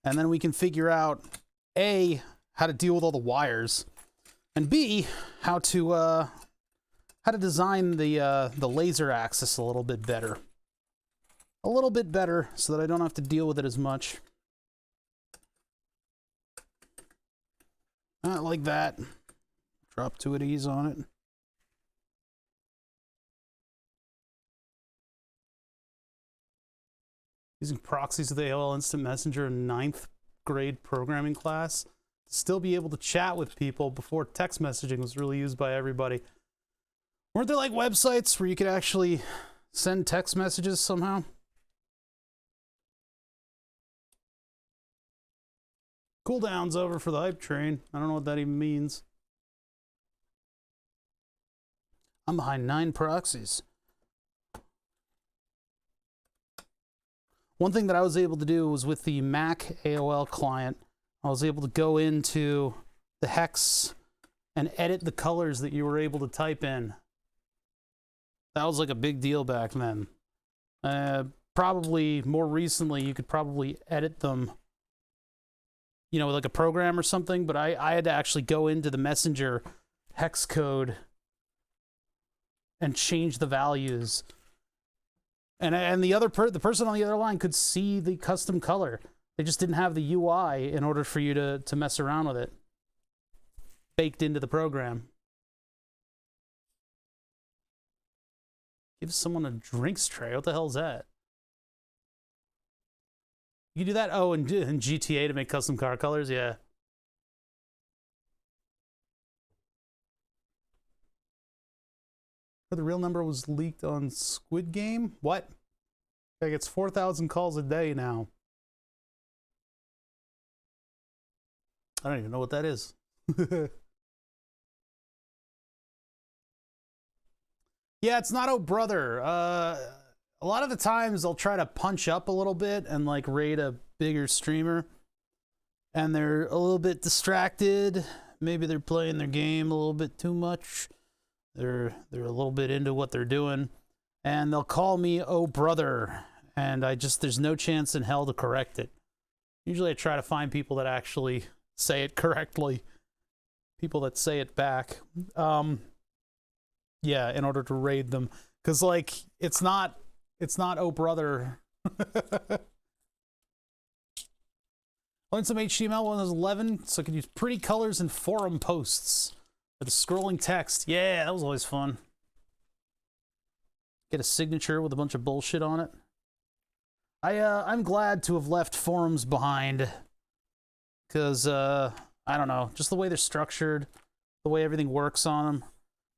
and then we can figure out, A, how to deal with all the wires, and B, how to design the laser axis a little bit better. A little bit better so that I don't have to deal with it as much. Not like that. Drop 2 of these on it. Using proxies of the AOL Instant Messenger in 9th grade programming class to still be able to chat with people before text messaging was really used by everybody. Weren't there like websites where you could actually send text messages somehow? Cooldown's over for the hype train. I don't know what that even means. I'm behind 9 proxies. One thing that I was able to do was with the Mac AOL client, I was able to go into the hex and edit the colors that you were able to type in. That was like a big deal back then. Probably more recently, you could probably edit them, you know, with like a program or something, but I had to actually go into the Messenger hex code and change the values. And the person on the other line could see the custom color. They just didn't have the UI in order for you to mess around with it. Baked into the program. Give someone a drinks tray. What the hell is that? You do that? Oh, in GTA to make custom car colors? Yeah. The real number was leaked on Squid Game? What? Guy gets 4,000 calls a day now. I don't even know what that is. Yeah, it's not Oh Brother. A lot of the times they'll try to punch up a little bit and like raid a bigger streamer, and they're a little bit distracted. Maybe they're playing their game a little bit too much. They're a little bit into what they're doing, and they'll call me Oh Brother, and there's no chance in hell to correct it. Usually I try to find people that actually say it correctly, people that say it back. Yeah, in order to raid them, because like it's not Oh Brother. Learned some HTML when I was 11, so I could use pretty colors in forum posts with a scrolling text. Yeah, that was always fun. Get a signature with a bunch of bullshit on it. I'm glad to have left forums behind, because I don't know, just the way they're structured, the way everything works on them.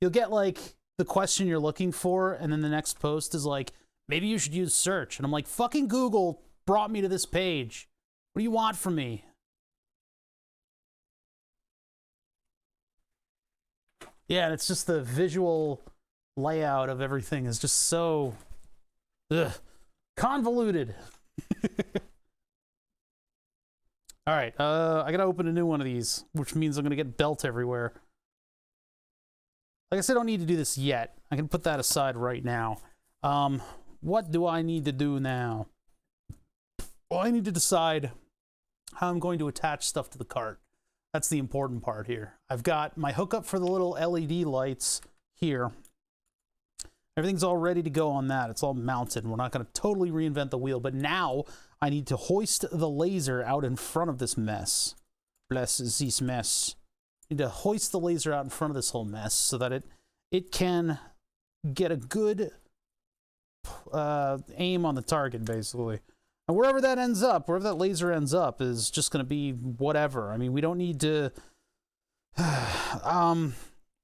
You'll get like the question you're looking for, and then the next post is like, maybe you should use search. And I'm like, fucking Google brought me to this page. What do you want from me? Yeah, and it's just the visual layout of everything is just so convoluted. All right, I gotta open a new one of these, which means I'm gonna get belt everywhere. Like I said, I don't need to do this yet. I can put that aside right now. What do I need to do now? Well, I need to decide how I'm going to attach stuff to the cart. That's the important part here. I've got my hookup for the little LED lights here. Everything's all ready to go on that. It's all mounted. We're not going to totally reinvent the wheel, but now I need to hoist the laser out in front of this mess. Bless this mess. I need to hoist the laser out in front of this whole mess so that it can get a good aim on the target, basically. And wherever that ends up, wherever that laser ends up, is just going to be whatever. I mean, we don't need to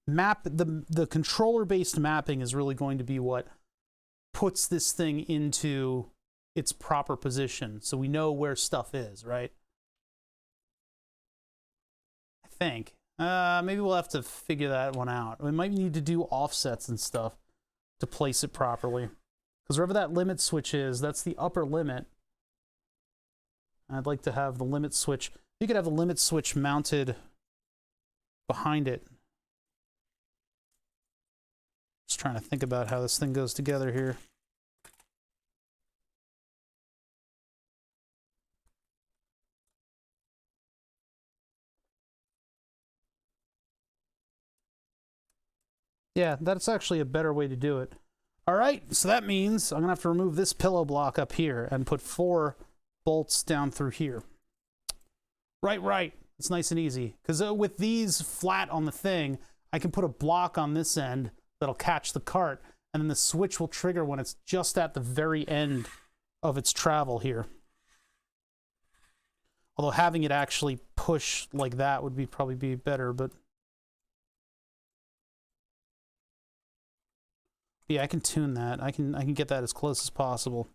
map the controller-based mapping is really going to be what puts this thing into its proper position, so we know where stuff is, right? I think. Maybe we'll have to figure that one out. We might need to do offsets and stuff to place it properly, because wherever that limit switch is, that's the upper limit. I'd like to have the limit switch. You could have the limit switch mounted behind it. Just trying to think about how this thing goes together here. Yeah, that's actually a better way to do it. All right, so that means I'm going to have to remove this pillow block up here and put 4 bolts down through here. Right. It's nice and easy. Because with these flat on the thing, I can put a block on this end that'll catch the cart, and then the switch will trigger when it's just at the very end of its travel here. Although having it actually push like that would probably be better, but yeah, I can tune that. I can get that as close as possible.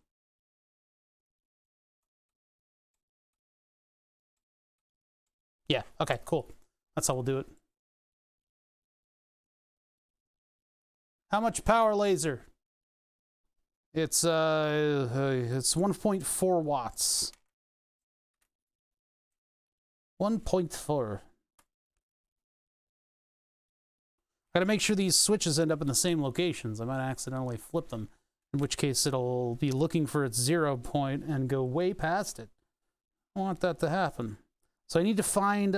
Yeah, okay, cool. That's how we'll do it. How much power laser? It's 1.4 watts. 1.4. Gotta make sure these switches end up in the same locations. I might accidentally flip them, in which case it'll be looking for its 0 point and go way past it. I want that to happen. So I need to find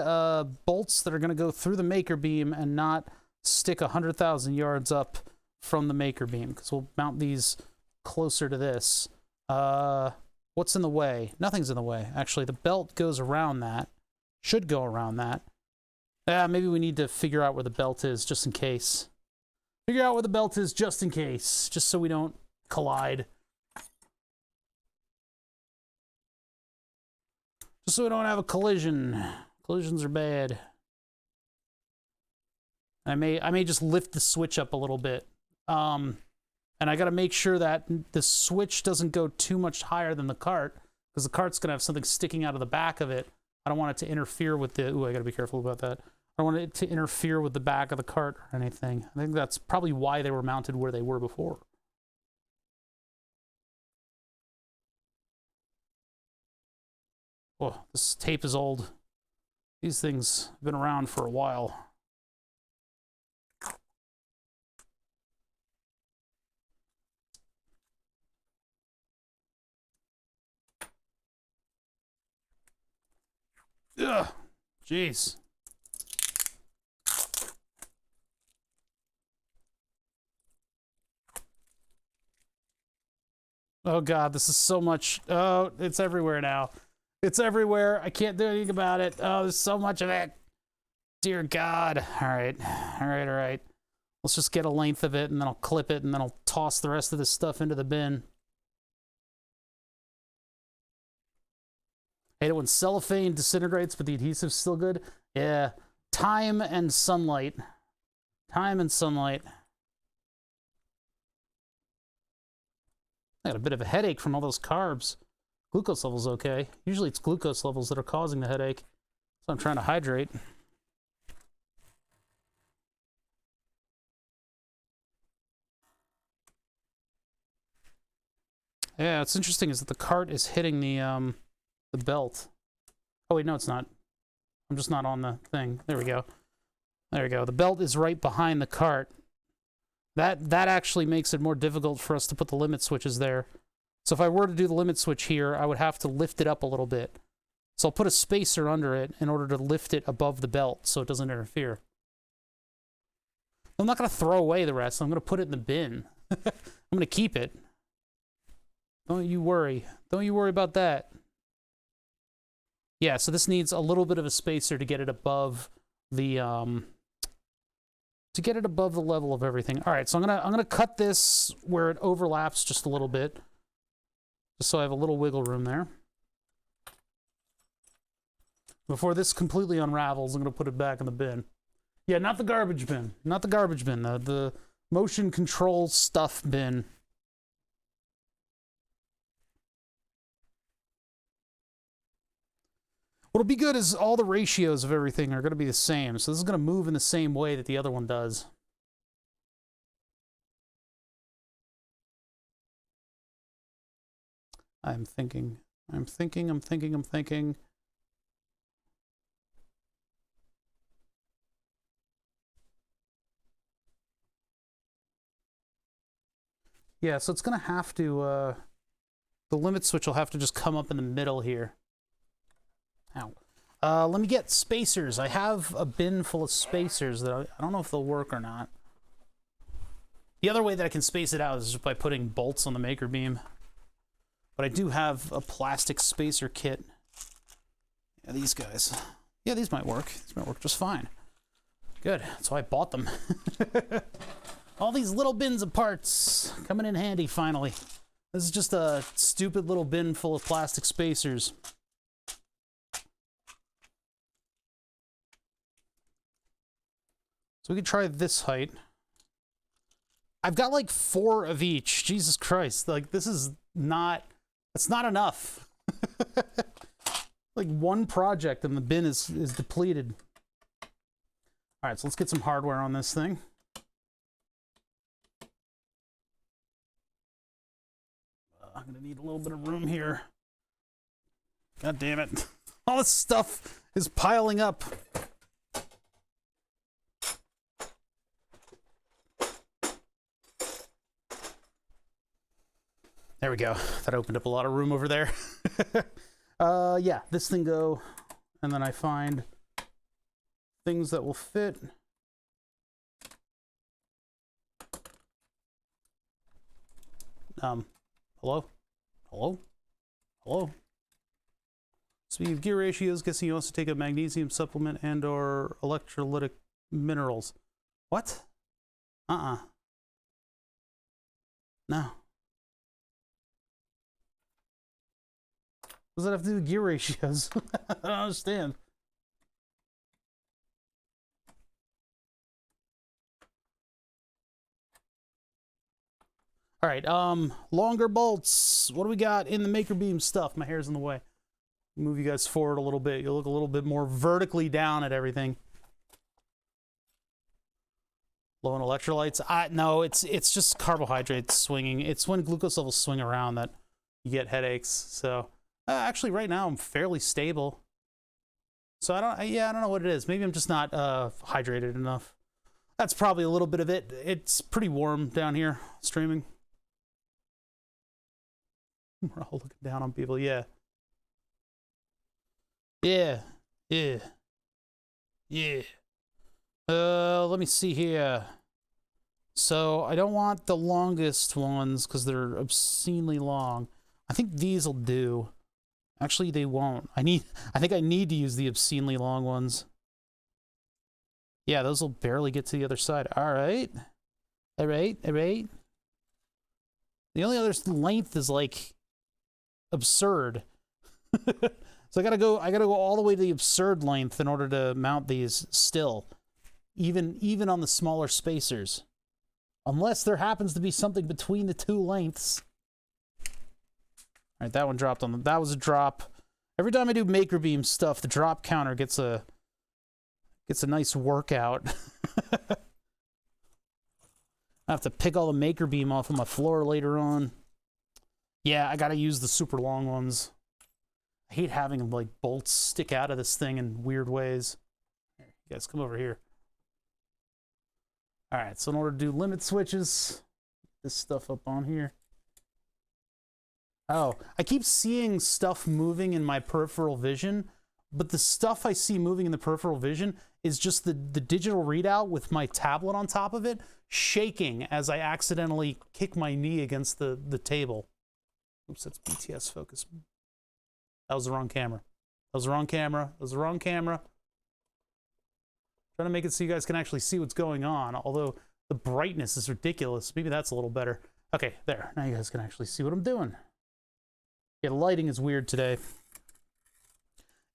bolts that are going to go through the maker beam and not stick 100,000 yards up from the maker beam, because we'll mount these closer to this. What's in the way? Nothing's in the way. Actually, the belt goes around that. Should go around that. Maybe we need to figure out where the belt is, just in case. Figure out where the belt is, just in case. Just so we don't collide. Just so we don't have a collision. Collisions are bad. I may just lift the switch up a little bit. And I got to make sure that the switch doesn't go too much higher than the cart, because the cart's going to have something sticking out of the back of it. I don't want it to interfere with the... Ooh, I got to be careful about that. I don't want it to interfere with the back of the cart or anything. I think that's probably why they were mounted where they were before. Oh, this tape is old. These things have been around for a while. Ugh, jeez. Oh God, this is so much. Oh, it's everywhere now. It's everywhere. I can't do anything about it. Oh, there's so much of it. Dear God. All right. All right. All right. Let's just get a length of it, and then I'll clip it, and then I'll toss the rest of this stuff into the bin. Hate it when cellophane disintegrates, but the adhesive's still good. Yeah. Time and sunlight. Time and sunlight. I got a bit of a headache from all those carbs. Glucose level's okay. Usually it's glucose levels that are causing the headache. So I'm trying to hydrate. Yeah, what's interesting is that the cart is hitting the belt. Oh wait, no it's not. I'm just not on the thing. There we go. There we go. The belt is right behind the cart. That actually makes it more difficult for us to put the limit switches there. So if I were to do the limit switch here, I would have to lift it up a little bit. So I'll put a spacer under it in order to lift it above the belt so it doesn't interfere. I'm not going to throw away the rest. I'm going to put it in the bin. I'm going to keep it. Don't you worry. Don't you worry about that. Yeah, so this needs a little bit of a spacer to get it above the level of everything. All right, so I'm gonna cut this where it overlaps just a little bit, just so I have a little wiggle room there. Before this completely unravels, I'm gonna put it back in the bin. Yeah, not the garbage bin. Not the garbage bin. The motion control stuff bin. What'll be good is all the ratios of everything are going to be the same. So this is going to move in the same way that the other one does. I'm thinking. Yeah, so it's going to have to, the limit switch will have to just come up in the middle here. Ow. Let me get spacers. I have a bin full of spacers that I don't know if they'll work or not. The other way that I can space it out is just by putting bolts on the maker beam. But I do have a plastic spacer kit. Yeah, these guys. Yeah, these might work. These might work just fine. Good. That's why I bought them. All these little bins of parts coming in handy finally. This is just a stupid little bin full of plastic spacers. So we could try this height. I've got like 4 of each. Jesus Christ. Like, this is not... It's not enough. Like, one project and the bin is depleted. All right, so let's get some hardware on this thing. I'm gonna need a little bit of room here. God damn it. All this stuff is piling up. There we go. That opened up a lot of room over there. Yeah, this thing go, and then I find things that will fit. Hello? Hello? Hello? Speaking of gear ratios, guessing he wants to take a magnesium supplement and or electrolytic minerals. What? No. What does that have to do with gear ratios? I don't understand. All right, longer bolts. What do we got in the Maker Beam stuff? My hair's in the way. Move you guys forward a little bit. You'll look a little bit more vertically down at everything. Low in electrolytes? No, it's just carbohydrates swinging. It's when glucose levels swing around that you get headaches. So actually, right now I'm fairly stable. So I don't know what it is. Maybe I'm just not hydrated enough. That's probably a little bit of it. It's pretty warm down here streaming. We're all looking down on people. Yeah. Yeah. Yeah. Yeah. Let me see here. So I don't want the longest ones because they're obscenely long. I think these will do. Actually, they won't. I think I need to use the obscenely long ones. Yeah, those will barely get to the other side. All right. All right. All right. The only other length is like absurd. So I gotta go all the way to the absurd length in order to mount these still. Even on the smaller spacers. Unless there happens to be something between the two lengths. All right, that one dropped on that was a drop. Every time I do Maker Beam stuff, the drop counter gets a nice workout. I have to pick all the Maker Beam off of my floor later on. Yeah, I gotta use the super long ones. I hate having like bolts stick out of this thing in weird ways. Here, you guys come over here. All right, so in order to do limit switches, this stuff up on here. Oh, I keep seeing stuff moving in my peripheral vision, but the stuff I see moving in the peripheral vision is just the digital readout with my tablet on top of it shaking as I accidentally kick my knee against the table. Oops, that's BTS focus. That was the wrong camera. That was the wrong camera. That was the wrong camera. Trying to make it so you guys can actually see what's going on, although the brightness is ridiculous. Maybe that's a little better. Okay, there. Now you guys can actually see what I'm doing. Yeah, the lighting is weird today.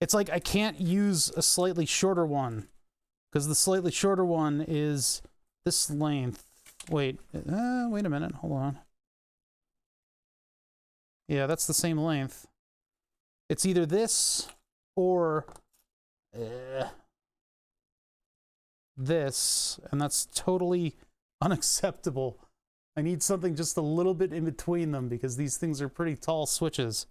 It's like I can't use a slightly shorter one because the slightly shorter one is this length. Wait a minute. Hold on. Yeah, that's the same length. It's either this or this, and that's totally unacceptable. I need something just a little bit in between them because these things are pretty tall switches.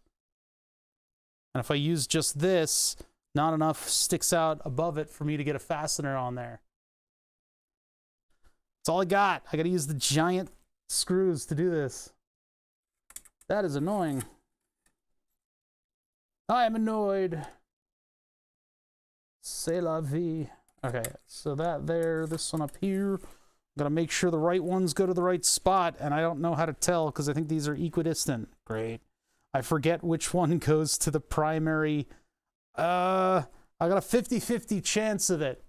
And if I use just this, not enough sticks out above it for me to get a fastener on there. That's all I got. I gotta use the giant screws to do this. That is annoying. I am annoyed. C'est la vie. Okay, so that there, this one up here. I'm gonna make sure the right ones go to the right spot, and I don't know how to tell because I think these are equidistant. Great. I forget which one goes to the primary. I got a 50-50 chance of it.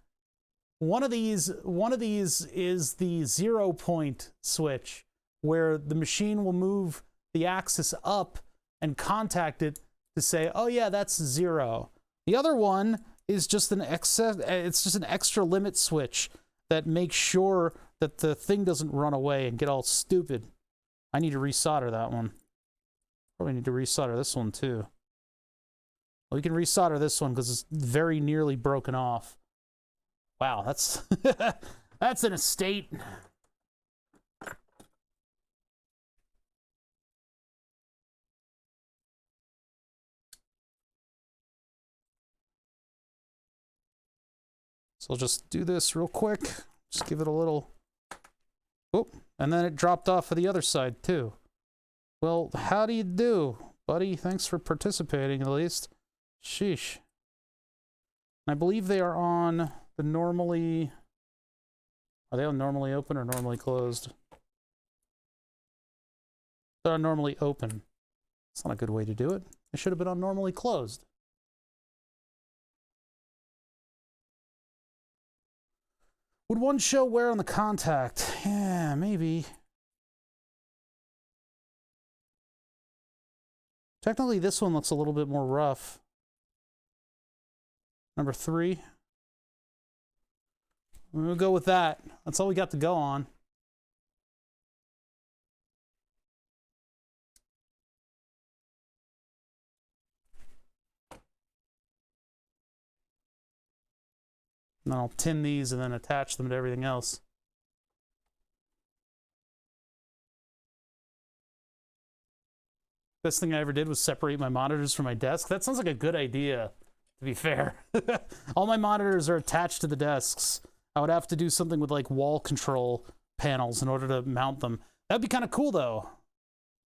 One of these is the 0 point switch, where the machine will move the axis up and contact it to say, oh yeah, that's 0. The other one is just it's just an extra limit switch that makes sure that the thing doesn't run away and get all stupid. I need to resolder that one. Probably need to resolder this one too. Well, we can resolder this one because it's very nearly broken off. Wow, that's that's an estate. So I'll just do this real quick. Just give it a little. Oh, and then it dropped off of the other side too. Well, how do you do, buddy? Thanks for participating at least. Sheesh. I believe they are on the normally. Are they on normally open or normally closed? They're on normally open. That's not a good way to do it. They should have been on normally closed. Would one show wear on the contact? Yeah, maybe. Technically, this one looks a little bit more rough. Number 3. We'll go with that. That's all we got to go on. And then I'll tin these and then attach them to everything else. Best thing I ever did was separate my monitors from my desk. That sounds like a good idea, to be fair. All my monitors are attached to the desks. I would have to do something with like wall control panels in order to mount them. That'd be kind of cool though.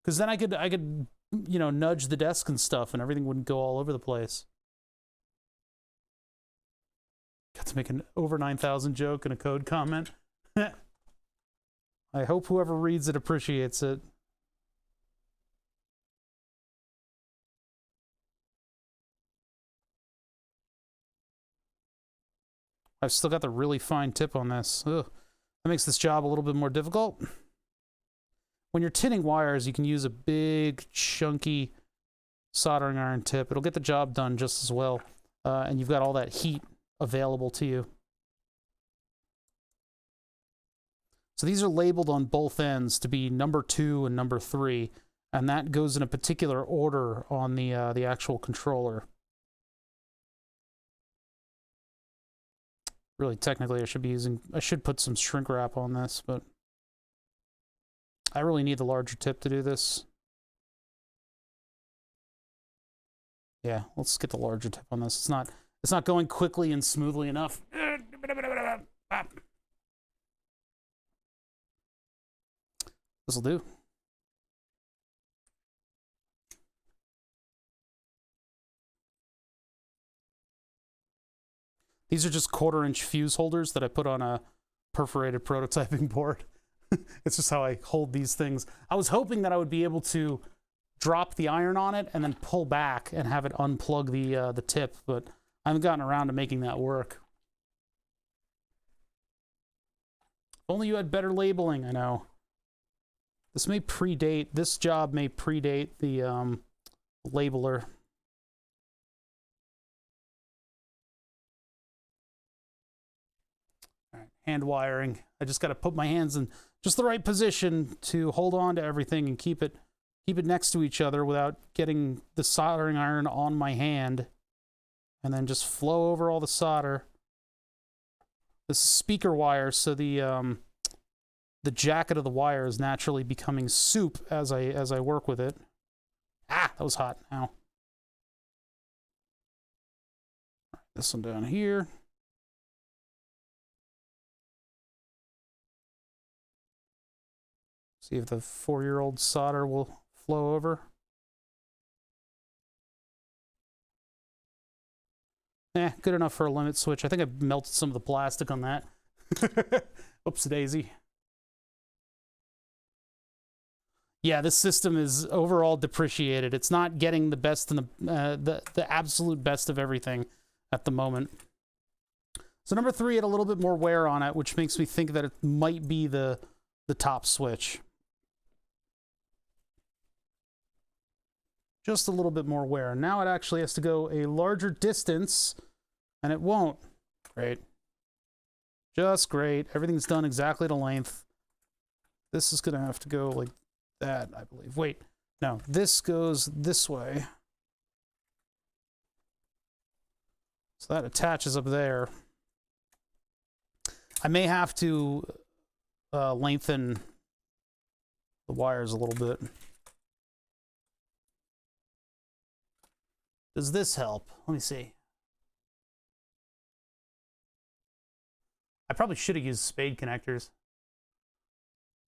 Because then I could, you know, nudge the desk and stuff and everything wouldn't go all over the place. Got to make an over 9,000 joke in a code comment. I hope whoever reads it appreciates it. I've still got the really fine tip on this. Ugh. That makes this job a little bit more difficult. When you're tinning wires, you can use a big, chunky soldering iron tip. It'll get the job done just as well. And you've got all that heat available to you. So these are labeled on both ends to be number 2 and number 3. And that goes in a particular order on the actual controller. Really, technically, I should put some shrink wrap on this, but I really need the larger tip to do this. Yeah, let's get the larger tip on this. It's not going quickly and smoothly enough. This'll do. These are just 1/4-inch fuse holders that I put on a perforated prototyping board. It's just how I hold these things. I was hoping that I would be able to drop the iron on it and then pull back and have it unplug the tip, but I haven't gotten around to making that work. If only you had better labeling, I know. This job may predate the labeler. Hand wiring. I just got to put my hands in just the right position to hold on to everything and keep it next to each other without getting the soldering iron on my hand, and then just flow over all the solder. This is speaker wire, so the jacket of the wire is naturally becoming soup as I work with it. Ah, that was hot. Ow. This one down here. See if the 4-year-old solder will flow over. Good enough for a limit switch. I think I melted some of the plastic on that. Oops daisy. Yeah, this system is overall depreciated. It's not getting the best and the absolute best of everything at the moment. So number 3 had a little bit more wear on it, which makes me think that it might be the top switch. Just a little bit more wear. Now it actually has to go a larger distance, and it won't. Great. Just great. Everything's done exactly to length. This is going to have to go like that, I believe. Wait, no, this goes this way. So that attaches up there. I may have to lengthen the wires a little bit. Does this help? Let me see. I probably should have used spade connectors.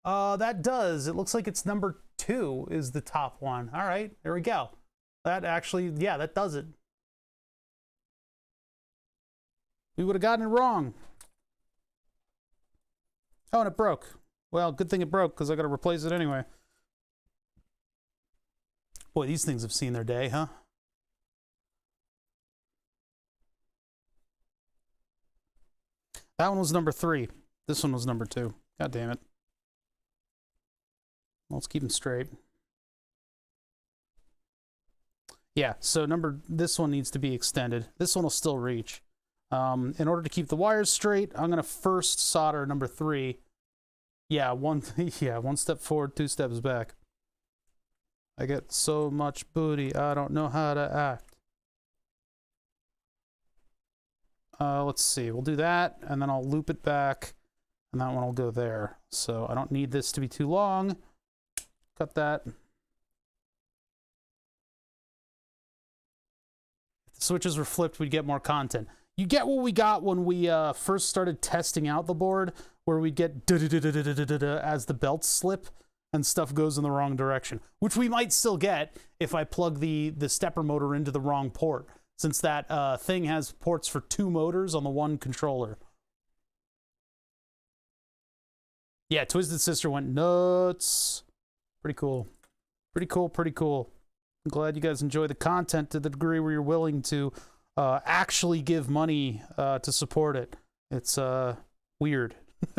That does. It looks like it's number 2 is the top one. All right, there we go. That actually, yeah, that does it. We would have gotten it wrong. Oh, and it broke. Well, good thing it broke, because I got to replace it anyway. Boy, these things have seen their day, huh? That one was number 3. This one was number 2. God damn it. Well, let's keep them straight. Yeah, so this one needs to be extended. This one will still reach. In order to keep the wires straight, I'm going to first solder number 3. Yeah, one step forward, 2 steps back. I get so much booty, I don't know how to act. Let's see. We'll do that, and then I'll loop it back, and that one will go there. So I don't need this to be too long. Cut that. If the switches were flipped, we'd get more content. You get what we got when we first started testing out the board, where we'd get as the belts slip and stuff goes in the wrong direction, which we might still get if I plug the stepper motor into the wrong port, since that thing has ports for 2 motors on the one controller. Yeah, Twisted Sister went nuts. Pretty cool. Pretty cool, pretty cool. I'm glad you guys enjoy the content to the degree where you're willing to actually give money to support it. It's weird.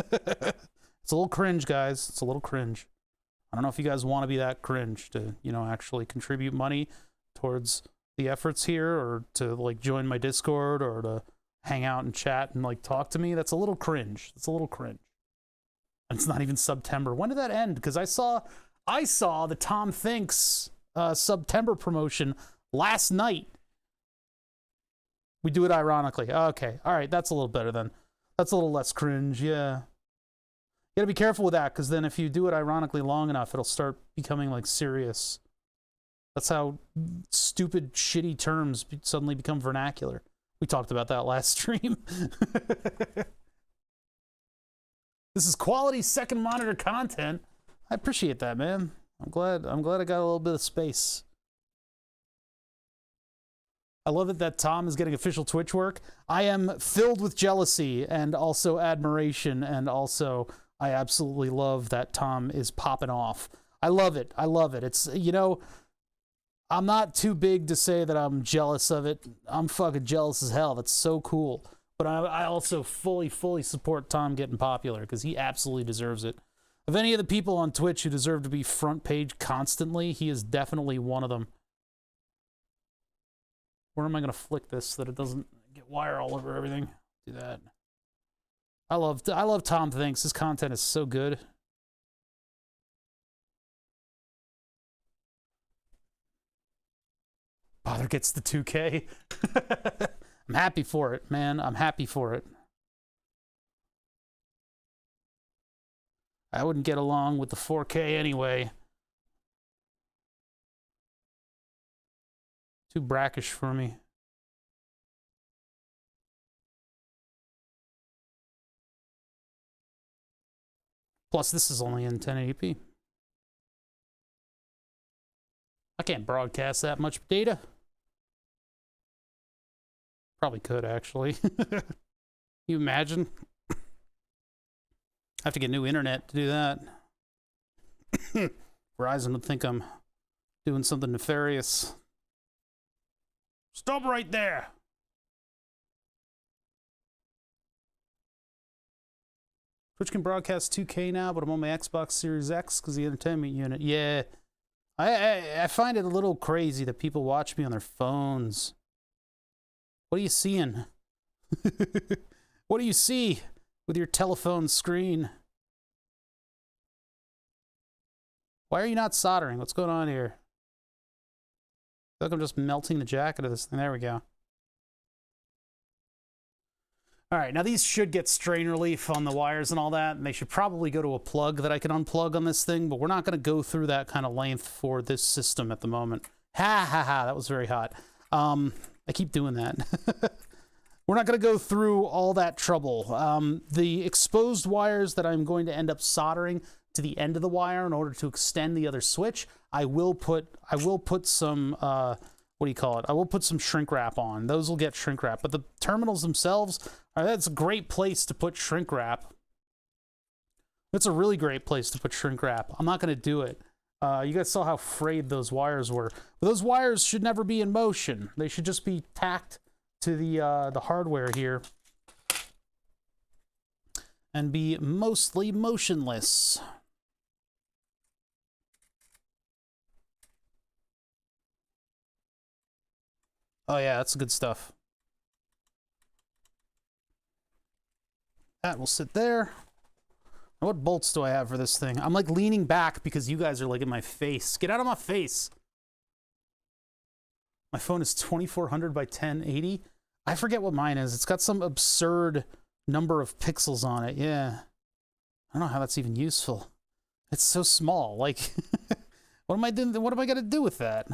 It's a little cringe, guys. It's a little cringe. I don't know if you guys want to be that cringe to, you know, actually contribute money towards the efforts here, or to like join my Discord, or to hang out and chat and like talk to me. That's a little cringe. It's a little cringe. And it's not even September. When did that end? Because I saw the Tom Thinks September promotion last night. We do it ironically. Okay. All right. That's a little better then. That's a little less cringe. Yeah. You gotta be careful with that, because then if you do it ironically long enough, it'll start becoming like serious. That's how stupid, shitty terms suddenly become vernacular. We talked about that last stream. This is quality second monitor content. I appreciate that, man. I'm glad I got a little bit of space. I love it that Tom is getting official Twitch work. I am filled with jealousy and also admiration, and also I absolutely love that Tom is popping off. I love it. I love it. It's, you know, I'm not too big to say that I'm jealous of it. I'm fucking jealous as hell. That's so cool. But I also fully support Tom getting popular, because he absolutely deserves it. Of any of the people on Twitch who deserve to be front page constantly, he is definitely one of them. Where am I going to flick this so that it doesn't get wire all over everything? Do that. I love Tom Thinks. His content is so good. Father gets the 2K. I'm happy for it, man. I'm happy for it. I wouldn't get along with the 4K anyway. Too brackish for me. Plus, this is only in 1080p. I can't broadcast that much data. Probably could, actually. You imagine? I have to get new internet to do that. Verizon would think I'm doing something nefarious. Stop right there! Twitch can broadcast 2K now, but I'm on my Xbox Series X because the entertainment unit. Yeah. I find it a little crazy that people watch me on their phones. What are you seeing? What do you see with your telephone screen? Why are you not soldering? What's going on here? I feel like I'm just melting the jacket of this thing. There we go. All right, now these should get strain relief on the wires and all that, and they should probably go to a plug that I can unplug on this thing, but we're not going to go through that kind of length for this system at the moment. Ha ha ha, that was very hot. I keep doing that. We're not going to go through all that trouble. The exposed wires that I'm going to end up soldering to the end of the wire in order to extend the other switch, I will put some what do you call it? I will put some shrink wrap on. Those will get shrink wrap, but the terminals themselves, that's a great place to put shrink wrap. That's a really great place to put shrink wrap. I'm not going to do it. You guys saw how frayed those wires were. But those wires should never be in motion. They should just be tacked to the hardware here and be mostly motionless. Oh yeah, that's good stuff. That will sit there. Now, what bolts do I have for this thing? I'm like leaning back because you guys are like in my face. Get out of my face. My phone is 2400 by 1080. I forget what mine is. It's got some absurd number of pixels on it. Yeah. I don't know how that's even useful. It's so small. Like, what am I doing? What am I going to do with that?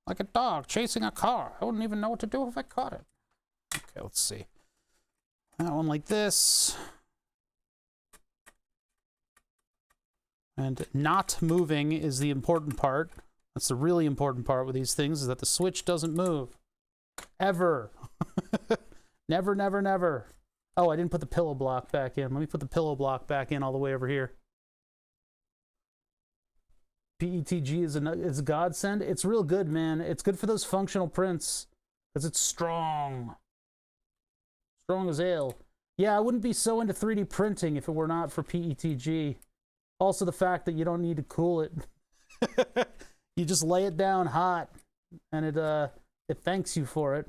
Like a dog chasing a car. I wouldn't even know what to do if I caught it. Okay, let's see. That one like this. And not moving is the important part. That's the really important part with these things, is that the switch doesn't move. Ever. Never, never, never. Oh, I didn't put the pillow block back in. Let me put the pillow block back in all the way over here. PETG is a godsend. It's real good, man. It's good for those functional prints because it's strong. Strong as ale. Yeah, I wouldn't be so into 3D printing if it were not for PETG. Also, the fact that you don't need to cool it. You just lay it down hot, and it thanks you for it.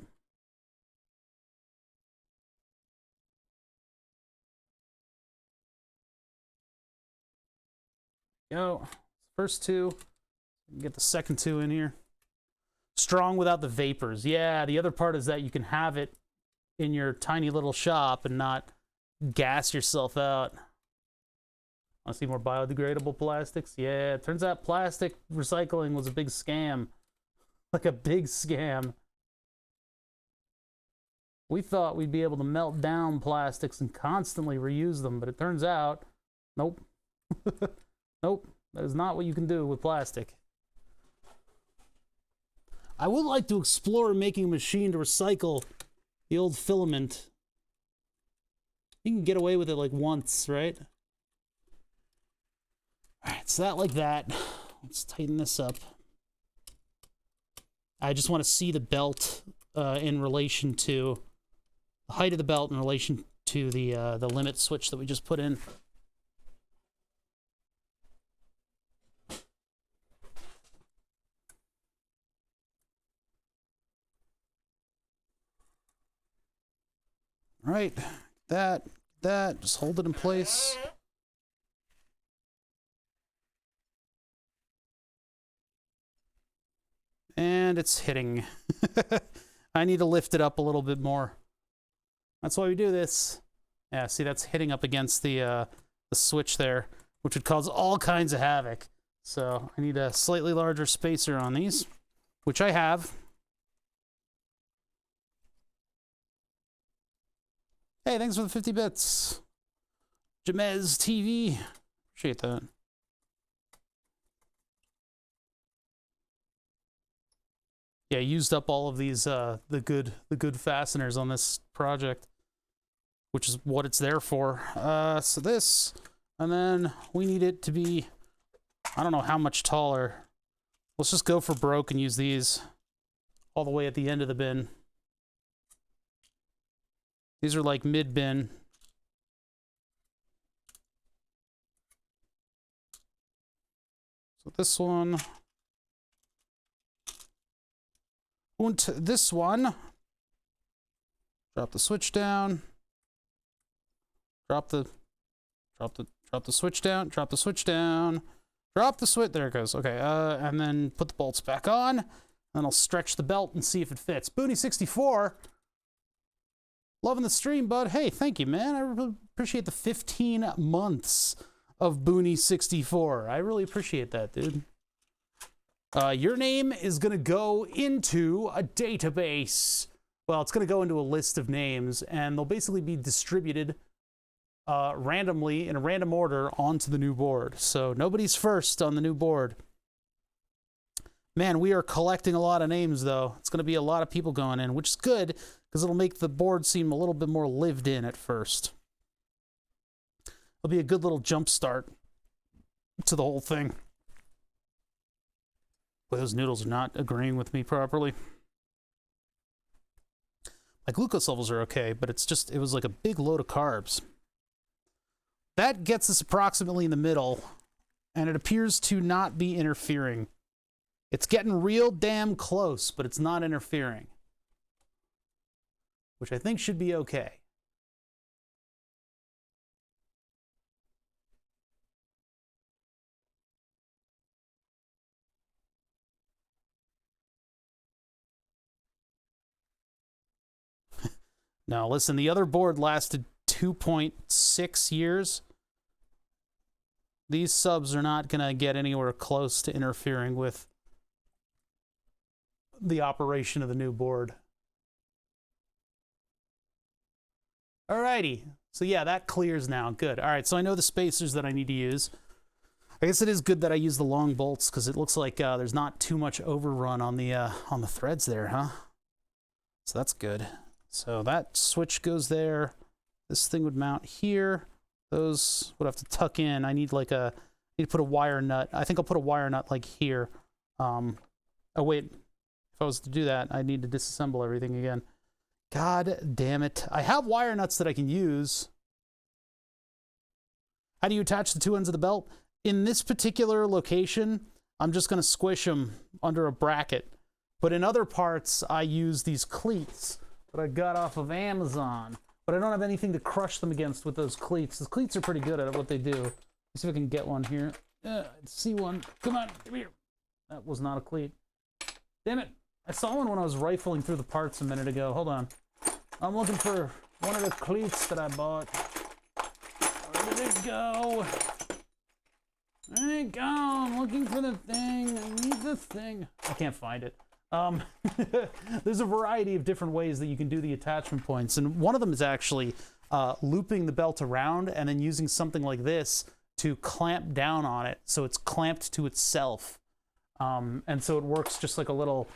Yo, first two. Get the second two in here. Strong without the vapors. Yeah, the other part is that you can have it in your tiny little shop and not gas yourself out. Want to see more biodegradable plastics? Yeah, it turns out plastic recycling was a big scam. Like a big scam. We thought we'd be able to melt down plastics and constantly reuse them, but it turns out, nope. Nope, that is not what you can do with plastic. I would like to explore making a machine to recycle the old filament. You can get away with it like once, right? Alright, so that like that. Let's tighten this up. I just want to see the belt in relation to the height of the belt in relation to the limit switch that we just put in. All right, that, just hold it in place. And it's hitting. I need to lift it up a little bit more. That's why we do this. Yeah, see, that's hitting up against the switch there, which would cause all kinds of havoc. So I need a slightly larger spacer on these, which I have. Hey, thanks for the 50 bits. Jamez TV. Appreciate that. Yeah, used up all of these the good fasteners on this project, which is what it's there for. So this, and then we need it to be, I don't know how much taller. Let's just go for broke and use these all the way at the end of the bin. These are like mid-bin. So this one. And this one. Drop the switch down. Drop the switch down. Drop the switch down. Drop the switch. There it goes. Okay. And then put the bolts back on. Then I'll stretch the belt and see if it fits. Booney64. Loving the stream, bud. Hey, thank you, man. I really appreciate the 15 months of Booney64. I really appreciate that, dude. Your name is going to go into a database. Well, it's going to go into a list of names, and they'll basically be distributed randomly in a random order onto the new board. So nobody's first on the new board. Man, we are collecting a lot of names, though. It's going to be a lot of people going in, which is good, because it'll make the board seem a little bit more lived in at first. It'll be a good little jump start to the whole thing. Boy, those noodles are not agreeing with me properly. My glucose levels are okay, but it was like a big load of carbs. That gets us approximately in the middle, and it appears to not be interfering. It's getting real damn close, but it's not interfering, which I think should be okay. Now, listen, the other board lasted 2.6 years. These subs are not going to get anywhere close to interfering with the operation of the new board. Alrighty. So yeah, that clears now. Good. All right, so I know the spacers that I need to use. I guess it is good that I use the long bolts because it looks like there's not too much overrun on the threads there, huh? So that's good. So that switch goes there. This thing would mount here. Those would have to tuck in. I need like need to put a wire nut. I think I'll put a wire nut like here. Oh wait, if I was to do that, I need to disassemble everything again. God damn it. I have wire nuts that I can use. How do you attach the two ends of the belt? In this particular location, I'm just going to squish them under a bracket. But in other parts, I use these cleats that I got off of Amazon. But I don't have anything to crush them against with those cleats. The cleats are pretty good at what they do. Let's see if I can get one here. I see one. Come on, come here. That was not a cleat. Damn it. I saw one when I was rifling through the parts a minute ago. Hold on. I'm looking for one of the cleats that I bought. Where did it go? There you go. I'm looking for the thing. I need the thing. I can't find it. There's a variety of different ways that you can do the attachment points, and one of them is actually looping the belt around and then using something like this to clamp down on it so it's clamped to itself, and so it works just like a little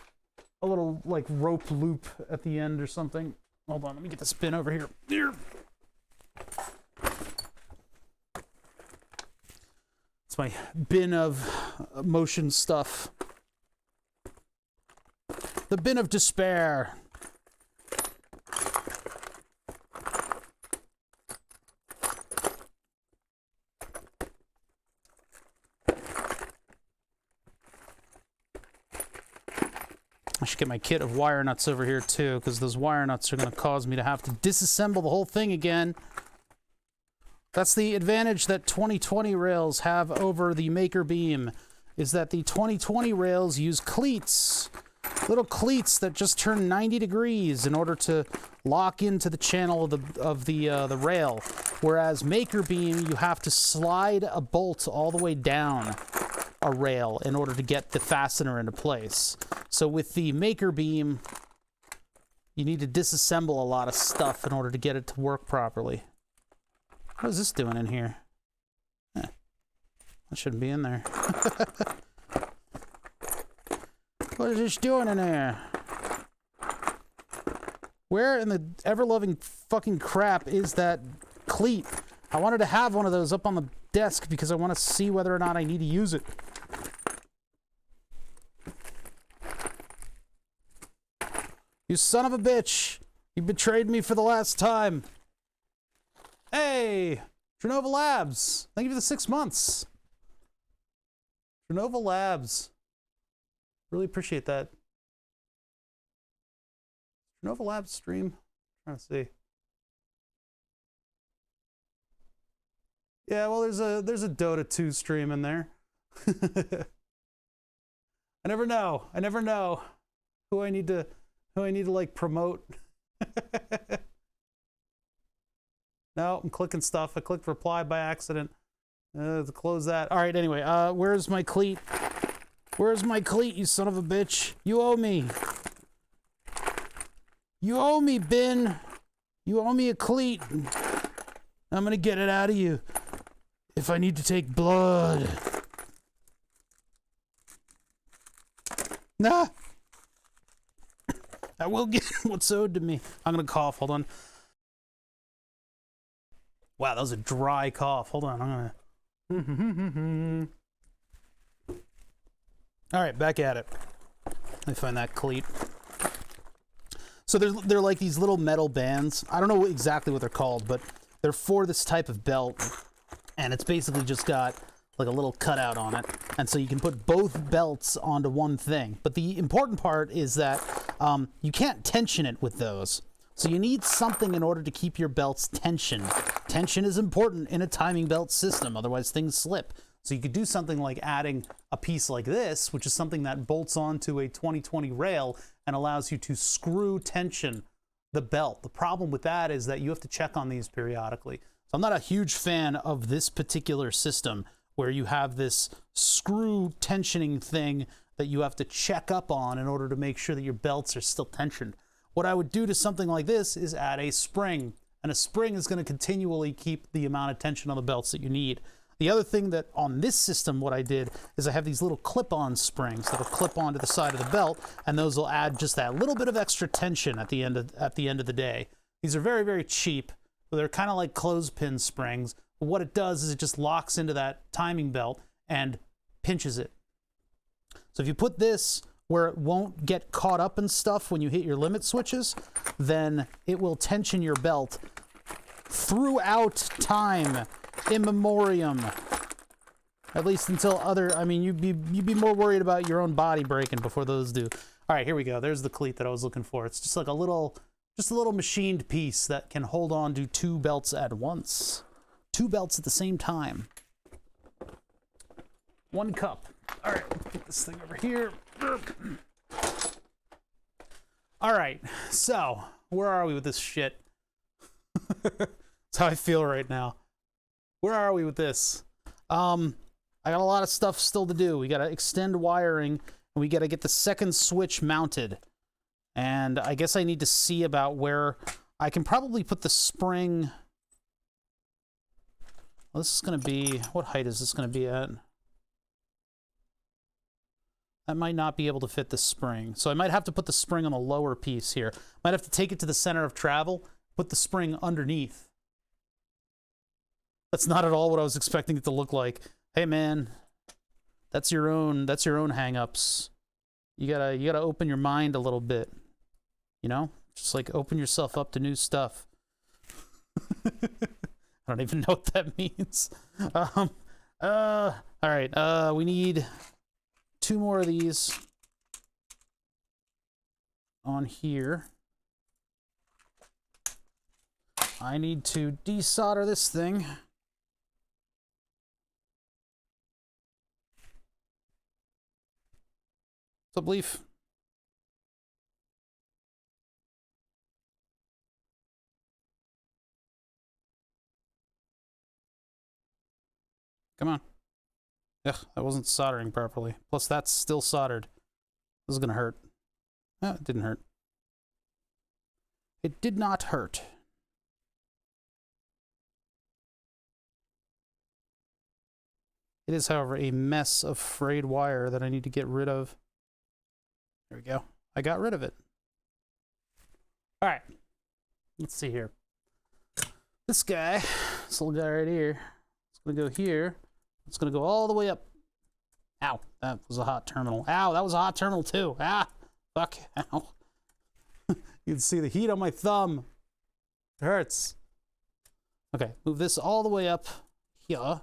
like rope loop at the end or something. Hold on, let me get this bin over here. Here. It's my bin of motion stuff. The bin of despair. I should get my kit of wire nuts over here too, because those wire nuts are going to cause me to have to disassemble the whole thing again. That's the advantage that 2020 rails have over the Maker Beam, is that the 2020 rails use cleats. Little cleats that just turn 90 degrees in order to lock into the channel of the rail, whereas Maker Beam, you have to slide a bolt all the way down a rail in order to get the fastener into place. So with the Maker Beam, you need to disassemble a lot of stuff in order to get it to work properly. What is this doing in here? That shouldn't be in there. What is this doing in there? Where in the ever-loving fucking crap is that cleat? I wanted to have one of those up on the desk because I want to see whether or not I need to use it. You son of a bitch! You betrayed me for the last time. Hey! Trinova Labs! Thank you for the 6 months. Trinova Labs. Really appreciate that. Trinova Labs stream. I'm trying to see. Yeah, well, there's a Dota 2 stream in there. I never know. I never know who I need to like promote. No, I'm clicking stuff. I clicked reply by accident. To close that. All right, anyway, where's my cleat? Where's my cleat, you son of a bitch? You owe me. You owe me, bin. You owe me a cleat. I'm gonna get it out of you if I need to take blood. Nah. I will get what's owed to me. I'm gonna cough. Hold on. Wow, that was a dry cough. Hold on. I'm gonna. All right, back at it. Let me find that cleat. So they're like these little metal bands. I don't know exactly what they're called, but they're for this type of belt. And it's basically just got like a little cutout on it. And so you can put both belts onto one thing. But the important part is that you can't tension it with those. So you need something in order to keep your belts tensioned. Tension is important in a timing belt system, otherwise things slip. So you could do something like adding a piece like this, which is something that bolts onto a 2020 rail and allows you to screw tension the belt. The problem with that is that you have to check on these periodically. So I'm not a huge fan of this particular system where you have this screw tensioning thing that you have to check up on in order to make sure that your belts are still tensioned. What I would do to something like this is add a spring, and a spring is going to continually keep the amount of tension on the belts that you need. The other thing that on this system, what I did is I have these little clip-on springs that'll clip onto the side of the belt, and those will add just that little bit of extra tension at the end of the day. These are very, very cheap. They're kind of like clothespin springs. But what it does is it just locks into that timing belt and pinches it. So if you put this where it won't get caught up in stuff when you hit your limit switches, then it will tension your belt throughout time, in memoriam. At least until you'd be more worried about your own body breaking before those do. All right, here we go. There's the cleat that I was looking for. It's just like a little machined piece that can hold on to 2 belts at once. 2 belts at the same time. 1 cup. All right, put this thing over here. All right, so where are we with this shit? That's how I feel right now. Where are we with this? I got a lot of stuff still to do. We got to extend wiring, and we got to get the second switch mounted. And I guess I need to see about where I can probably put the spring. Well, this is going to be, what height is this going to be at? That might not be able to fit the spring. So I might have to put the spring on the lower piece here. Might have to take it to the center of travel, put the spring underneath. That's not at all what I was expecting it to look like. Hey man, that's your own hang-ups. You gotta open your mind a little bit. You know? Just like open yourself up to new stuff. I don't even know what that means. All right, we need 2 more of these on here. I need to desolder this thing. What's up, Leaf? Come on. Ugh, that wasn't soldering properly. Plus, that's still soldered. This is gonna hurt. No, it didn't hurt. It did not hurt. It is, however, a mess of frayed wire that I need to get rid of. There we go. I got rid of it. All right. Let's see here. This guy, this little guy right here, it's going to go here. It's going to go all the way up. Ow, that was a hot terminal. Ow, that was a hot terminal too. Ah, fuck, ow. You can see the heat on my thumb. It hurts. Okay, move this all the way up here.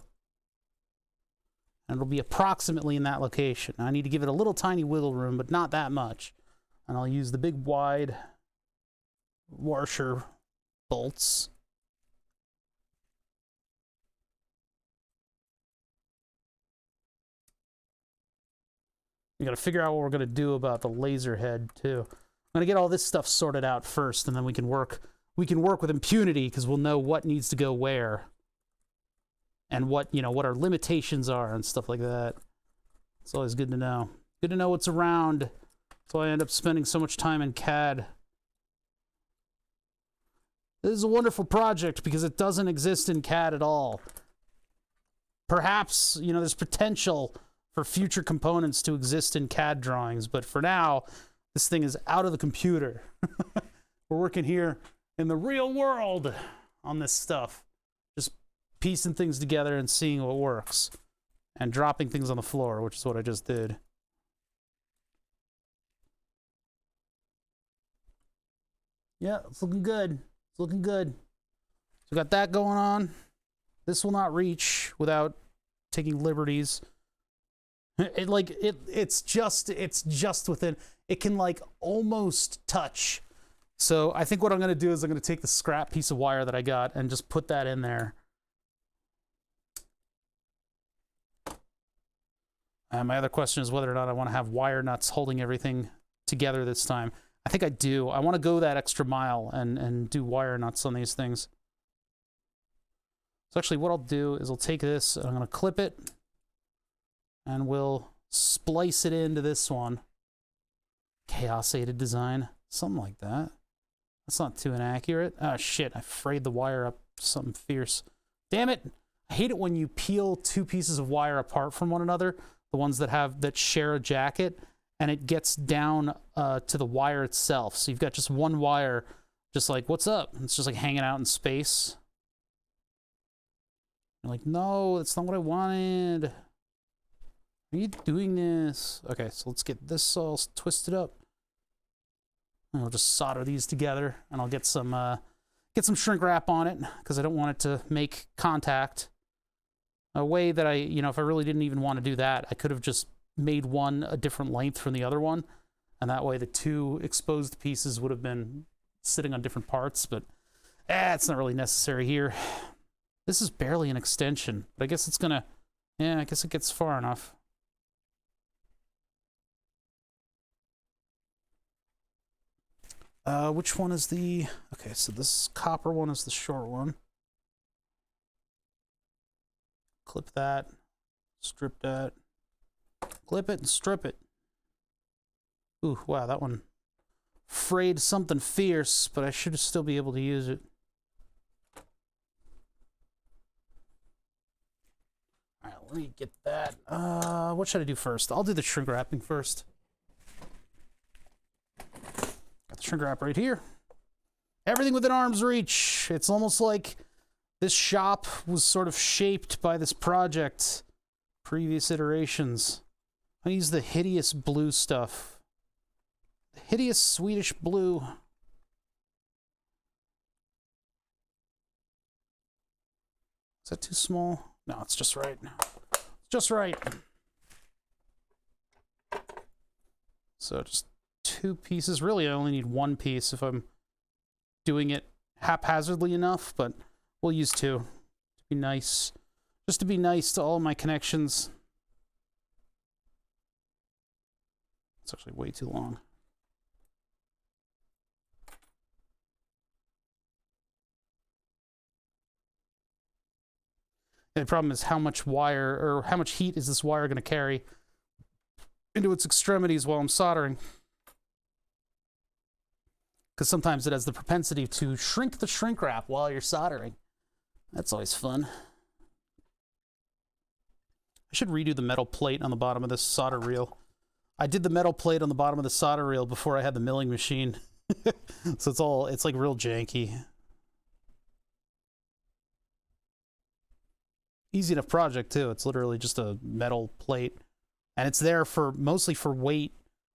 And it'll be approximately in that location. Now, I need to give it a little tiny wiggle room, but not that much. And I'll use the big wide washer bolts. We got to figure out what we're going to do about the laser head too. I'm going to get all this stuff sorted out first, and then we can work with impunity because we'll know what needs to go where. And what our limitations are and stuff like that. It's always good to know. Good to know what's around. That's why I end up spending so much time in CAD. This is a wonderful project because it doesn't exist in CAD at all. Perhaps, there's potential for future components to exist in CAD drawings, but for now, this thing is out of the computer. We're working here in the real world on this stuff. Just piecing things together and seeing what works. And dropping things on the floor, which is what I just did. Yeah, it's looking good. It's looking good. So we got that going on. This will not reach without taking liberties. It's just within. It can almost touch. So I think what I'm going to do is I'm going to take the scrap piece of wire that I got and just put that in there. And my other question is whether or not I want to have wire nuts holding everything together this time. I think I do. I want to go that extra mile and do wire nuts on these things. So actually what I'll do is I'll take this and I'm going to clip it and we'll splice it into this one. Chaos-aided design. Something like that. That's not too inaccurate. Oh shit, I frayed the wire up something fierce. Damn it! I hate it when you peel two pieces of wire apart from one another, the ones that share a jacket, and it gets down to the wire itself. So you've got just one wire, just like, what's up? It's just like hanging out in space. You're like, no, that's not what I wanted. Are you doing this? Okay, so let's get this all twisted up. And we'll just solder these together, and I'll get some shrink wrap on it, because I don't want it to make contact. A way that if I really didn't even want to do that, I could have just made one a different length from the other one, and that way the two exposed pieces would have been sitting on different parts, but it's not really necessary here. This is barely an extension, but I guess it's gonna, I guess it gets far enough. Which one is the... Okay, so this copper one is the short one. Clip that. Strip that. Clip it and strip it. Ooh, wow, that one frayed something fierce, but I should still be able to use it. Alright, let me get that. What should I do first? I'll do the shrink wrapping first. Got the shrink wrap right here. Everything within arm's reach. It's almost like this shop was sort of shaped by this project. Previous iterations. I use the hideous blue stuff. The hideous Swedish blue. Is that too small? No, it's just right. It's just right. So just two pieces. Really, I only need one piece if I'm doing it haphazardly enough, but we'll use two to be nice. Just to be nice to all my connections. It's actually way too long. And the problem is how much wire, or how much heat is this wire going to carry into its extremities while I'm soldering. Because sometimes it has the propensity to shrink the shrink wrap while you're soldering. That's always fun. I should redo the metal plate on the bottom of this solder reel. I did the metal plate on the bottom of the solder reel before I had the milling machine. So it's like real janky. Easy enough project too. It's literally just a metal plate. And it's there for mostly for weight.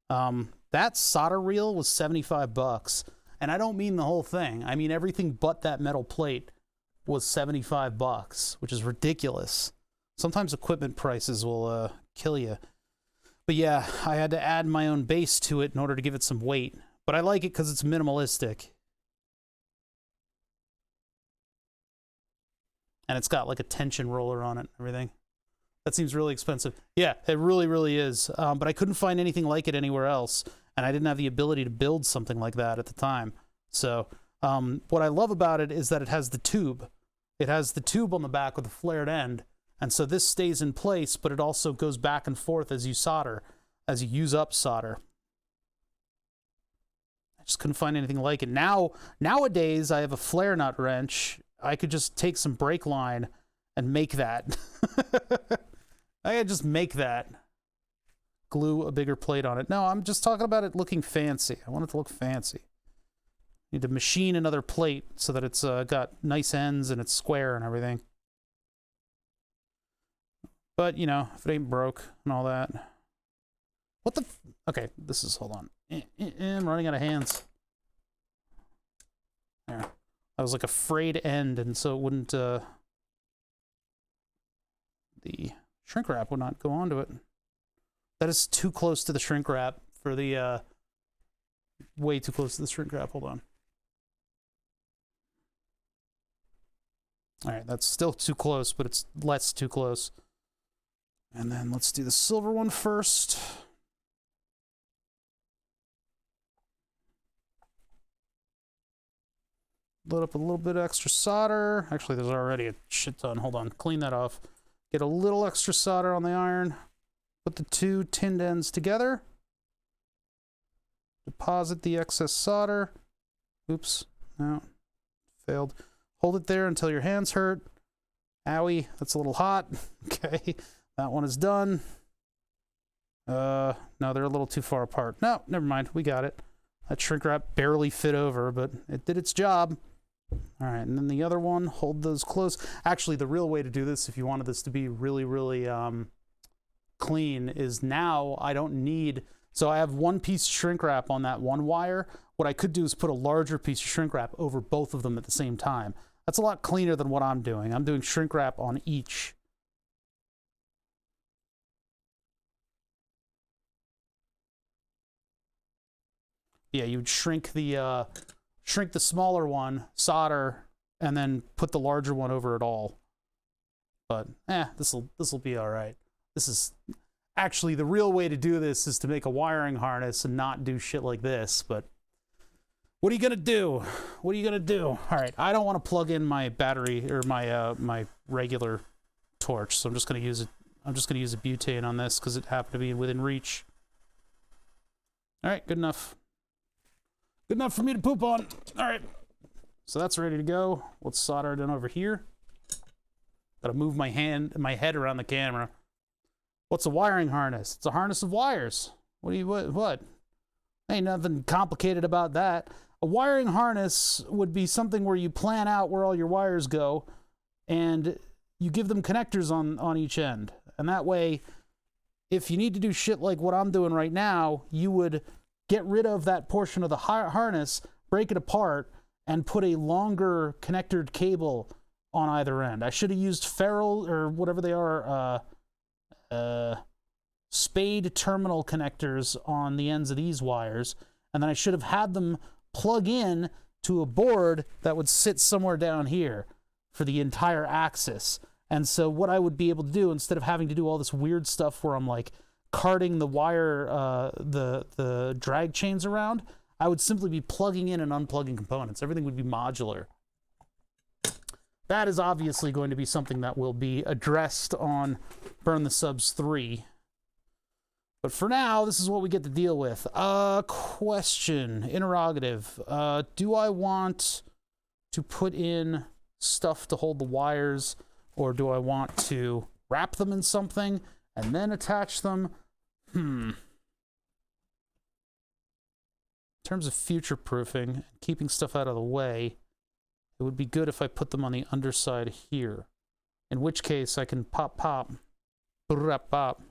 That solder reel was $75. And I don't mean the whole thing. I mean everything but that metal plate was $75, which is ridiculous. Sometimes equipment prices will kill you. But yeah, I had to add my own base to it in order to give it some weight. But I like it because it's minimalistic. And it's got like a tension roller on it and everything. That seems really expensive. Yeah, it really, really is. But I couldn't find anything like it anywhere else. And I didn't have the ability to build something like that at the time. So what I love about it is that it has the tube. It has the tube on the back with a flared end. And so this stays in place, but it also goes back and forth as you solder, as you use up solder. I just couldn't find anything like it. Nowadays, I have a flare nut wrench. I could just take some brake line and make that. I could just make that. Glue a bigger plate on it. No, I'm just talking about it looking fancy. I want it to look fancy. Need to machine another plate so that it's got nice ends and it's square and everything. But, you know, if it ain't broke and all that. What the... Okay, this is... Hold on. I'm running out of hands. There. That was like a frayed end, and so it wouldn't... the shrink wrap would not go onto it. That is too close to the shrink wrap for the... way too close to the shrink wrap. Hold on. Alright, that's still too close, but it's less too close. And then let's do the silver one first. Load up a little bit of extra solder. Actually, there's already a shit ton. Hold on, clean that off. Get a little extra solder on the iron. Put the two tinned ends together. Deposit the excess solder. Oops, no, failed. Hold it there until your hands hurt. Owie, that's a little hot. Okay, that one is done. No, they're a little too far apart. No, never mind, we got it. That shrink wrap barely fit over, but it did its job. All right, and then the other one, hold those close. Actually, the real way to do this, if you wanted this to be really, really clean, is now I don't need... So I have one piece of shrink wrap on that one wire. What I could do is put a larger piece of shrink wrap over both of them at the same time. That's a lot cleaner than what I'm doing. I'm doing shrink wrap on each. Yeah, you'd shrink the smaller one, solder, and then put the larger one over it all. But this'll be all right. This is actually the real way to do this is to make a wiring harness and not do shit like this. But what are you gonna do? What are you gonna do? All right, I don't want to plug in my battery or my my regular torch, so I'm just gonna use it. I'm just gonna use a butane on this because it happened to be within reach. All right, good enough. Good enough for me to poop on. All right, so that's ready to go. Let's solder it in over here. Gotta move my head around the camera. What's a wiring harness? It's a harness of wires. What? Ain't nothing complicated about that. A wiring harness would be something where you plan out where all your wires go and you give them connectors on each end. And that way, if you need to do shit like what I'm doing right now, you would get rid of that portion of the harness, break it apart, and put a longer connectored cable on either end. I should have used ferrule or whatever they are, spade terminal connectors on the ends of these wires, and then I should have had them plug in to a board that would sit somewhere down here for the entire axis. And so what I would be able to do, instead of having to do all this weird stuff where I'm like carting the wire, the drag chains around, I would simply be plugging in and unplugging components. Everything would be modular. That is obviously going to be something that will be addressed on Burn the Subs 3. But for now, this is what we get to deal with. Question, interrogative. Do I want to put in stuff to hold the wires, or do I want to wrap them in something and then attach them? In terms of future-proofing, keeping stuff out of the way, it would be good if I put them on the underside here. In which case, I can pop, zibbity-bop-bop,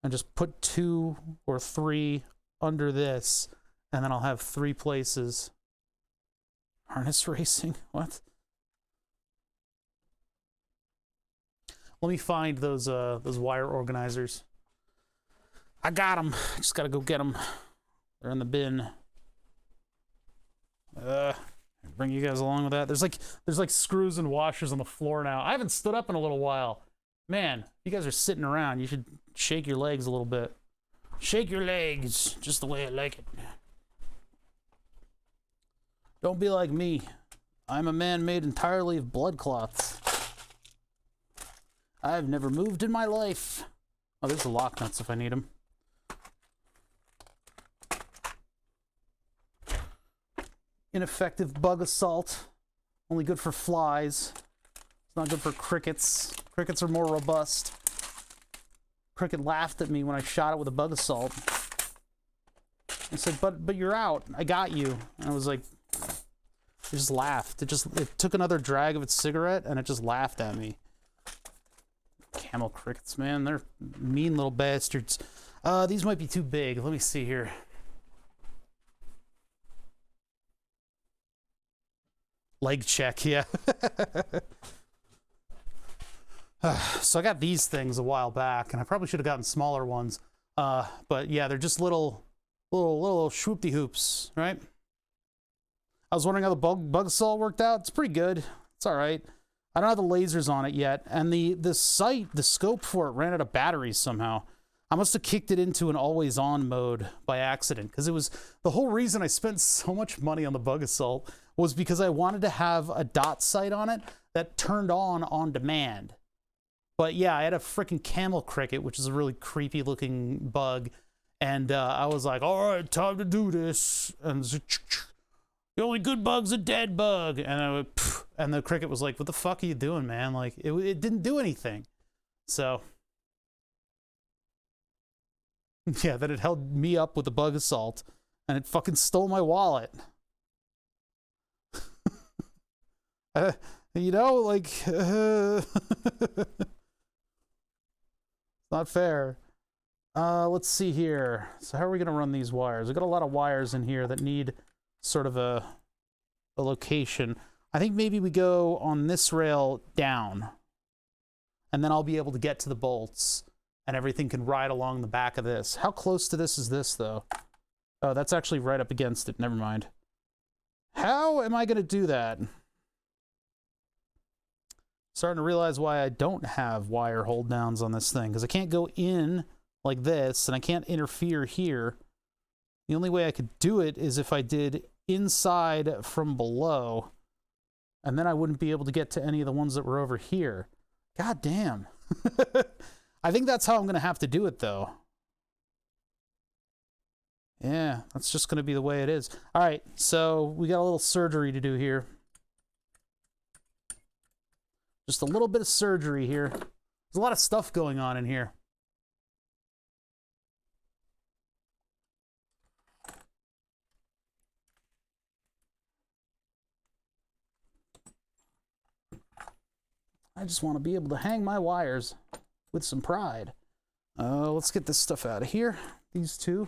and just put 2 or 3 under this, and then I'll have 3 places. Harness racing? What? Let me find those wire organizers. I got them. I just gotta go get them. They're in the bin. Bring you guys along with that. There's like screws and washers on the floor now. I haven't stood up in a little while. Man, you guys are sitting around. You should shake your legs a little bit. Shake your legs just the way I like it. Don't be like me. I'm a man made entirely of blood clots. I've never moved in my life. Oh, there's the lock nuts if I need them. Ineffective bug assault. Only good for flies. It's not good for crickets. Crickets are more robust. Cricket laughed at me when I shot it with a bug assault. I said, but you're out. I got you. And I was like, it just laughed. It took another drag of its cigarette and it just laughed at me. Camel crickets, man. They're mean little bastards. These might be too big. Let me see here. Leg check, yeah. So I got these things a while back, and I probably should have gotten smaller ones. But yeah, they're just little swoopty hoops, right? I was wondering how the bug assault worked out. It's pretty good. It's all right. I don't have the lasers on it yet, and the scope for it ran out of batteries somehow. I must have kicked it into an always on mode by accident, because it was the whole reason I spent so much money on the bug assault was because I wanted to have a dot sight on it that turned on demand. But yeah, I had a freaking camel cricket, which is a really creepy looking bug. And I was like, all right, time to do this. And the only good bug's a dead bug. And and the cricket was like, what the fuck are you doing, man? Like, it didn't do anything. So, yeah, then it held me up with the bug assault. And it fucking stole my wallet. You know, like, not fair. Let's see here. So how are we going to run these wires? We've got a lot of wires in here that need sort of a location. I think maybe we go on this rail down. And then I'll be able to get to the bolts. And everything can ride along the back of this. How close to this is this, though? Oh, that's actually right up against it. Never mind. How am I going to do that? Starting to realize why I don't have wire hold downs on this thing, because I can't go in like this and I can't interfere here. The only way I could do it is if I did inside from below, and then I wouldn't be able to get to any of the ones that were over here. God damn. I think that's how I'm going to have to do it, though. Yeah, that's just going to be the way it is. All right, so we got a little surgery to do here. Just a little bit of surgery here. There's a lot of stuff going on in here. I just want to be able to hang my wires with some pride. Let's get this stuff out of here. These two.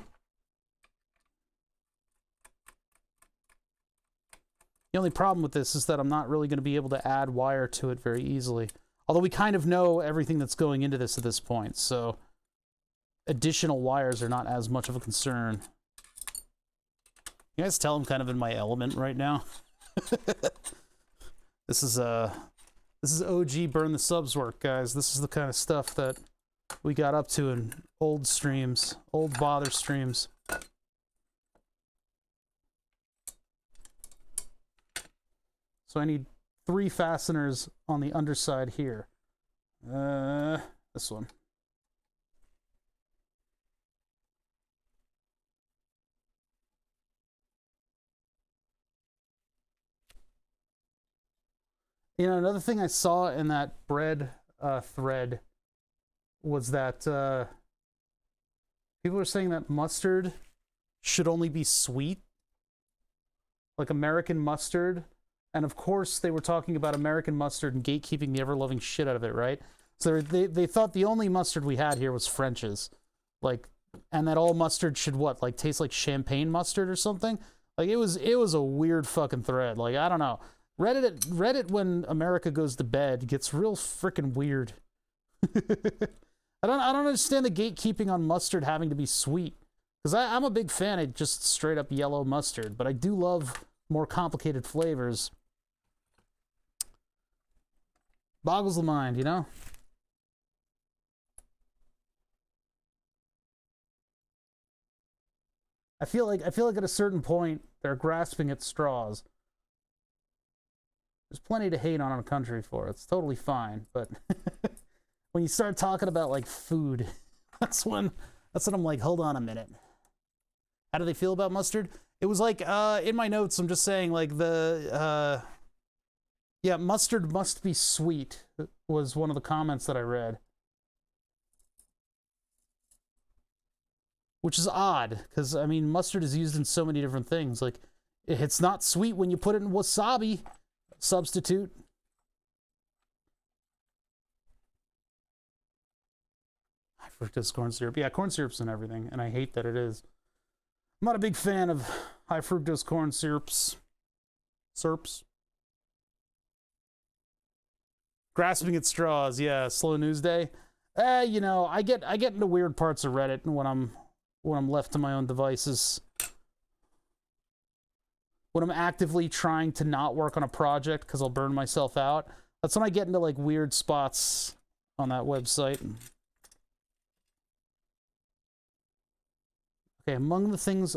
The only problem with this is that I'm not really going to be able to add wire to it very easily. Although we kind of know everything that's going into this at this point, so additional wires are not as much of a concern. You guys tell I'm kind of in my element right now. This is OG Burn the Subs work, guys. This is the kind of stuff that we got up to in old streams, old bother streams. So I need 3 fasteners on the underside here. This one. You know, another thing I saw in that bread thread was that people are saying that mustard should only be sweet, like American mustard. And of course, they were talking about American mustard and gatekeeping the ever-loving shit out of it, right? So they thought the only mustard we had here was French's, like, and that all mustard should what, like, taste like champagne mustard or something? Like, it was a weird fucking thread. Like, I don't know. Reddit when America goes to bed gets real freaking weird. I don't understand the gatekeeping on mustard having to be sweet, because I'm a big fan of just straight up yellow mustard, but I do love more complicated flavors. Boggles the mind, you know? I feel like at a certain point they're grasping at straws. There's plenty to hate on our country for. It's totally fine, but when you start talking about like food, that's when I'm like, hold on a minute. How do they feel about mustard? It was like in my notes, I'm just saying like yeah, mustard must be sweet was one of the comments that I read. Which is odd, because, I mean, mustard is used in so many different things. Like, it's not sweet when you put it in wasabi substitute. High fructose corn syrup. Yeah, corn syrup's in everything, and I hate that it is. I'm not a big fan of high fructose corn syrups. Syrups. Grasping at straws, yeah, slow news day. You know, I get into weird parts of Reddit when I'm left to my own devices. When I'm actively trying to not work on a project because I'll burn myself out. That's when I get into like weird spots on that website. Okay, among the things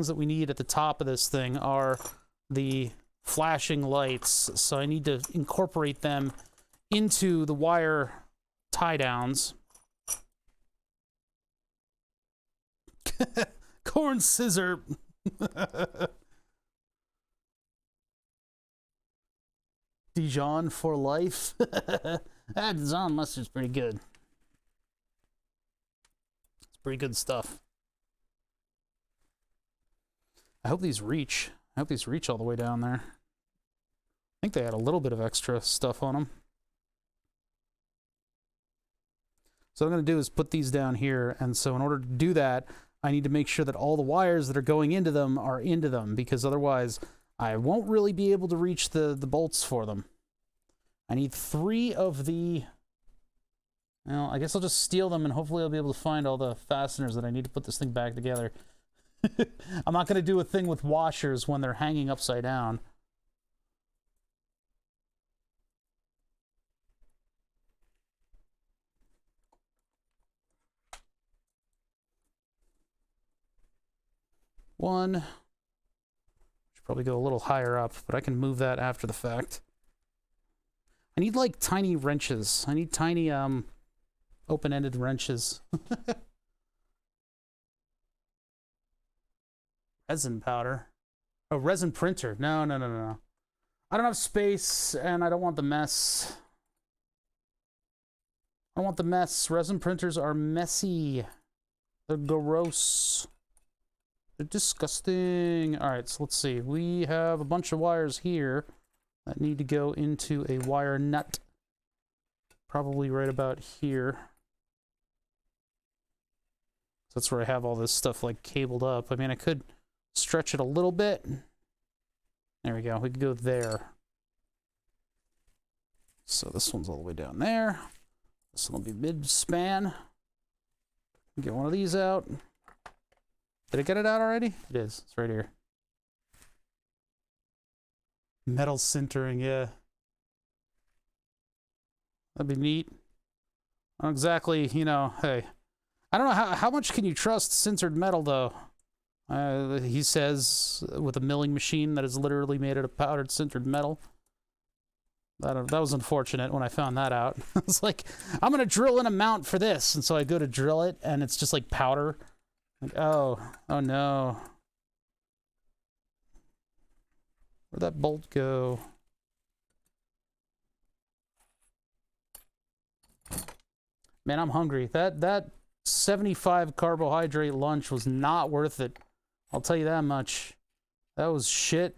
that we need at the top of this thing are the flashing lights. So I need to incorporate them into the wire tie downs. Corn scissor. Dijon for life. That Dijon mustard's pretty good. It's pretty good stuff. I hope these reach. I hope these reach all the way down there. I think they had a little bit of extra stuff on them. So what I'm going to do is put these down here, and so in order to do that, I need to make sure that all the wires that are going into them are into them, because otherwise I won't really be able to reach the bolts for them. I need 3 of the... Well, I guess I'll just steal them, and hopefully I'll be able to find all the fasteners that I need to put this thing back together. I'm not going to do a thing with washers when they're hanging upside down. One. Should probably go a little higher up, but I can move that after the fact. I need, like, tiny wrenches. I need tiny, open-ended wrenches. Resin powder. Oh, resin printer. No. I don't have space, and I don't want the mess. I don't want the mess. Resin printers are messy. They're gross. They're disgusting. All right, so let's see. We have a bunch of wires here that need to go into a wire nut. Probably right about here. So that's where I have all this stuff, like, cabled up. I mean, I could stretch it a little bit. There we go. We can go there. So this one's all the way down there. This one will be mid-span. Get one of these out. Did I get it out already? It is. It's right here. Metal sintering, yeah. That'd be neat. Not exactly, you know, hey. I don't know, how much can you trust sintered metal, though? He says, with a milling machine that is literally made out of powdered sintered metal. That was unfortunate when I found that out. I was like, I'm going to drill in a mount for this. And so I go to drill it, and it's just like powder. Like, oh no. Where'd that bolt go? Man, I'm hungry. That 75 carbohydrate lunch was not worth it. I'll tell you that much. That was shit.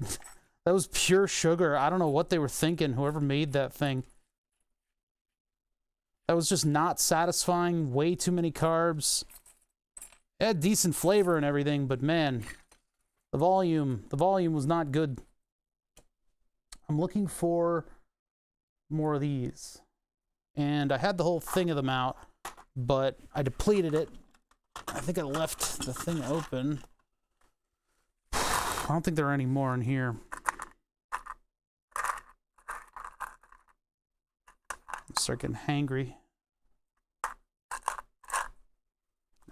That was pure sugar. I don't know what they were thinking, whoever made that thing. That was just not satisfying. Way too many carbs. It had decent flavor and everything, but man, the volume was not good. I'm looking for more of these. And I had the whole thing of them out, but I depleted it. I think I left the thing open. I don't think there are any more in here. Start getting hangry.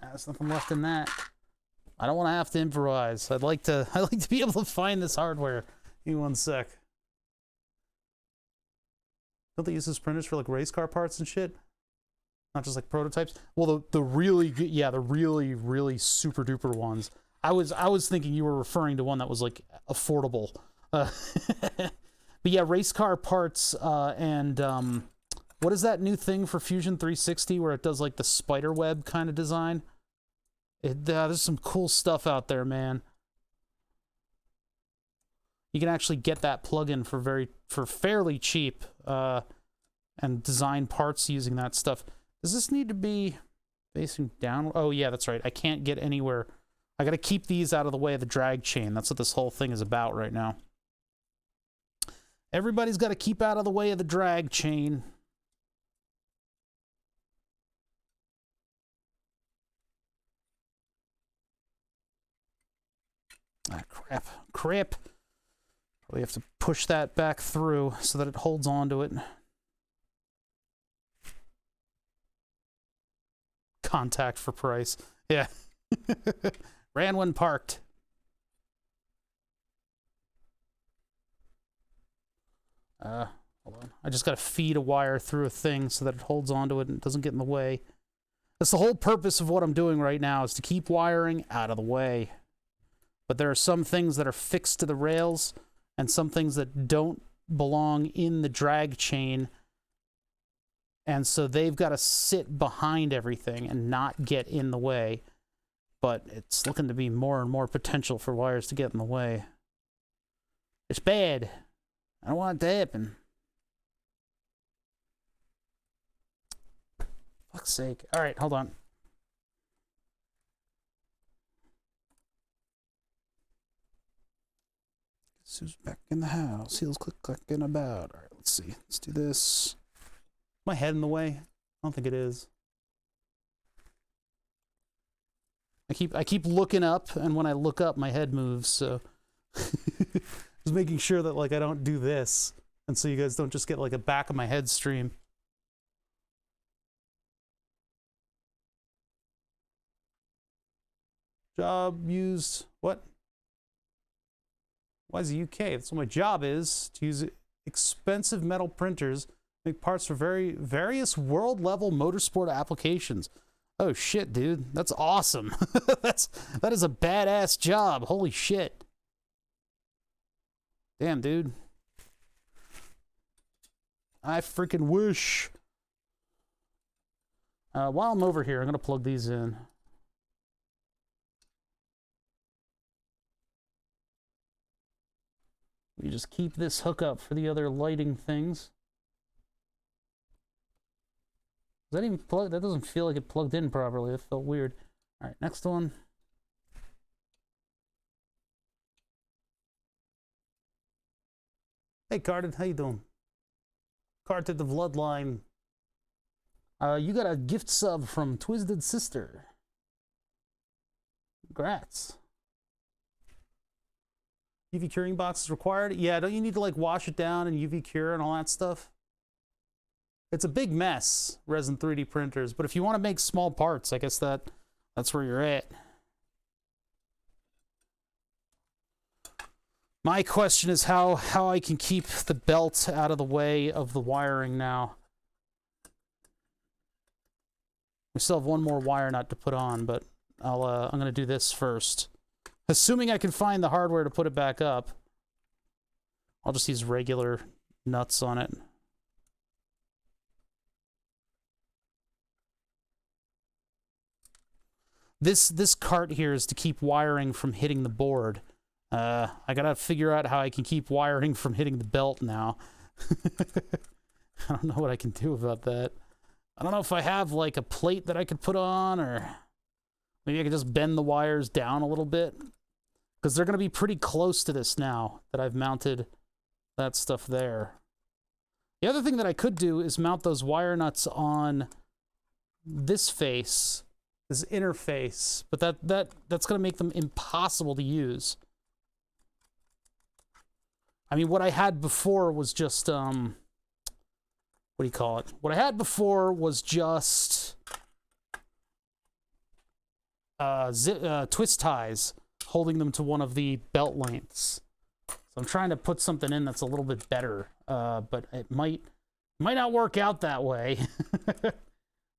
There's nothing left in that. I don't want to have to improvise. I'd like to be able to find this hardware. Give me one sec. Don't they use those printers for like race car parts and shit? Not just like prototypes. Well, the really good, yeah, the really super duper ones. I was thinking you were referring to one that was like affordable. But yeah, race car parts and what is that new thing for Fusion 360 where it does like the spider web kind of design? There's some cool stuff out there, man. You can actually get that plugin for fairly cheap and design parts using that stuff. Does this need to be facing down? Oh yeah, that's right. I can't get anywhere. I got to keep these out of the way of the drag chain. That's what this whole thing is about right now. Everybody's got to keep out of the way of the drag chain. Ah, crap. We have to push that back through so that it holds onto it. Contact for price. Yeah. Ran when parked. Hold on. I just got to feed a wire through a thing so that it holds onto it and doesn't get in the way. That's the whole purpose of what I'm doing right now, is to keep wiring out of the way. But there are some things that are fixed to the rails and some things that don't belong in the drag chain. And so they've got to sit behind everything and not get in the way. But it's looking to be more and more potential for wires to get in the way. It's bad. I don't want it to happen. Fuck's sake. All right, hold on. Sue's back in the house. Heels click-clicking about. All right, let's see. Let's do this. My head in the way? I don't think it is. I keep looking up, and when I look up, my head moves, so... Just making sure that, like, I don't do this, and so you guys don't just get, like, a back of my head stream. Job used... What? Why is it UK? That's what my job is, to use expensive metal printers, make parts for various world-level motorsport applications. Oh shit, dude. That's awesome. That is a badass job. Holy shit. Damn, dude. I freaking wish. While I'm over here, I'm gonna plug these in. We just keep this hookup for the other lighting things. Is that even plugged? That doesn't feel like it plugged in properly. That felt weird. All right, next one. Hey, Carded, how you doing? Carded the Bloodline. You got a gift sub from twiztedsizter. Congrats. UV curing box is required? Yeah, don't you need to like wash it down and UV cure and all that stuff? It's a big mess, resin 3D printers, but if you want to make small parts, I guess that's where you're at. My question is how I can keep the belt out of the way of the wiring now. We still have one more wire nut to put on, but I'm going to do this first. Assuming I can find the hardware to put it back up, I'll just use regular nuts on it. This cart here is to keep wiring from hitting the board. I gotta figure out how I can keep wiring from hitting the belt now. I don't know what I can do about that. I don't know if I have like a plate that I could put on, or maybe I could just bend the wires down a little bit. Because they're going to be pretty close to this now that I've mounted that stuff there. The other thing that I could do is mount those wire nuts on this face, this interface, but that's going to make them impossible to use. I mean, what I had before was just, what do you call it? What I had before was just twist ties, holding them to one of the belt lengths. So I'm trying to put something in that's a little bit better, but it might not work out that way.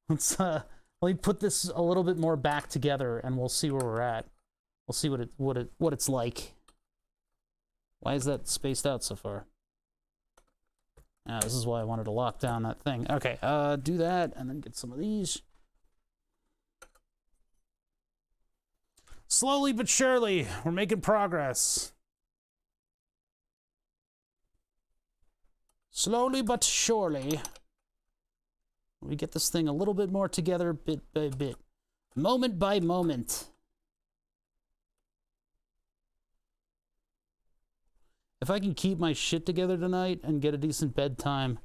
Let me put this a little bit more back together, and we'll see where we're at. We'll see what it's like. Why is that spaced out so far? This is why I wanted to lock down that thing. Okay, do that, and then get some of these. Slowly but surely, we're making progress. Slowly but surely, we get this thing a little bit more together, bit by bit, moment by moment. If I can keep my shit together tonight and get a decent bedtime,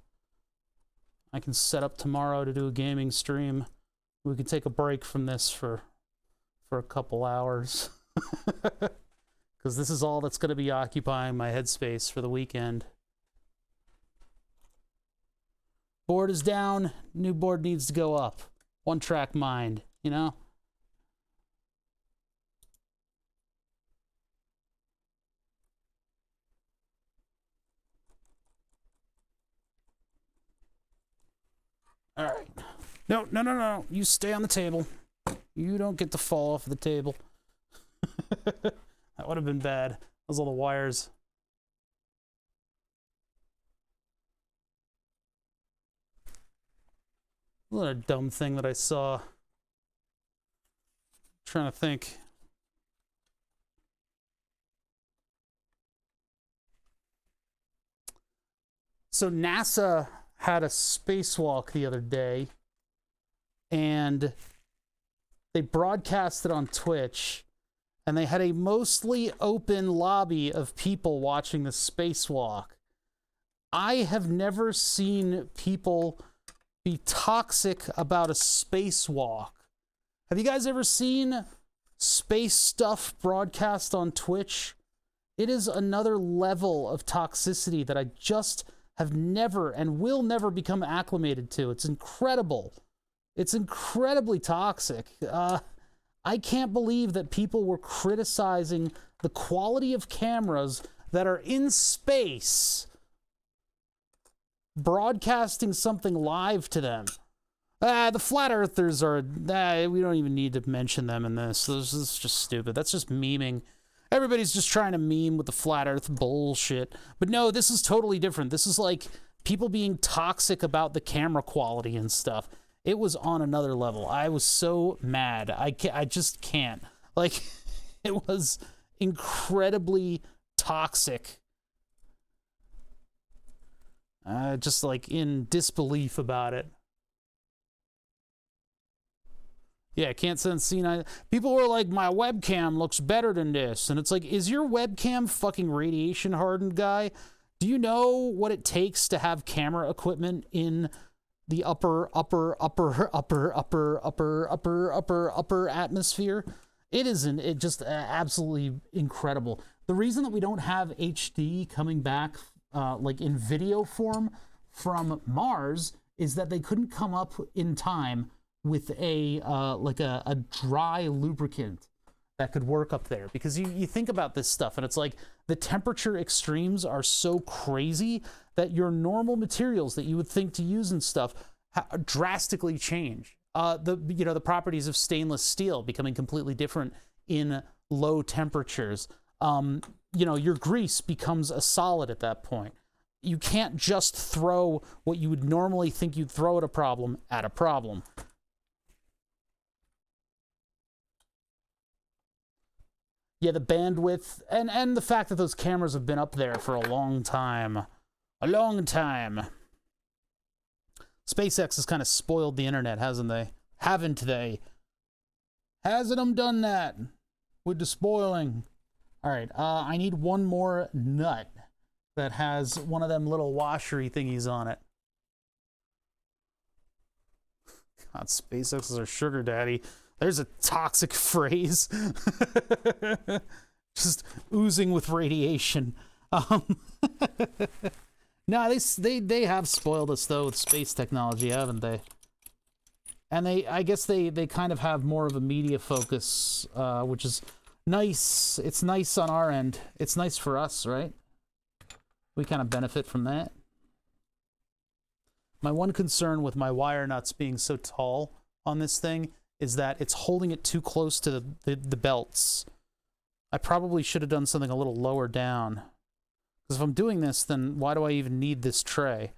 I can set up tomorrow to do a gaming stream. We can take a break from this for a couple hours. Because this is all that's going to be occupying my headspace for the weekend. Board is down, new board needs to go up. One track mind, you know? All right. No, no, no, no. You stay on the table. You don't get to fall off the table. That would have been bad. Those all the wires. What a dumb thing that I saw. Trying to think. So NASA had a spacewalk the other day, and they broadcast it on Twitch, and they had a mostly open lobby of people watching the spacewalk. I have never seen people be toxic about a spacewalk. Have you guys ever seen space stuff broadcast on Twitch? It is another level of toxicity that I just have never and will never become acclimated to. It's incredible. It's incredibly toxic. I can't believe that people were criticizing the quality of cameras that are in space, broadcasting something live to them. The flat earthers are, we don't even need to mention them in this. This is just stupid. That's just memeing. Everybody's just trying to meme with the flat earth bullshit. But no, this is totally different. This is like people being toxic about the camera quality and stuff. It was on another level. I was so mad. I just can't. Like, it was incredibly toxic. Just like in disbelief about it. Yeah, can't send C9. People were like, my webcam looks better than this. And it's like, is your webcam fucking radiation hardened, guy? Do you know what it takes to have camera equipment in the upper atmosphere? It isn't. It just absolutely incredible. The reason that we don't have HD coming back like in video form from Mars is that they couldn't come up in time with a like a dry lubricant that could work up there. Because you think about this stuff and it's like the temperature extremes are so crazy that your normal materials that you would think to use and stuff drastically change. The properties of stainless steel becoming completely different in low temperatures. Your grease becomes a solid at that point. You can't just throw what you would normally think you'd throw at a problem. Yeah, the bandwidth and the fact that those cameras have been up there for a long time. SpaceX has kind of spoiled the internet, hasn't they? Haven't they? Hasn't them done that with the spoiling? All right, I need one more nut that has one of them little washery thingies on it. God, SpaceX is our sugar daddy. There's a toxic phrase. Just oozing with radiation. No, they have spoiled us, though, with space technology, haven't they? And I guess they kind of have more of a media focus, which is nice. It's nice on our end. It's nice for us, right? We kind of benefit from that. My one concern with my wire nuts being so tall on this thing is that it's holding it too close to the belts. I probably should have done something a little lower down. Because if I'm doing this, then why do I even need this tray?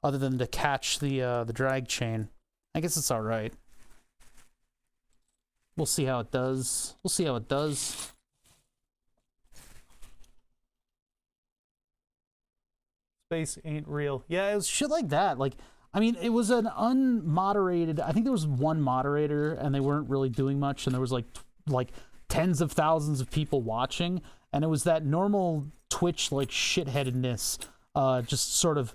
Other than to catch the drag chain. I guess it's alright. We'll see how it does. Space ain't real. Yeah, it was shit like that. Like, I mean, it was an unmoderated... I think there was one moderator, and they weren't really doing much, and there was, like tens of thousands of people watching, and it was that normal Twitch, like, shitheadedness, just sort of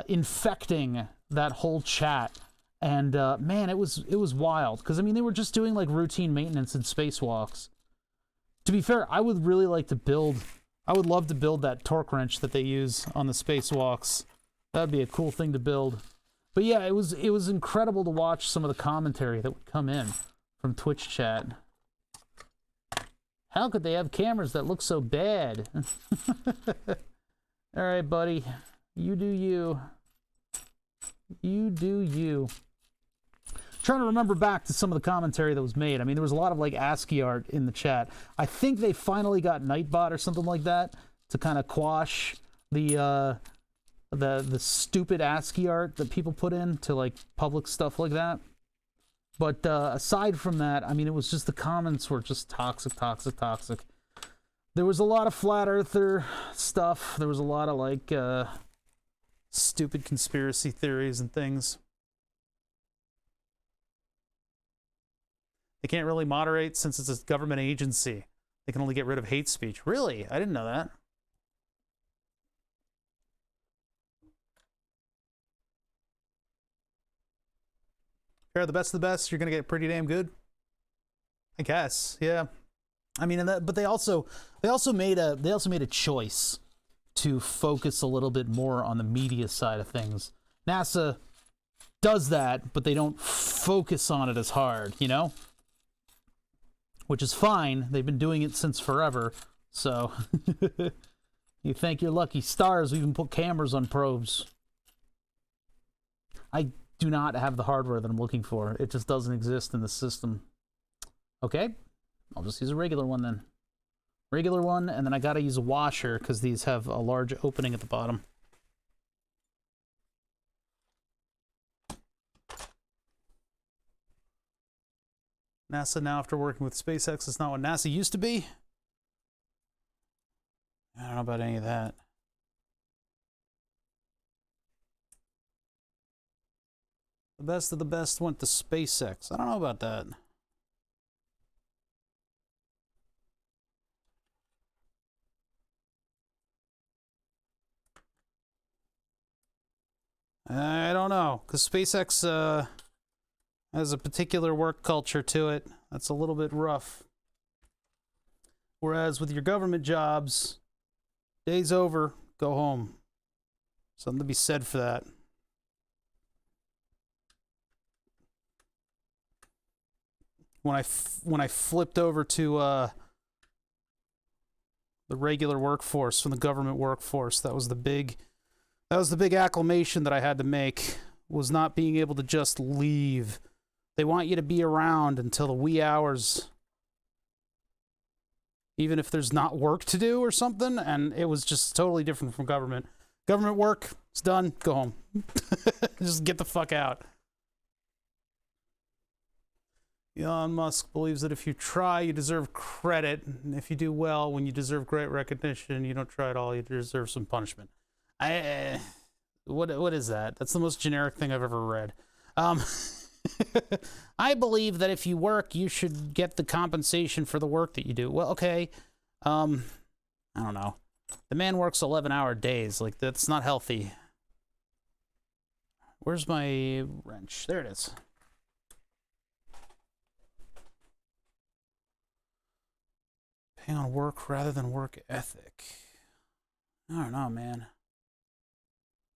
infecting that whole chat. And, man, it was wild. Because, I mean, they were just doing, like, routine maintenance and spacewalks. To be fair, I would really like to build... I would love to build that torque wrench that they use on the spacewalks. That would be a cool thing to build. But yeah, it was incredible to watch some of the commentary that would come in from Twitch chat. How could they have cameras that look so bad? All right, buddy. You do you. You do you. Trying to remember back to some of the commentary that was made. I mean, there was a lot of like ASCII art in the chat. I think they finally got Nightbot or something like that to kind of quash the stupid ASCII art that people put in to like public stuff like that. But aside from that, I mean, it was just the comments were just toxic, toxic, toxic. There was a lot of flat earther stuff. There was a lot of like stupid conspiracy theories and things. They can't really moderate since it's a government agency. They can only get rid of hate speech. Really? I didn't know that. If you're the best of the best, you're gonna get pretty damn good. I guess, yeah. I mean, but they also made a choice to focus a little bit more on the media side of things. NASA does that, but they don't focus on it as hard, you know? Which is fine. They've been doing it since forever. So you thank your lucky stars we even put cameras on probes. I do not have the hardware that I'm looking for. It just doesn't exist in the system. Okay, I'll just use a regular one then. Regular one, and then I gotta use a washer because these have a large opening at the bottom. NASA now, after working with SpaceX, is not what NASA used to be. I don't know about any of that. The best of the best went to SpaceX. I don't know about that. I don't know, because SpaceX has a particular work culture to it that's a little bit rough. Whereas with your government jobs, day's over, go home. Something to be said for that. When I flipped over to the regular workforce from the government workforce, that was the big acclamation that I had to make, was not being able to just leave. They want you to be around until the wee hours, even if there's not work to do or something, and it was just totally different from government. Government work, it's done, go home. Just get the fuck out. Elon Musk believes that if you try, you deserve credit, and if you do well, when you deserve great recognition, you don't try at all, you deserve some punishment. What is that? That's the most generic thing I've ever read. I believe that if you work, you should get the compensation for the work that you do. Well, okay. I don't know. The man works 11-hour days. Like, that's not healthy. Where's my wrench? There it is. Pay on work rather than work ethic. I don't know, man.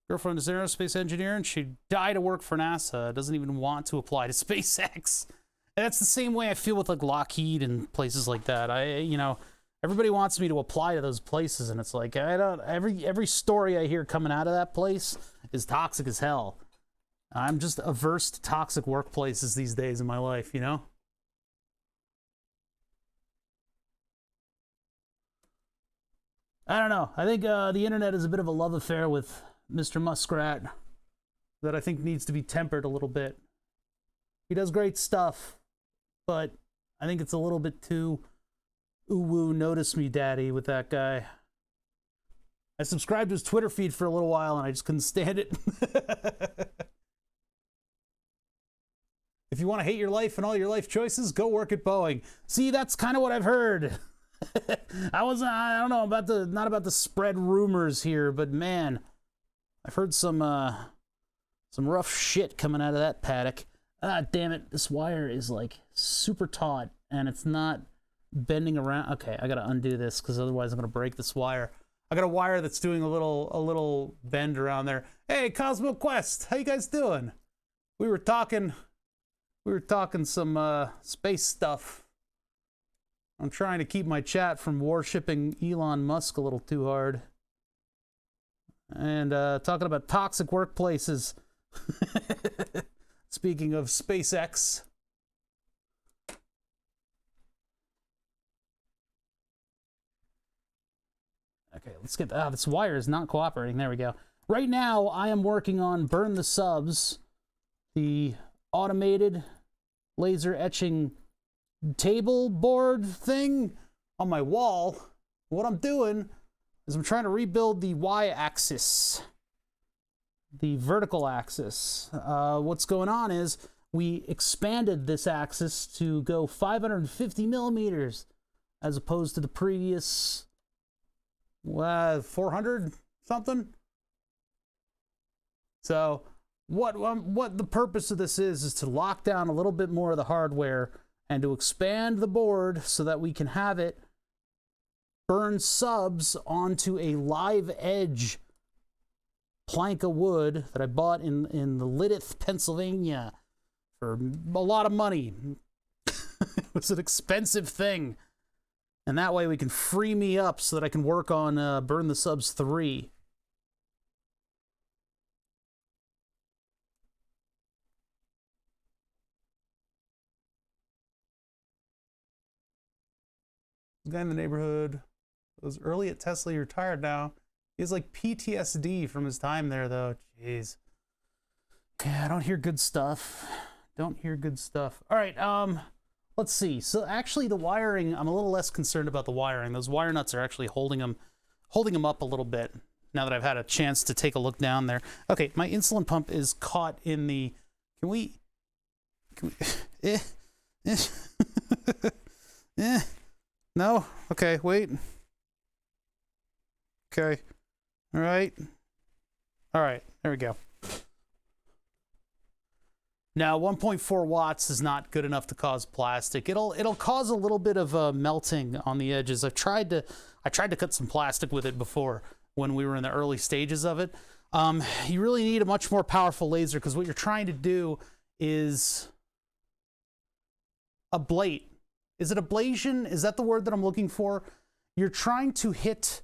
Girlfriend is an aerospace engineer, and she died to work for NASA. Doesn't even want to apply to SpaceX. And that's the same way I feel with like Lockheed and places like that. You know, everybody wants me to apply to those places, and it's like I don't. Every story I hear coming out of that place is toxic as hell. I'm just averse to toxic workplaces these days in my life. You know. I don't know. I think the internet is a bit of a love affair with Mr. Muskrat that I think needs to be tempered a little bit. He does great stuff, but I think it's a little bit too ooh-woo, notice me daddy with that guy. I subscribed to his Twitter feed for a little while and I just couldn't stand it. If you want to hate your life and all your life choices, go work at Boeing. See, that's kind of what I've heard. I don't know, not about to spread rumors here, but man, I've heard some rough shit coming out of that paddock. Ah, damn it, this wire is like super taut and it's not bending around. Okay, I gotta undo this because otherwise I'm gonna break this wire. I got a wire that's doing a little bend around there. Hey, CosmoQuest, how you guys doing? We were talking some space stuff. I'm trying to keep my chat from worshipping Elon Musk a little too hard. And talking about toxic workplaces. Speaking of SpaceX. Okay, let's get... this wire is not cooperating. There we go. Right now, I am working on Burn the Subs, the automated laser etching table board thing on my wall. What I'm doing is I'm trying to rebuild the y-axis, the vertical axis. What's going on is we expanded this axis to go 550 millimeters as opposed to the previous 400 something. So what the purpose of this is to lock down a little bit more of the hardware and to expand the board so that we can have it burn subs onto a live edge plank of wood that I bought in the Lidith, Pennsylvania for a lot of money. It was an expensive thing. And that way we can free me up so that I can work on Burn the Subs 3. The guy in the neighborhood was early at Tesla. He retired now. He has like PTSD from his time there, though. Jeez. Okay, I don't hear good stuff. Don't hear good stuff. All right, let's see. So actually the wiring, I'm a little less concerned about the wiring. Those wire nuts are actually holding them up a little bit now that I've had a chance to take a look down there. Okay, my insulin pump is caught in the... Can we No? Okay, wait. Okay. All right. All right, there we go. Now, 1.4 watts is not good enough to cause plastic. It'll cause a little bit of melting on the edges. I tried to cut some plastic with it before when we were in the early stages of it. You really need a much more powerful laser because what you're trying to do is ablate. Is it ablation? Is that the word that I'm looking for? You're trying to hit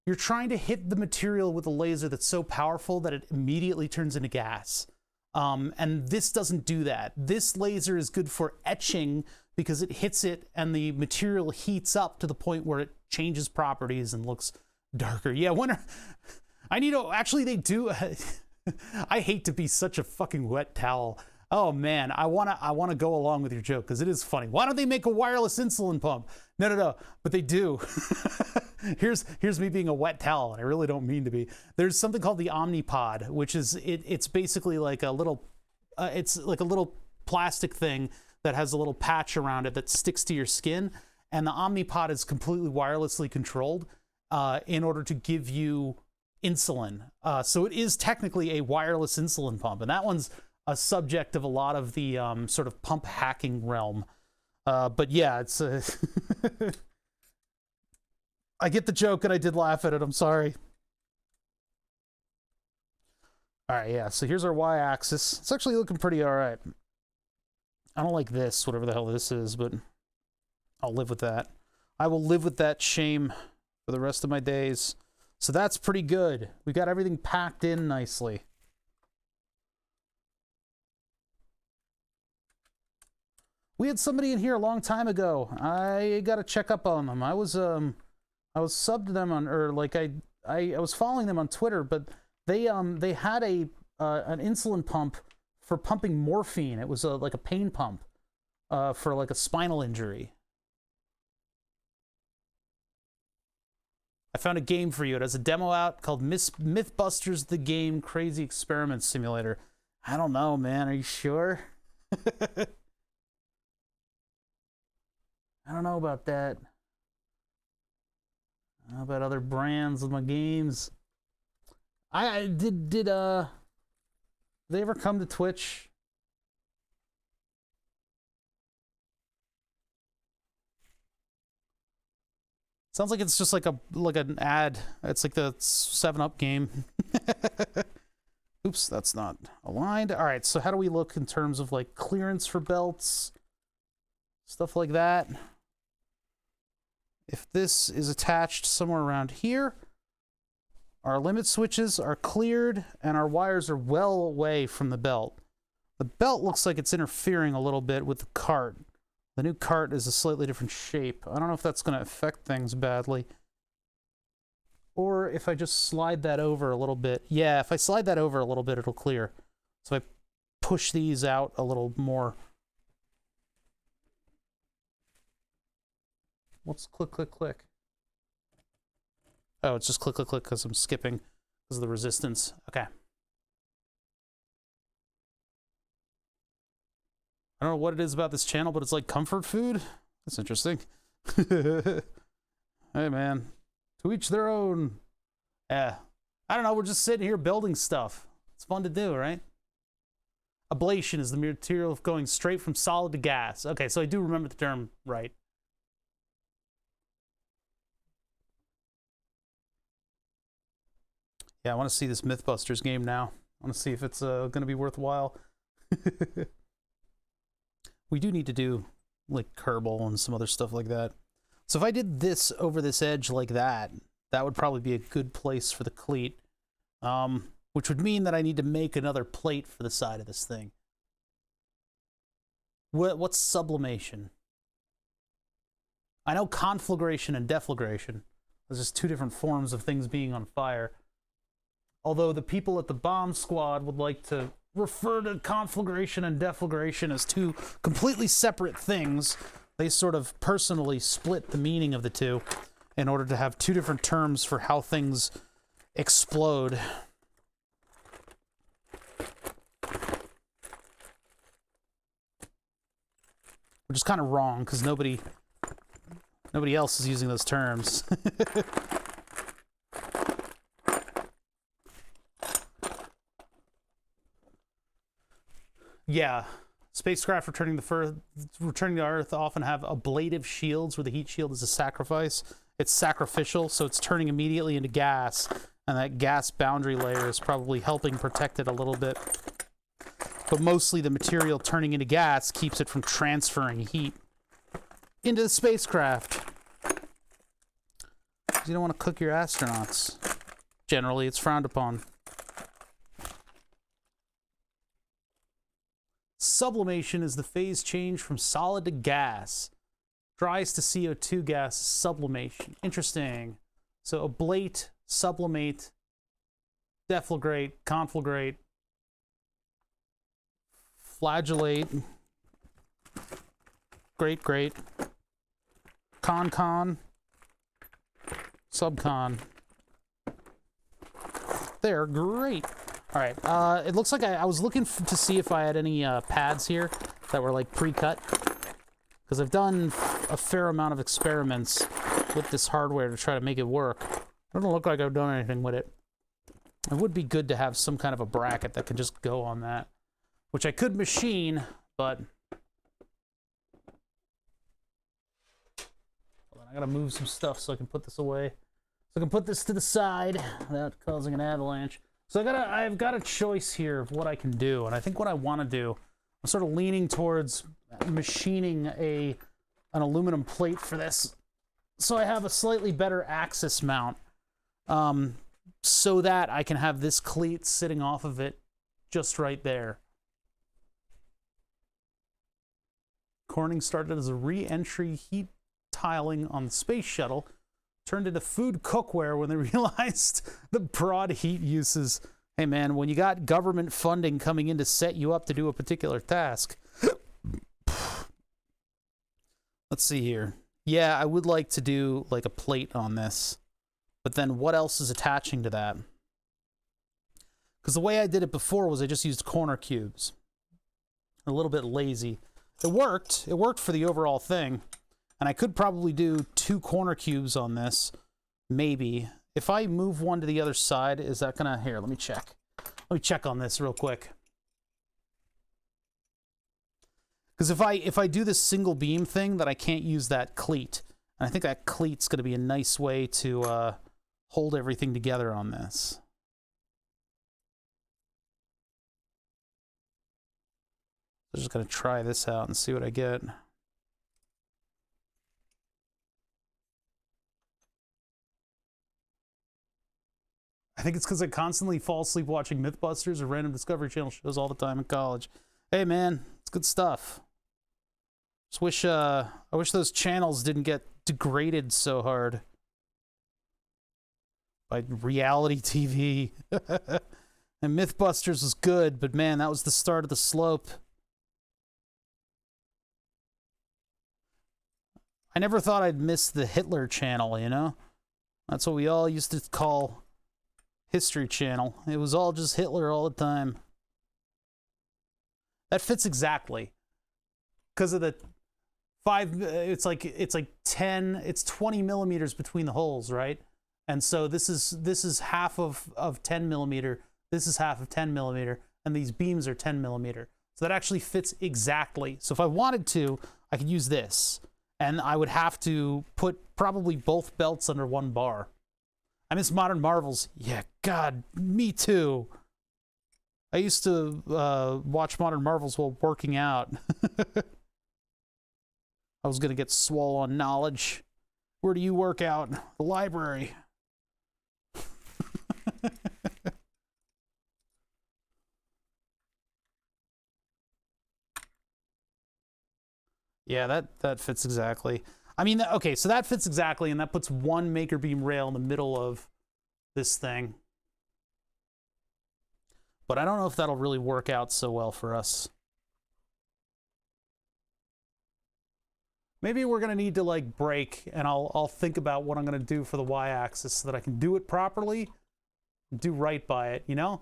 the material with a laser that's so powerful that it immediately turns into gas. And this doesn't do that. This laser is good for etching because it hits it and the material heats up to the point where it changes properties and looks darker. Yeah, actually they do. I hate to be such a fucking wet towel. Oh man, I wanna go along with your joke because it is funny. Why don't they make a wireless insulin pump? No, but they do. Here's me being a wet towel, and I really don't mean to be. There's something called the Omnipod, which is it's basically like a little plastic thing that has a little patch around it that sticks to your skin, and the Omnipod is completely wirelessly controlled in order to give you insulin. So it is technically a wireless insulin pump, and that one's a subject of a lot of the sort of pump hacking realm. But yeah, it's I get the joke and I did laugh at it. I'm sorry. All right, yeah, so here's our y-axis. It's actually looking pretty all right. I don't like this, whatever the hell this is, but I'll live with that. I will live with that shame for the rest of my days. So that's pretty good. We got everything packed in nicely. We had somebody in here a long time ago. I got to check up on them. I was subbed to them on, or like I was following them on Twitter, but they had an insulin pump for pumping morphine. It was like a pain pump for like a spinal injury. I found a game for you. It has a demo out called Mythbusters the Game Crazy Experiment Simulator. I don't know, man. Are you sure? I don't know about that. How about other brands of my games? Did they ever come to Twitch? Sounds like it's just like an ad. It's like the 7-Up game. Oops, that's not aligned. All right, so how do we look in terms of like clearance for belts? Stuff like that. If this is attached somewhere around here, Our limit switches are cleared, and our wires are well away from the belt. The belt looks like it's interfering a little bit with the cart. The new cart is a slightly different shape. I don't know if that's going to affect things badly. Or if I just slide that over a little bit. Yeah, if I slide that over a little bit, it'll clear. So I push these out a little more. What's click, click, click? Oh, it's just click, click, click because I'm skipping because of the resistance. Okay. I don't know what it is about this channel, but it's like comfort food. That's interesting. Hey, man. To each their own. Yeah. I don't know. We're just sitting here building stuff. It's fun to do, right? Ablation is the material of going straight from solid to gas. Okay, so I do remember the term right. Yeah, I want to see this Mythbusters game now. I want to see if it's going to be worthwhile. We do need to do, like, Kerbal and some other stuff like that. So if I did this over this edge like that, that would probably be a good place for the cleat. Which would mean that I need to make another plate for the side of this thing. What's sublimation? I know conflagration and deflagration. There's just two different forms of things being on fire. Although the people at the bomb squad would like to refer to conflagration and deflagration as two completely separate things. They sort of personally split the meaning of the two in order to have two different terms for how things explode. Which is kind of wrong, because nobody else is using those terms. Yeah, spacecraft returning to Earth often have ablative shields where the heat shield is a sacrifice. It's sacrificial, so it's turning immediately into gas, and that gas boundary layer is probably helping protect it a little bit. But mostly the material turning into gas keeps it from transferring heat into the spacecraft. You don't want to cook your astronauts. Generally, it's frowned upon. Sublimation is the phase change from solid to gas. Dries to CO2 gas is sublimation. Interesting. So ablate, sublimate, deflagrate, conflagrate, flagellate, great, con, subcon. They're great. All right, it looks like I was looking to see if I had any pads here that were like pre-cut, because I've done a fair amount of experiments with this hardware to try to make it work. It doesn't look like I've done anything with it. It would be good to have some kind of a bracket that could just go on that, which I could machine, but hold on, I gotta move some stuff so I can put this away. So I can put this to the side without causing an avalanche. So I've got a choice here of what I can do, and I think what I want to do, I'm sort of leaning towards machining an aluminum plate for this, so I have a slightly better axis mount, so that I can have this cleat sitting off of it just right there. Corning started as a re-entry heat tiling on the space shuttle, turned into food cookware when they realized the broad heat uses. Hey man, when you got government funding coming in to set you up to do a particular task. Let's see here. Yeah, I would like to do like a plate on this, but then what else is attaching to that? Because the way I did it before was I just used corner cubes. A little bit lazy. It worked. It worked for the overall thing. And I could probably do 2 corner cubes on this, maybe. If I move one to the other side, is that gonna... Here, let me check. Let me check on this real quick. Because if I do this single beam thing, then I can't use that cleat. And I think that cleat's gonna be a nice way to hold everything together on this. I'm just gonna try this out and see what I get. I think it's because I constantly fall asleep watching Mythbusters or random Discovery Channel shows all the time in college. Hey, man, it's good stuff. Just wish, I wish those channels didn't get degraded so hard by reality TV. And Mythbusters was good, but man, that was the start of the slope. I never thought I'd miss the Hitler channel, you know? That's what we all used to call History Channel. It was all just Hitler all the time. That fits exactly. Because of the it's like 20 millimeters between the holes, right? And so this is half of 10 millimeter, this is half of 10 millimeter, and these beams are 10 millimeter. So that actually fits exactly. So if I wanted to, I could use this. And I would have to put probably both belts under one bar. I miss Modern Marvels. Yeah, God, me too. I used to watch Modern Marvels while working out. I was going to get swole on knowledge. Where do you work out? The library. Yeah, that fits exactly. I mean, okay, so that fits exactly, and that puts one maker beam rail in the middle of this thing. But I don't know if that'll really work out so well for us. Maybe we're gonna need to like break, and I'll think about what I'm gonna do for the y-axis so that I can do it properly, do right by it. You know,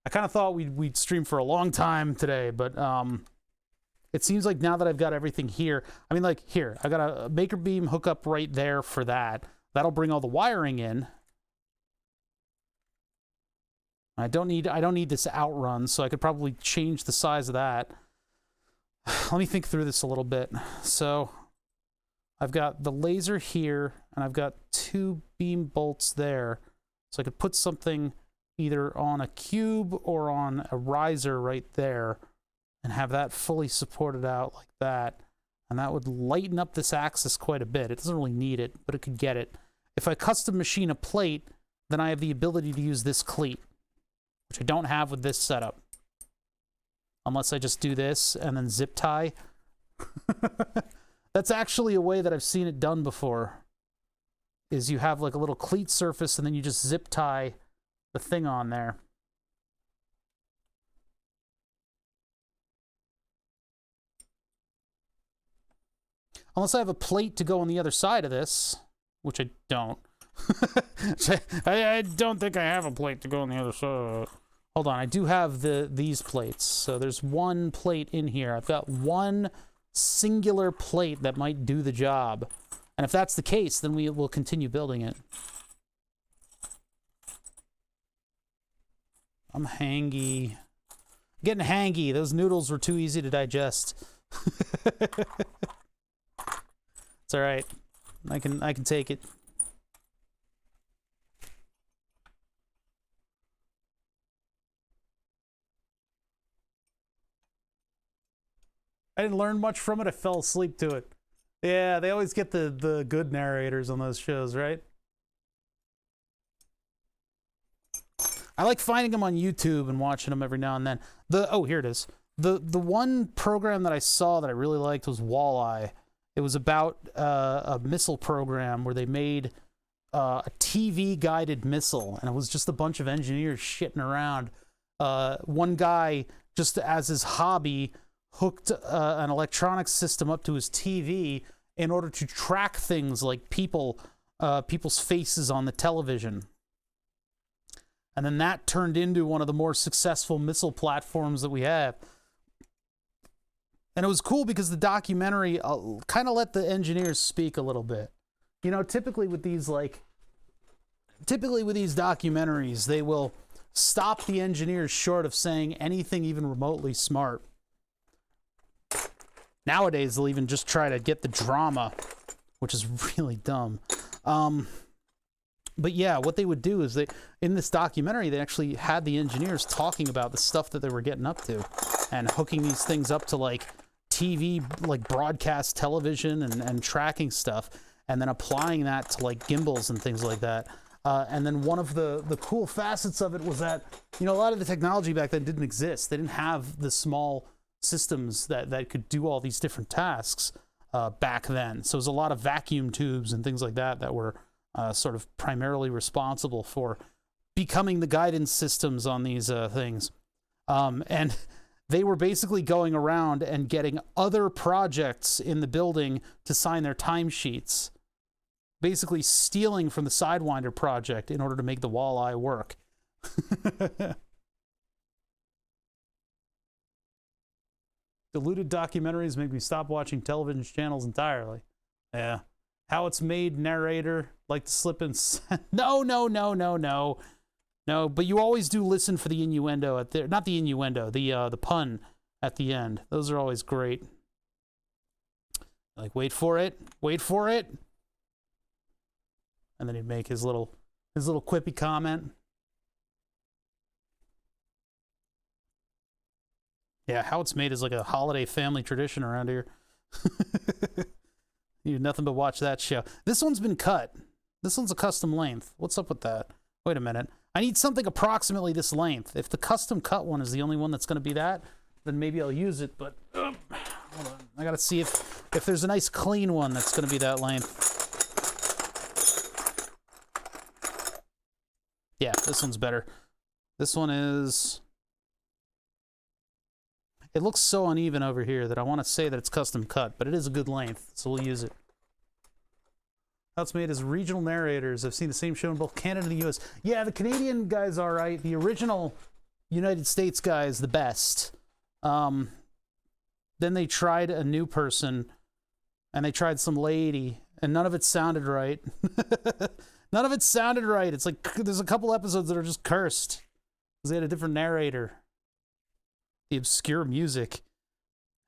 I kind of thought we'd stream for a long time today, but it seems like now that I've got everything here, I mean, like here, I got a maker beam hookup right there for that. That'll bring all the wiring in. I don't need this outrun, so I could probably change the size of that. Let me think through this a little bit. So I've got the laser here, and I've got 2 beam bolts there. So I could put something either on a cube or on a riser right there and have that fully supported out like that. And that would lighten up this axis quite a bit. It doesn't really need it, but it could get it. If I custom machine a plate, then I have the ability to use this cleat, which I don't have with this setup. Unless I just do this and then zip tie. That's actually a way that I've seen it done before. Is you have like a little cleat surface and then you just zip tie the thing on there. Unless I have a plate to go on the other side of this, which I don't. I don't think I have a plate to go on the other side. Hold on, I do have these plates. So there's one plate in here. I've got one singular plate that might do the job. And if that's the case, then we will continue building it. I'm hangy. Getting hangy. Those noodles were too easy to digest. It's all right. I can take it. I didn't learn much from it. I fell asleep to it. Yeah, they always get the good narrators on those shows, right? I like finding them on YouTube and watching them every now and then. Oh, here it is. The one program that I saw that I really liked was Walleye. It was about a missile program where they made a TV-guided missile, and it was just a bunch of engineers shitting around. One guy, just as his hobby, hooked an electronics system up to his TV in order to track things like people's faces on the television. And then that turned into one of the more successful missile platforms that we have. And it was cool because the documentary kind of let the engineers speak a little bit. You know, typically with these documentaries, they will stop the engineers short of saying anything even remotely smart. Nowadays, they'll even just try to get the drama, which is really dumb. But yeah, what they would do is in this documentary, they actually had the engineers talking about the stuff that they were getting up to and hooking these things up to like TV, like broadcast television and tracking stuff, and then applying that to like gimbals and things like that. And then one of the cool facets of it was that, you know, a lot of the technology back then didn't exist. They didn't have the small systems that could do all these different tasks back then. So it was a lot of vacuum tubes and things like that were sort of primarily responsible for becoming the guidance systems on these things. And they were basically going around and getting other projects in the building to sign their timesheets, basically stealing from the Sidewinder project in order to make the walleye work. Diluted documentaries make me stop watching television channels entirely. Yeah. How it's made narrator, like to slip in. No. No, but you always do listen for the innuendo at the, not the innuendo, the pun at the end. Those are always great. Like, wait for it. And then he'd make his little quippy comment. Yeah, how it's made is like a holiday family tradition around here. You do nothing but watch that show. This one's been cut. This one's a custom length. What's up with that? Wait a minute. I need something approximately this length. If the custom cut one is the only one that's going to be that, then maybe I'll use it, but hold on. I got to see if there's a nice clean one that's going to be that length. Yeah, this one's better. This one is... It looks so uneven over here that I want to say that it's custom cut, but it is a good length, so we'll use it. How it's made as regional narrators. I've seen the same show in both Canada and the US. Yeah, the Canadian guy's all right. The original United States guy is the best. Then they tried a new person, and they tried some lady, and none of it sounded right. None of it sounded right. It's like there's a couple episodes that are just cursed because they had a different narrator. The obscure music.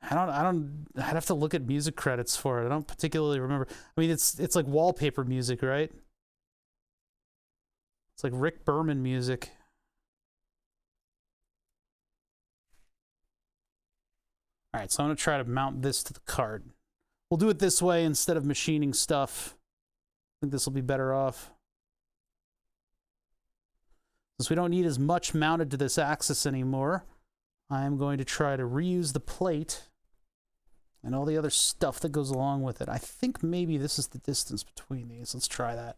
I'd have to look at music credits for it. I don't particularly remember. I mean, it's like wallpaper music, right? It's like Rick Berman music. All right, so I'm going to try to mount this to the cart. We'll do it this way instead of machining stuff. I think this will be better off. Since we don't need as much mounted to this axis anymore, I am going to try to reuse the plate and all the other stuff that goes along with it. I think maybe this is the distance between these. Let's try that.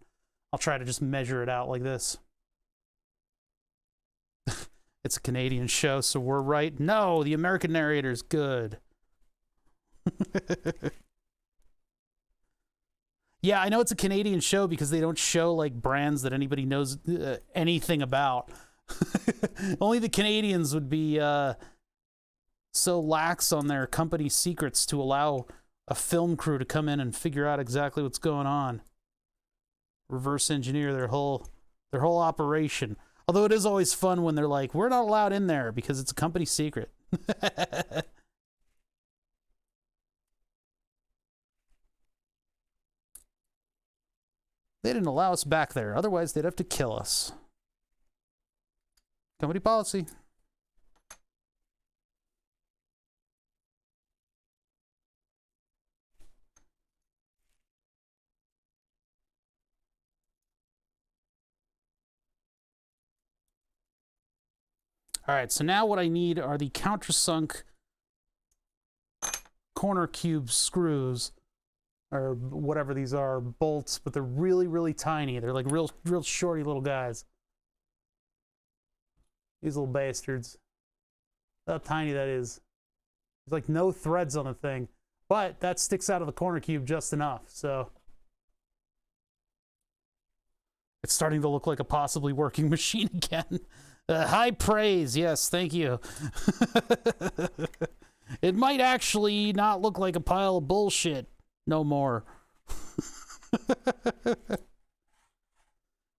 I'll try to just measure it out like this. It's a Canadian show, so we're right. No, the American narrator's good. Yeah, I know it's a Canadian show because they don't show like brands that anybody knows anything about. Only the Canadians would be so lax on their company secrets to allow a film crew to come in and figure out exactly what's going on. Reverse engineer their whole operation. Although it is always fun when they're like, we're not allowed in there because it's a company secret. They didn't allow us back there. Otherwise, they'd have to kill us. Company policy. All right, so now what I need are the countersunk corner cube screws, or whatever these are, bolts, but they're really, really tiny. They're like real shorty little guys. These little bastards. Look how tiny that is. There's like no threads on the thing, but that sticks out of the corner cube just enough, so. It's starting to look like a possibly working machine again. High praise, yes, thank you. It might actually not look like a pile of bullshit no more. Look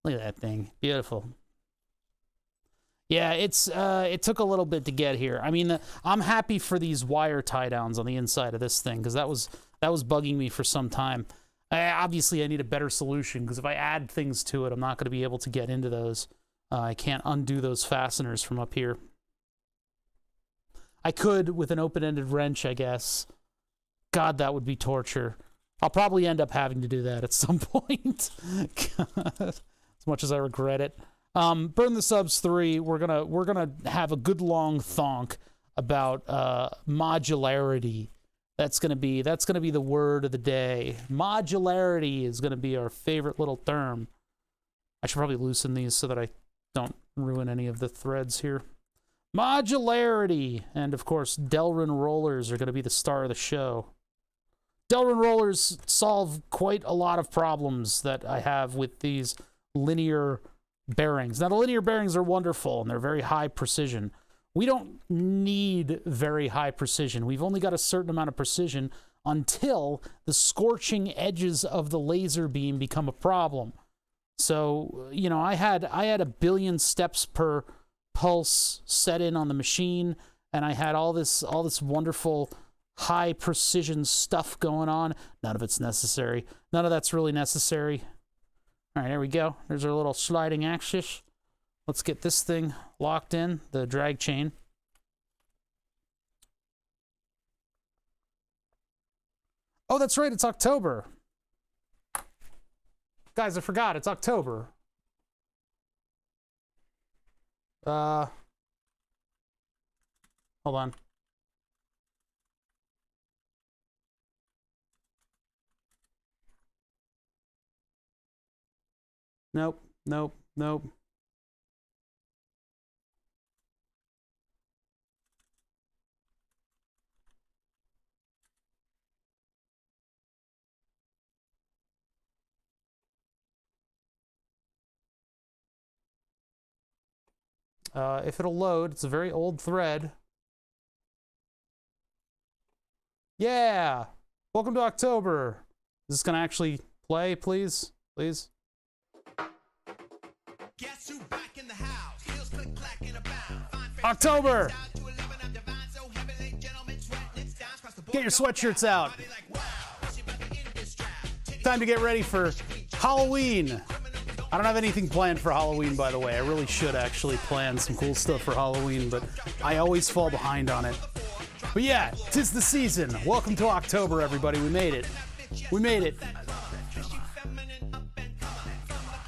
at that thing, beautiful. Yeah, it took a little bit to get here. I mean, I'm happy for these wire tie downs on the inside of this thing because that was bugging me for some time. Obviously, I need a better solution because if I add things to it, I'm not going to be able to get into those. I can't undo those fasteners from up here. I could with an open-ended wrench, I guess. God, that would be torture. I'll probably end up having to do that at some point. God. Let's as much as I regret it. Burn the Subs 3, we're gonna have a good long thonk about modularity. That's gonna be the word of the day. Modularity is gonna be our favorite little term. I should probably loosen these so that I don't ruin any of the threads here. Modularity, and of course, Delrin rollers are gonna be the star of the show. Delrin rollers solve quite a lot of problems that I have with these linear bearings. Now, the linear bearings are wonderful, and they're very high precision. We don't need very high precision. We've only got a certain amount of precision until the scorching edges of the laser beam become a problem. So, you know, I had 1 billion steps per pulse set in on the machine, and I had all this wonderful high precision stuff going on. None of it's necessary. None of that's really necessary. All right, there we go. There's our little sliding axis. Let's get this thing locked in, the drag chain. Oh, that's right, it's October. Guys, I forgot, it's October. Hold on. Nope, nope, nope. If it'll load, it's a very old thread. Yeah! Welcome to October. Is this gonna actually play, please? Please? Guess who back in the house? Heels click clack in a bound. October! Get your sweatshirts out. Time to get ready for Halloween. I don't have anything planned for Halloween, by the way. I really should actually plan some cool stuff for Halloween, but I always fall behind on it. But yeah, 'tis the season. Welcome to October, everybody. We made it. We made it.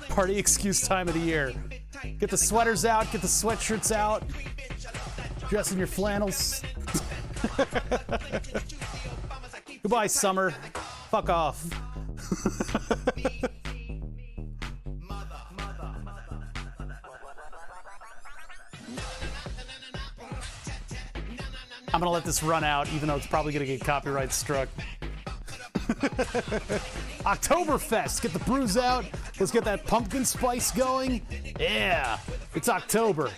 Party excuse time of the year. Get the sweaters out, get the sweatshirts out. Dress in your flannels. Goodbye, summer. Fuck off. I'm gonna let this run out, even though it's probably gonna get copyright struck. Oktoberfest, get the brews out. Let's get that pumpkin spice going. Yeah, it's October.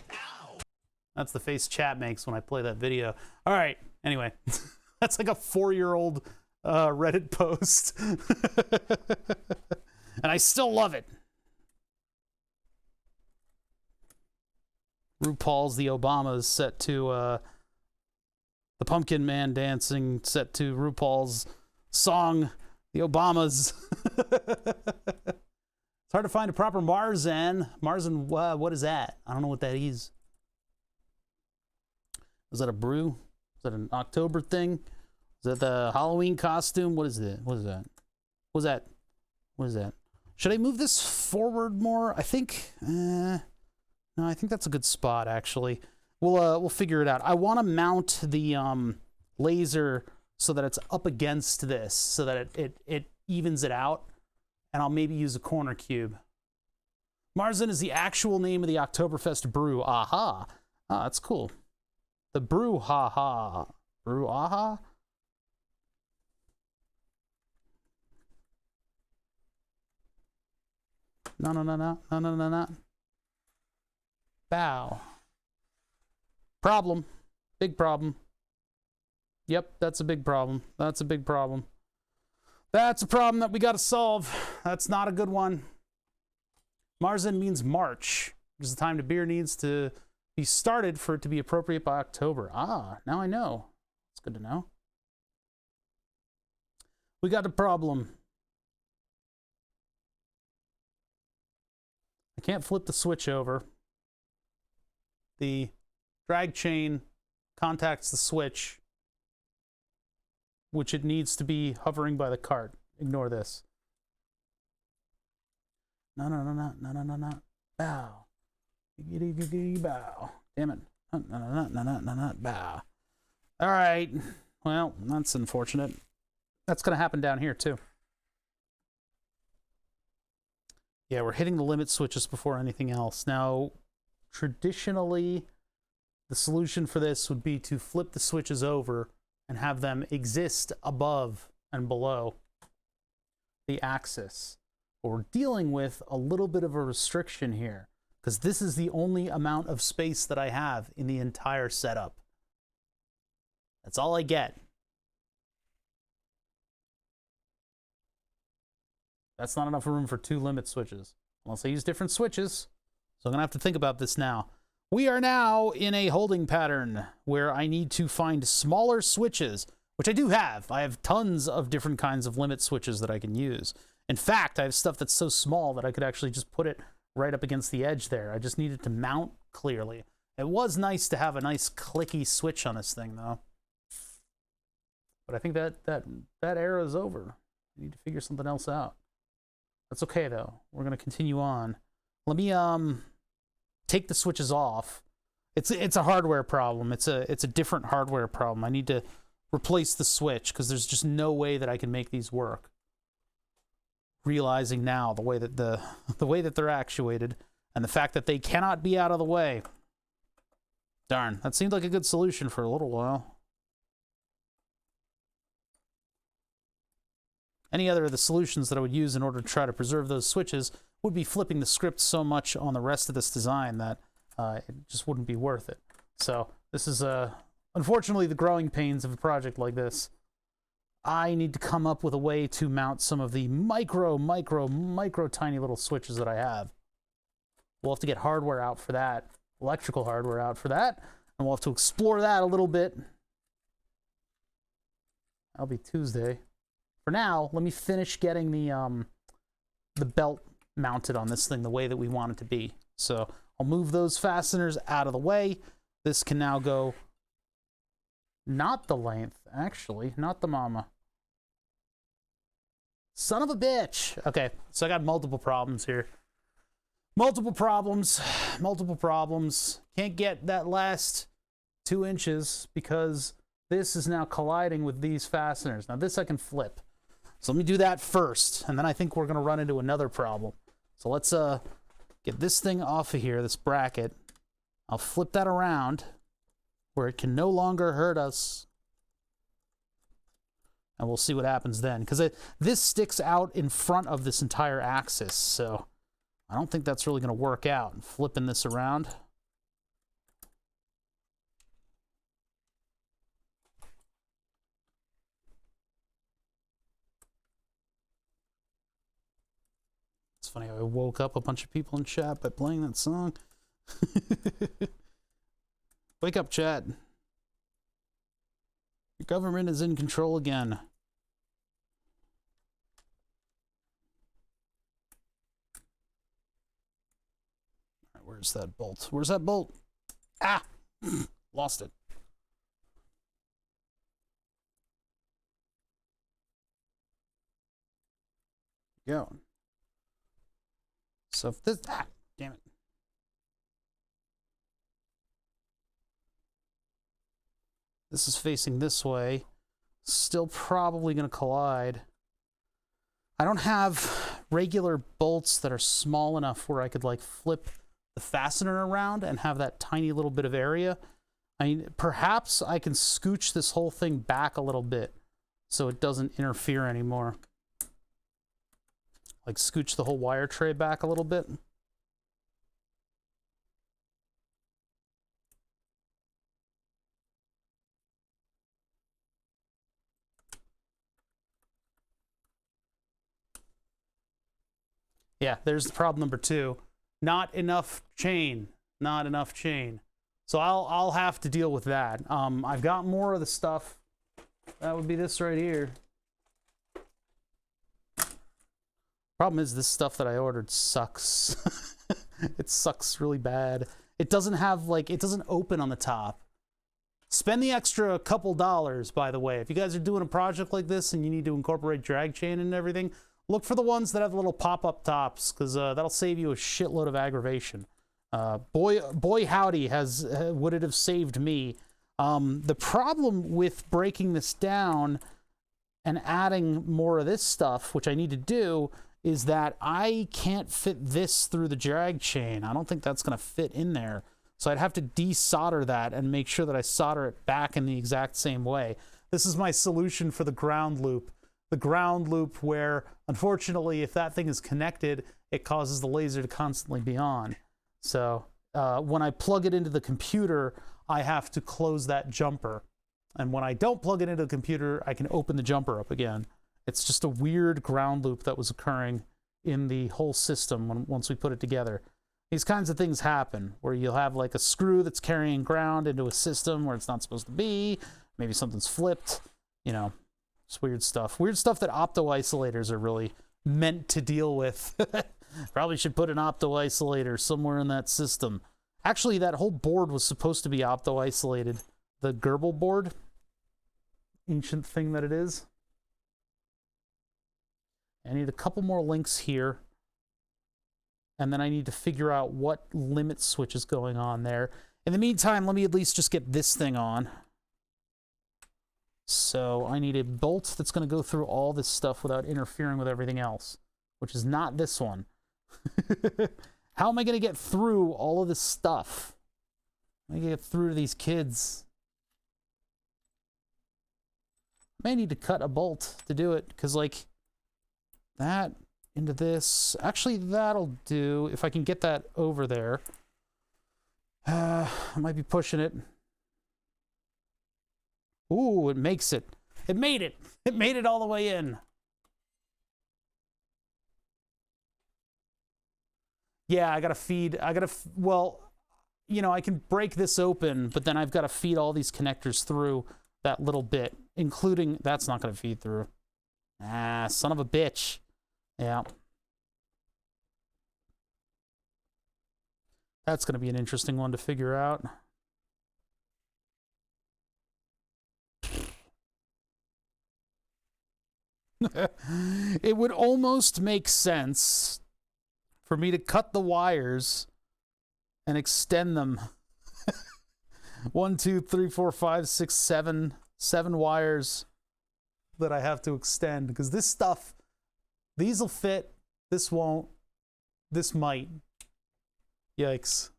That's the face chat makes when I play that video. All right, anyway, that's like a 4-year-old Reddit post. And I still love it. RuPaul's The Obamas set to the Pumpkin Man dancing set to RuPaul's song, The Obamas. It's hard to find a proper Marzan. Marzan, what is that? I don't know what that is. Is that a brew? Is that an October thing? Is that the Halloween costume? What is it? What is that? What is that? What is that? Should I move this forward more? I think, no, I think that's a good spot, actually. We'll figure it out. I want to mount the laser so that it's up against this, so that it evens it out, and I'll maybe use a corner cube. Marzan is the actual name of the Oktoberfest brew. Aha. Ah, that's cool. The brew, ha-ha. Brew, aha? No. Bow. Problem. Big problem. Yep, that's a big problem. That's a big problem. That's a problem that we got to solve. That's not a good one. Marzan means March, which is the time the beer needs to be started for it to be appropriate by October. Ah, now I know. It's good to know. We got a problem. I can't flip the switch over. The drag chain contacts the switch, which it needs to be hovering by the cart. Ignore this. No, no, no, no, no, no, no, no. Bow. Bow. Damn it. No, no, no, no, no, no, no, bow. All right. Well, that's unfortunate. That's going to happen down here, too. Yeah, we're hitting the limit switches before anything else. Now, traditionally, the solution for this would be to flip the switches over and have them exist above and below the axis. But we're dealing with a little bit of a restriction here, because this is the only amount of space that I have in the entire setup. That's all I get. That's not enough room for 2 limit switches, unless I use different switches. So I'm gonna have to think about this now. We are now in a holding pattern where I need to find smaller switches, which I do have. I have tons of different kinds of limit switches that I can use. In fact, I have stuff that's so small that I could actually just put it right up against the edge there. I just needed to mount clearly. It was nice to have a nice clicky switch on this thing, though. But I think that era is over. I need to figure something else out. That's okay, though. We're going to continue on. Let me take the switches off. It's a hardware problem. It's a different hardware problem. I need to replace the switch because there's just no way that I can make these work. Realizing now the way that the way that they're actuated and the fact that they cannot be out of the way. Darn, that seemed like a good solution for a little while. Any other of the solutions that I would use in order to try to preserve those switches would be flipping the script so much on the rest of this design that it just wouldn't be worth it. So this is, unfortunately, the growing pains of a project like this. I need to come up with a way to mount some of the micro tiny little switches that I have. We'll have to get hardware out for that, electrical hardware out for that, and we'll have to explore that a little bit. That'll be Tuesday. For now, let me finish getting the belt mounted on this thing the way that we want it to be. So I'll move those fasteners out of the way. This can now go not the length, actually, not the mama. Son of a bitch. Okay, so I got multiple problems here. Multiple problems. Can't get that last 2 inches because this is now colliding with these fasteners. Now this I can flip. So let me do that first, and then I think we're going to run into another problem. So let's get this thing off of here, this bracket. I'll flip that around where it can no longer hurt us. And we'll see what happens then. Because this sticks out in front of this entire axis, so I don't think that's really going to work out. Flipping this around. It's funny how I woke up a bunch of people in chat by playing that song. Wake up, chat. Your government is in control again. All right, where's that bolt? Where's that bolt? Ah! Lost it. Go. So if this, damn it. This is facing this way. Still probably going to collide. I don't have regular bolts that are small enough where I could like flip the fastener around and have that tiny little bit of area. I mean, perhaps I can scooch this whole thing back a little bit so it doesn't interfere anymore. Like scooch the whole wire tray back a little bit. Yeah, there's the problem number 2. Not enough chain. Not enough chain. So I'll have to deal with that. I've got more of the stuff. That would be this right here. Problem is, this stuff that I ordered sucks. It sucks really bad. It doesn't have, like, it doesn't open on the top. Spend the extra couple dollars, by the way. If you guys are doing a project like this and you need to incorporate drag chain and everything, Look for the ones that have the little pop-up tops, because that'll save you a shitload of aggravation. Boy howdy, would it have saved me. The problem with breaking this down and adding more of this stuff, which I need to do, is that I can't fit this through the drag chain. I don't think that's going to fit in there. So I'd have to desolder that and make sure that I solder it back in the exact same way. This is my solution for the ground loop. The ground loop where, unfortunately, if that thing is connected, it causes the laser to constantly be on. So when I plug it into the computer, I have to close that jumper. And when I don't plug it into the computer, I can open the jumper up again. It's just a weird ground loop that was occurring in the whole system once we put it together. These kinds of things happen where you'll have like a screw that's carrying ground into a system where it's not supposed to be. Maybe something's flipped, you know, it's weird stuff. Weird stuff that opto-isolators are really meant to deal with. Probably should put an opto-isolator somewhere in that system. Actually, that whole board was supposed to be opto-isolated. The Grub board, ancient thing that it is. I need a couple more links here. And then I need to figure out what limit switch is going on there. In the meantime, let me at least just get this thing on. So I need a bolt that's going to go through all this stuff without interfering with everything else, which is not this one. How am I going to get through all of this stuff? How am I going to get through to these kids? I may need to cut a bolt to do it, because, like, that into this. Actually, that'll do if I can get that over there. I might be pushing it. Ooh, it makes it. It made it. It made it all the way in. Yeah, I gotta feed. Well, you know, I can break this open, but then I've got to feed all these connectors through that little bit, including that's not gonna feed through. Ah, son of a bitch. Yeah. That's going to be an interesting one to figure out. It would almost make sense for me to cut the wires and extend them. 1, 2, 3, 4, 5, 6, 7 wires that I have to extend, because this stuff, these will fit, this won't, this might. Yikes.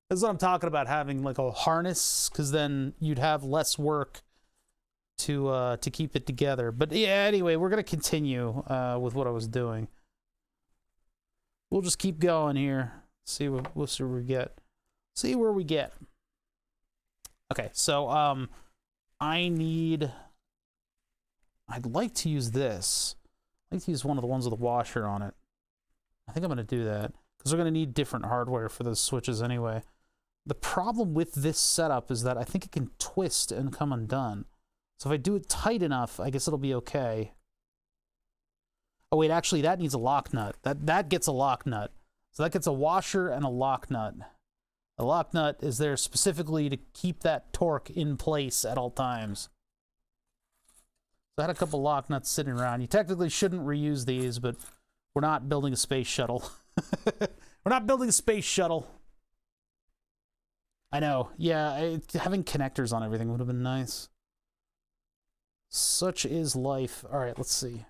This is what I'm talking about, having like a harness, because then you'd have less work to keep it together. But yeah, anyway, we're going to continue with what I was doing. We'll just keep going here. We'll see where we get. See where we get. Okay, so I'd like to use this. I'd like to use one of the ones with a washer on it. I think I'm going to do that, because we're going to need different hardware for those switches anyway. The problem with this setup is that I think it can twist and come undone. So if I do it tight enough, I guess it'll be okay. Oh wait, actually that needs a lock nut. That gets a lock nut. So that gets a washer and a lock nut. The lock nut is there specifically to keep that torque in place at all times. So I had a couple lock nuts sitting around. You technically shouldn't reuse these, but we're not building a space shuttle. We're not building a space shuttle. I know. Yeah, having connectors on everything would have been nice. Such is life. All right, let's see.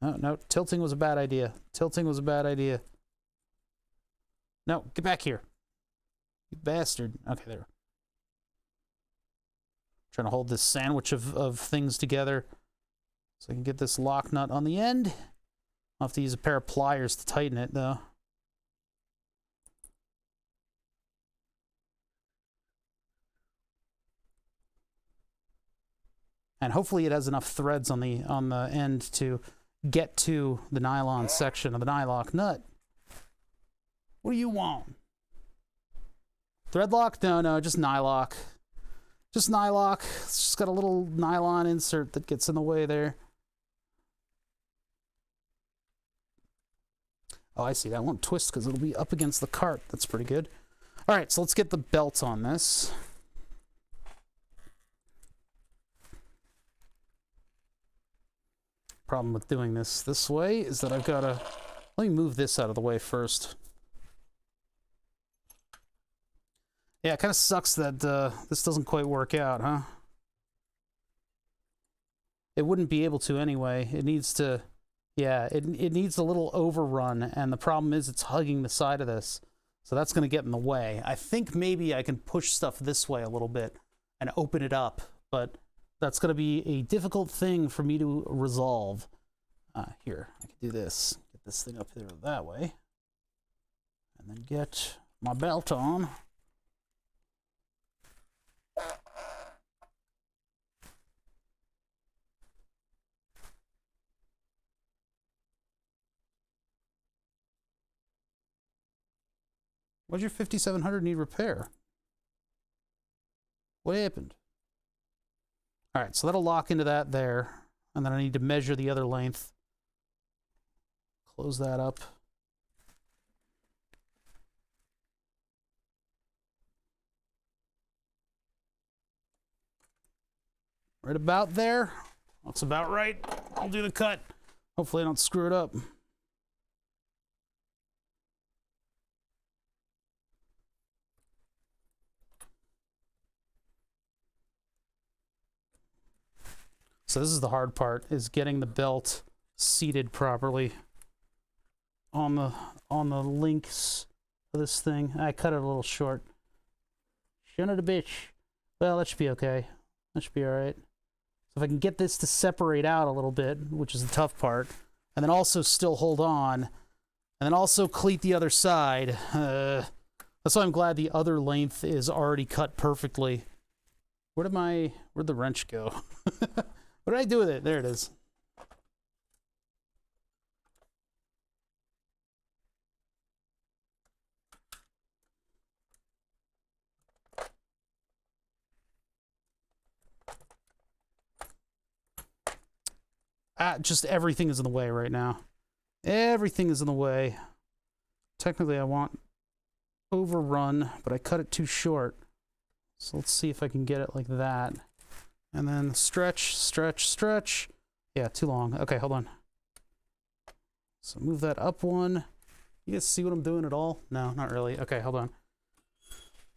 No, tilting was a bad idea. Tilting was a bad idea. No, get back here. You bastard. Okay, there. Trying to hold this sandwich of things together so I can get this lock nut on the end. I'll have to use a pair of pliers to tighten it, though. And hopefully it has enough threads on the end to get to the nylon section of the nylock nut. What do you want? Thread lock? No, just nylock. Just nylock. It's just got a little nylon insert that gets in the way there. Oh, I see. That won't twist because it'll be up against the cart. That's pretty good. All right, so let's get the belt on this. Problem with doing this way is that I've got to... Let me move this out of the way first. Yeah, it kind of sucks that this doesn't quite work out, huh? It wouldn't be able to anyway. It needs to... Yeah, it needs a little overrun, and the problem is it's hugging the side of this. So that's going to get in the way. I think maybe I can push stuff this way a little bit and open it up, but that's going to be a difficult thing for me to resolve. Here, I can do this. Get this thing up there that way. And then get my belt on. Why'd your 5700 need repair? What happened? All right, so that'll lock into that there. And then I need to measure the other length. Close that up. Right about there. That's about right. I'll do the cut. Hopefully I don't screw it up. So this is the hard part, is getting the belt seated properly on the links of this thing. I cut it a little short. Son of a bitch. Well, that should be okay. That should be all right. So if I can get this to separate out a little bit, which is the tough part, and then also still hold on, and then also cleat the other side. That's why I'm glad the other length is already cut perfectly. Where'd the wrench go? What did I do with it? There it is. Just everything is in the way right now. Everything is in the way. Technically, I want overrun, but I cut it too short. So let's see if I can get it like that. And then stretch, stretch, stretch. Yeah, too long. Okay, hold on. So move that up one. You guys see what I'm doing at all? No, not really. Okay, hold on.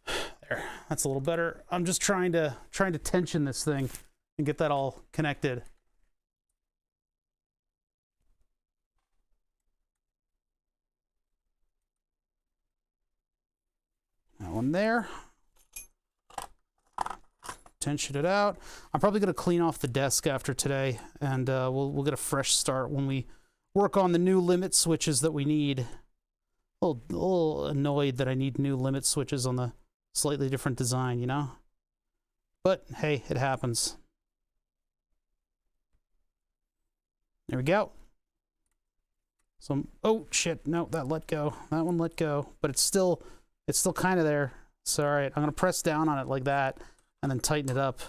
There, that's a little better. I'm just trying to tension this thing and get that all connected. That one there. Tension it out. I'm probably going to clean off the desk after today, and we'll get a fresh start when we work on the new limit switches that we need. A little annoyed that I need new limit switches on the slightly different design, you know? But, hey, it happens. There we go. So, oh, shit, no, that let go. That one let go, but it's still kind of there. So, all right, I'm going to press down on it like that, and then tighten it up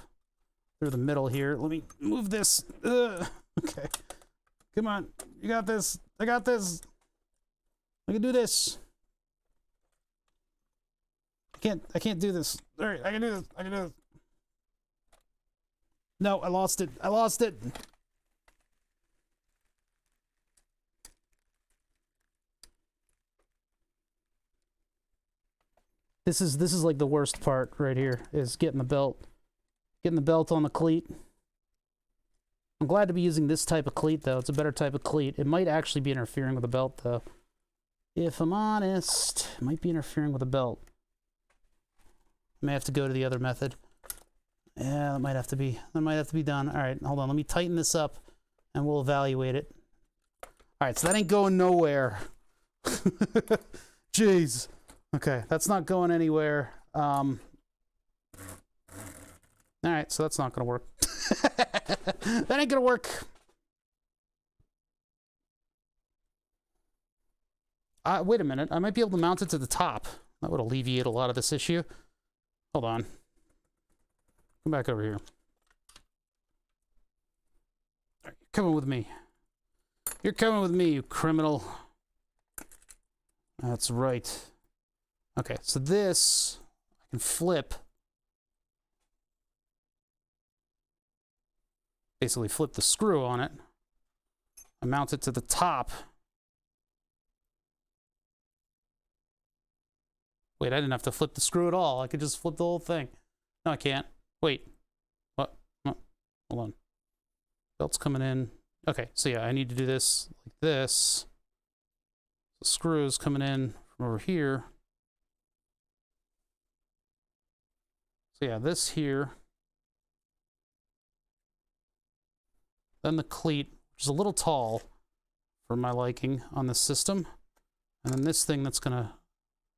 through the middle here. Let me move this. Okay. Come on. You got this. I got this. I can do this. I can't do this. All right, I can do this. I can do this. No, I lost it. I lost it. This is like the worst part right here, is getting the belt on the cleat. I'm glad to be using this type of cleat though. It's a better type of cleat. It might actually be interfering with the belt though. If I'm honest, it might be interfering with the belt. I may have to go to the other method. Yeah, that might have to be done. All right, hold on. Let me tighten this up and we'll evaluate it. All right, so that ain't going nowhere. Jeez. Okay, that's not going anywhere. All right, so that's not going to work. That ain't going to work. Wait a minute. I might be able to mount it to the top. That would alleviate a lot of this issue. Hold on. Come back over here. All right, you're coming with me. You're coming with me, you criminal. That's right. Okay, so this I can flip. Basically flip the screw on it. I mount it to the top. Wait, I didn't have to flip the screw at all. I could just flip the whole thing. No, I can't. Wait. What? Oh, hold on. Belt's coming in. Okay, so yeah, I need to do this like this. The screws coming in from over here. So yeah, this here. Then the cleat, which is a little tall for my liking on this system. And then this thing that's going to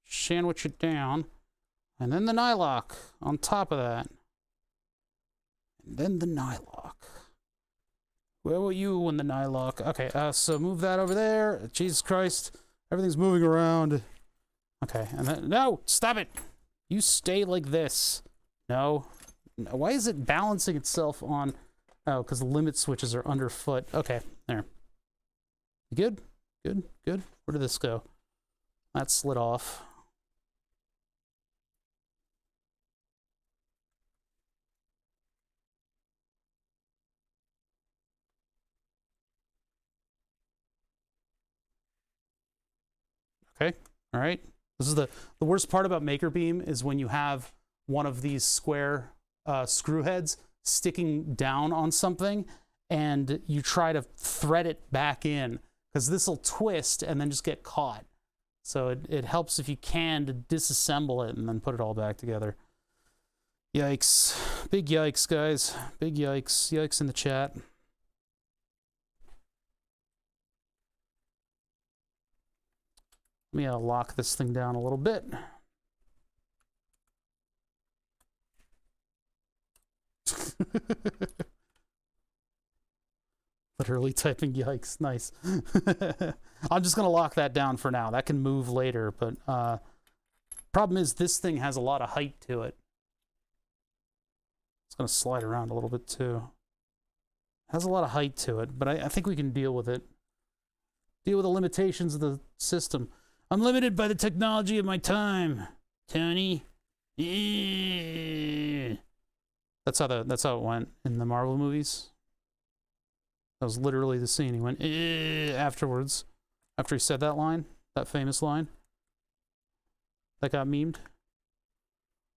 sandwich it down. And then the nylock on top of that. And then the nylock. Where were you when the nylock? Okay, so move that over there. Jesus Christ. Everything's moving around. Okay, and then, no, stop it. You stay like this. No. Why is it balancing itself on... Oh, because the limit switches are underfoot. Okay, there. You good? Good, good. Where did this go? That slid off. Okay, all right. This is the worst part about MakerBeam is when you have one of these square screw heads sticking down on something and you try to thread it back in because this will twist and then just get caught. So it helps if you can to disassemble it and then put it all back together. Yikes. Big yikes, guys. Big yikes. Yikes in the chat. Let me lock this thing down a little bit. Literally typing yikes. Nice. I'm just going to lock that down for now. That can move later, but problem is this thing has a lot of height to it. It's going to slide around a little bit too. It has a lot of height to it, but I think we can deal with it. Deal with the limitations of the system. I'm limited by the technology of my time, Tony. That's how it went in the Marvel movies. That was literally the scene. He went afterwards, after he said that line, that famous line. That got memed.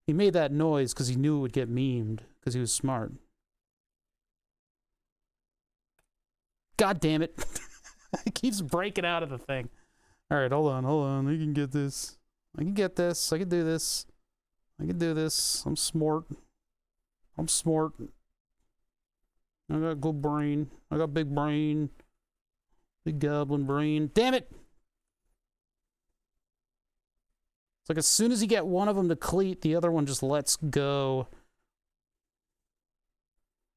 He made that noise because he knew it would get memed because he was smart. God damn it! It keeps breaking out of the thing. All right, hold on. I can get this. I can get this. I can do this. I can do this. I'm smart. I'm smart. I got good brain. I got big brain. Big goblin brain. Damn it! It's like as soon as you get one of them to cleat, the other one just lets go.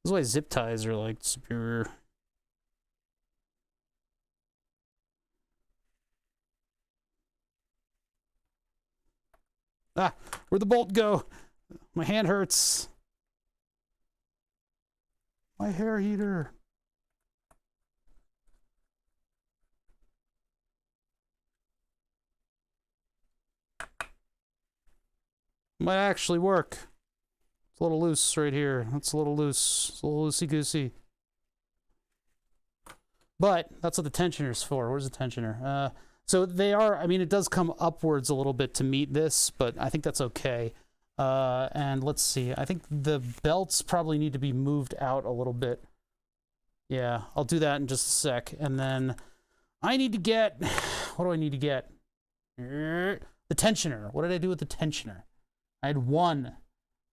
That's why zip ties are like superior. Ah, where'd the bolt go? My hand hurts. My hair heater. Might actually work. It's a little loose right here. That's a little loose. It's a little loosey-goosey. But that's what the tensioner's for. Where's the tensioner? So they are, I mean, it does come upwards a little bit to meet this, but I think that's okay. And let's see. I think the belts probably need to be moved out a little bit. Yeah, I'll do that in just a sec. And then I need to get, what do I need to get? The tensioner. What did I do with the tensioner? I had one.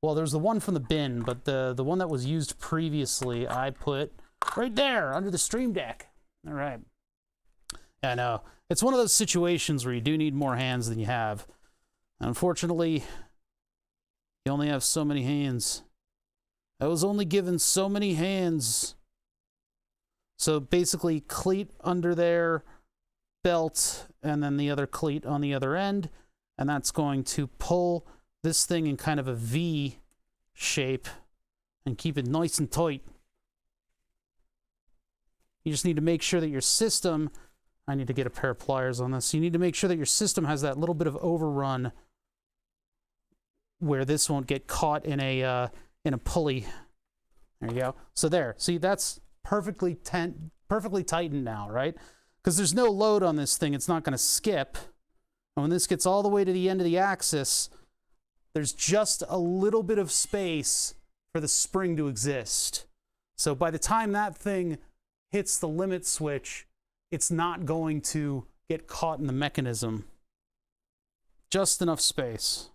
Well, there's the one from the bin, but the one that was used previously, I put right there under the Stream Deck. All right. Yeah, I know. It's one of those situations where you do need more hands than you have. Unfortunately, you only have so many hands. I was only given so many hands. So basically, cleat under there, belt, and then the other cleat on the other end. And that's going to pull this thing in kind of a V shape and keep it nice and tight. You just need to make sure that your system... I need to get a pair of pliers on this. You need to make sure that your system has that little bit of overrun where this won't get caught in a pulley. There you go. So there. See, that's perfectly perfectly tightened now, right? Because there's no load on this thing. It's not going to skip. And when this gets all the way to the end of the axis, there's just a little bit of space for the spring to exist. So by the time that thing hits the limit switch, it's not going to get caught in the mechanism. Just enough space.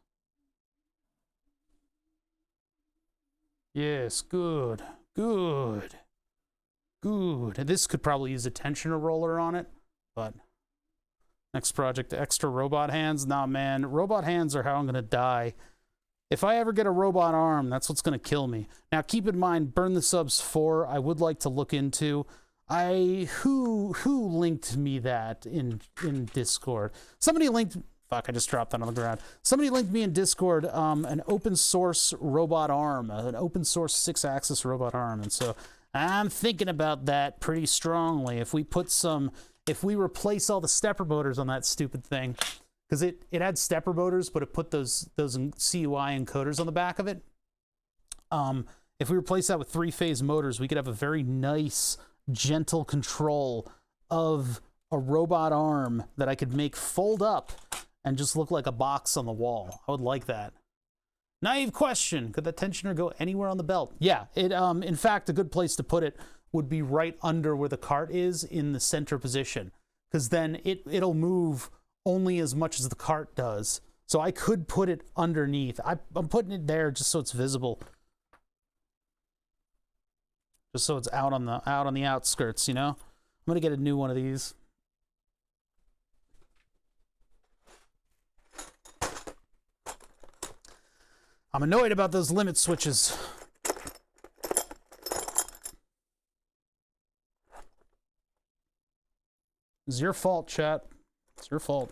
Yes, good, good, good. This could probably use a tensioner roller on it, but next project, extra robot hands. Nah, man, robot hands are how I'm gonna die. If I ever get a robot arm, that's what's gonna kill me. Now, keep in mind, Burn the Subs 4, I would like to look into. Who linked me that in Discord? Somebody linked. Fuck, I just dropped that on the ground. Somebody linked me in Discord an open source robot arm, an open source 6-axis robot arm. And so I'm thinking about that pretty strongly. If we replace all the stepper motors on that stupid thing, because it had stepper motors, but it put those CUI encoders on the back of it. If we replace that with 3-phase motors, we could have a very nice, gentle control of a robot arm that I could make fold up and just look like a box on the wall. I would like that. Naive question. Could that tensioner go anywhere on the belt? Yeah, in fact, a good place to put it would be right under where the cart is in the center position, because then it'll move only as much as the cart does. So I could put it underneath. I'm putting it there just so it's visible. Just so it's out on the outskirts, you know? I'm gonna get a new one of these. I'm annoyed about those limit switches. It's your fault, chat. It's your fault.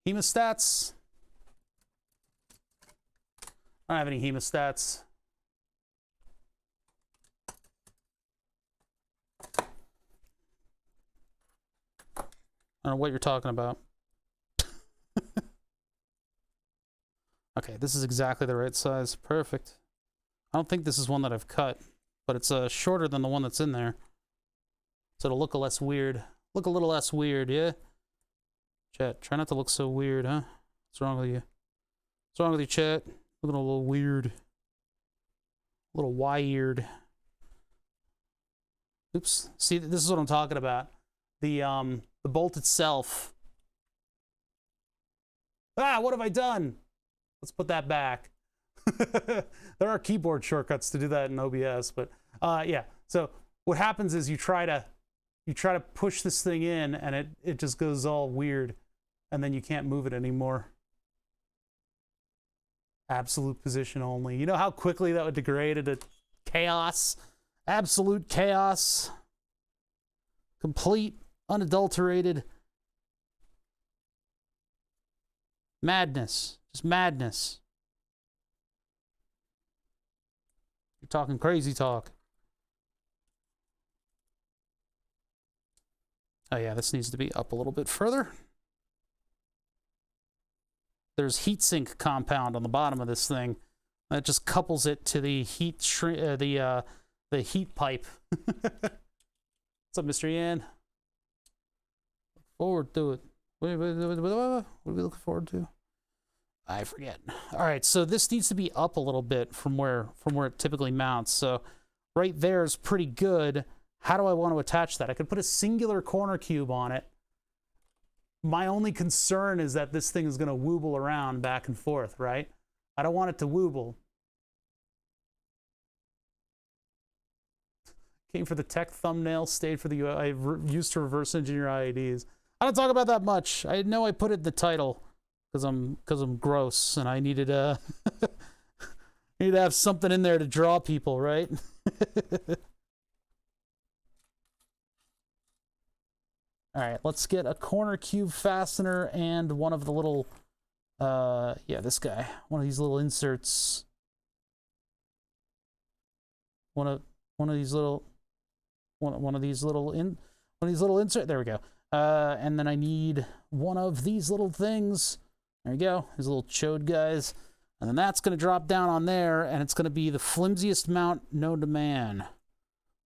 Hemostats. I don't have any hemostats. I don't know what you're talking about. Okay, this is exactly the right size. Perfect. I don't think this is one that I've cut, but it's shorter than the one that's in there. So it'll look a little less weird, yeah? Chat, try not to look so weird, huh? What's wrong with you? What's wrong with you, chat? Looking a little weird. A little wired. Oops. See, this is what I'm talking about. The bolt itself. Ah, what have I done? Let's put that back. There are keyboard shortcuts to do that in OBS, but yeah. So what happens is you try to push this thing in, and it just goes all weird, and then you can't move it anymore. Absolute position only. You know how quickly that would degrade into chaos? Absolute chaos. Complete, unadulterated madness. Just madness. You're talking crazy talk. Oh yeah, this needs to be up a little bit further. There's heatsink compound on the bottom of this thing that just couples it to the heat the heat pipe. What's up, Mr. Yan? Look forward to it. What are we looking forward to? I forget. All right, so this needs to be up a little bit from where it typically mounts. So right there is pretty good. How do I want to attach that? I could put a singular corner cube on it. My only concern is that this thing is going to wooble around back and forth, right? I don't want it to wooble. Came for the tech thumbnail, stayed for the UI. I used to reverse engineer IEDs. I don't talk about that much. I know I put it in the title because I'm gross and I needed I need to have something in there to draw people, right? All right, let's get a corner cube fastener and one of the little, yeah, this guy, one of these little inserts. One of these little insert. There we go. And then I need one of these little things. There we go. These little chode guys. And then that's going to drop down on there, and it's going to be the flimsiest mount known to man.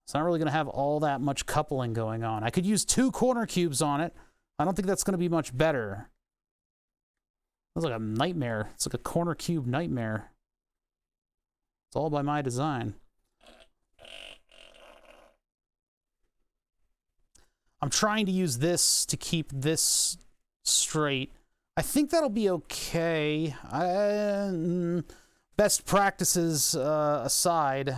It's not really going to have all that much coupling going on. I could use 2 corner cubes on it. I don't think that's going to be much better. That's like a nightmare. It's like a corner cube nightmare. It's all by my design. I'm trying to use this to keep this straight. I think that'll be okay. Best practices aside.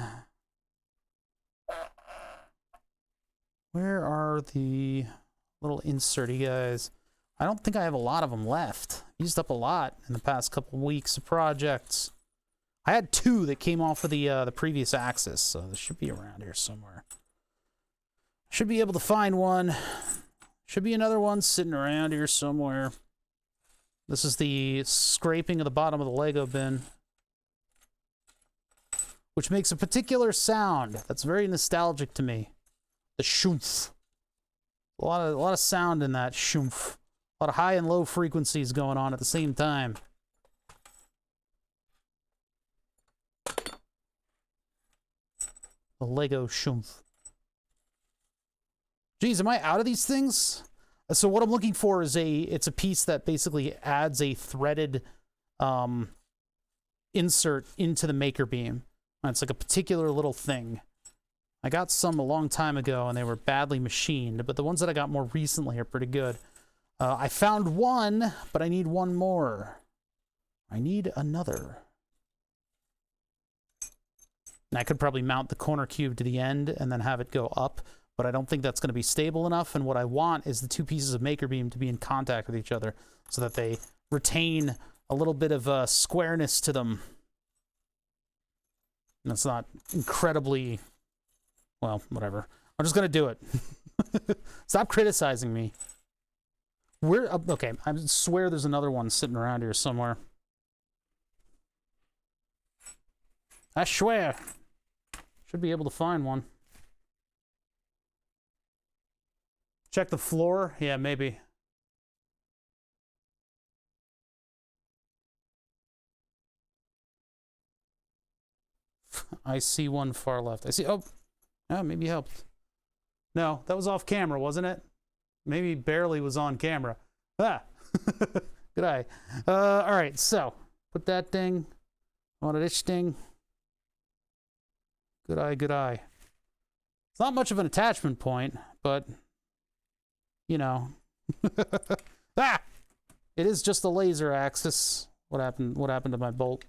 Where are the little inserty guys? I don't think I have a lot of them left. Used up a lot in the past couple weeks of projects. I had 2 that came off of the previous axis, so they should be around here somewhere. Should be able to find one. Should be another one sitting around here somewhere. This is the scraping of the bottom of the Lego bin, which makes a particular sound that's very nostalgic to me. The shoomph. A lot of sound in that shoomph. A lot of high and low frequencies going on at the same time. The Lego shoomph. Geez, am I out of these things? So what I'm looking for is it's a piece that basically adds a threaded insert into the maker beam. It's like a particular little thing. I got some a long time ago and they were badly machined, but the ones that I got more recently are pretty good. I found one, but I need one more. I need another. And I could probably mount the corner cube to the end and then have it go up, but I don't think that's going to be stable enough, and what I want is the 2 pieces of maker beam to be in contact with each other so that they retain a little bit of squareness to them. And it's not incredibly, well, whatever. I'm just going to do it. Stop criticizing me. Okay, I swear there's another one sitting around here somewhere. I swear. Should be able to find one. Check the floor? Yeah, maybe. I see one far left. I see, oh, maybe helped. No, that was off camera, wasn't it? Maybe barely was on camera. Ah, good eye. All right, so put that thing on this thing. Good eye, good eye. It's not much of an attachment point, but you know. Ah! It is just a laser axis. What happened to my bolt?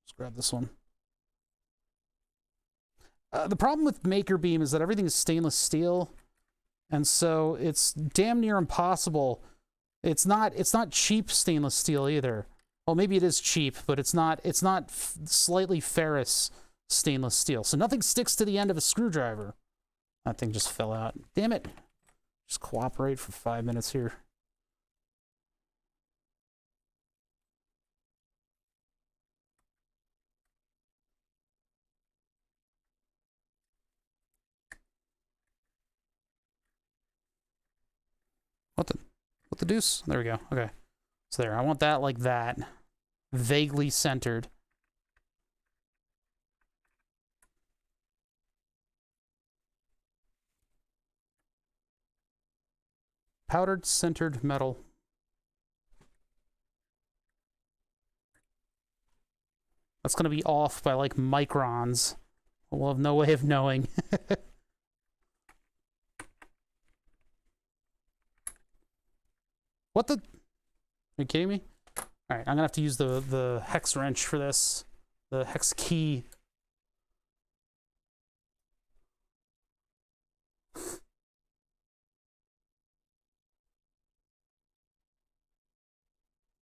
Let's grab this one. The problem with Maker Beam is that everything is stainless steel, and so it's damn near impossible. It's not cheap stainless steel either. Well, maybe it is cheap, but it's not slightly ferrous stainless steel. So nothing sticks to the end of a screwdriver. That thing just fell out. Damn it. Just cooperate for 5 minutes here. What the deuce? There we go. Okay. So there, I want that like that. Vaguely centered. Powdered centered metal. That's going to be off by like microns. We'll have no way of knowing. What the? Are you kidding me? All right, I'm going to have to use the hex wrench for this. The hex key.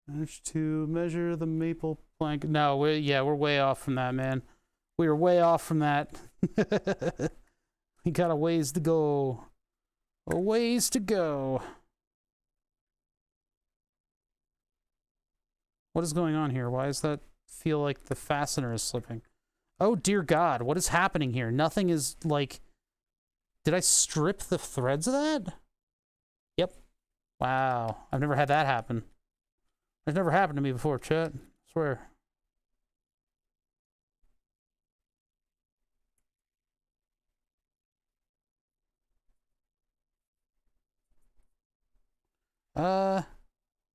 Managed to measure the maple plank. No, we're way off from that, man. We are way off from that. We got a ways to go. A ways to go. What is going on here? Why does that feel like the fastener is slipping? Oh, dear God. What is happening here? Nothing is like... Did I strip the threads of that? Yep. Wow. I've never had that happen. That's never happened to me before, chat. I swear.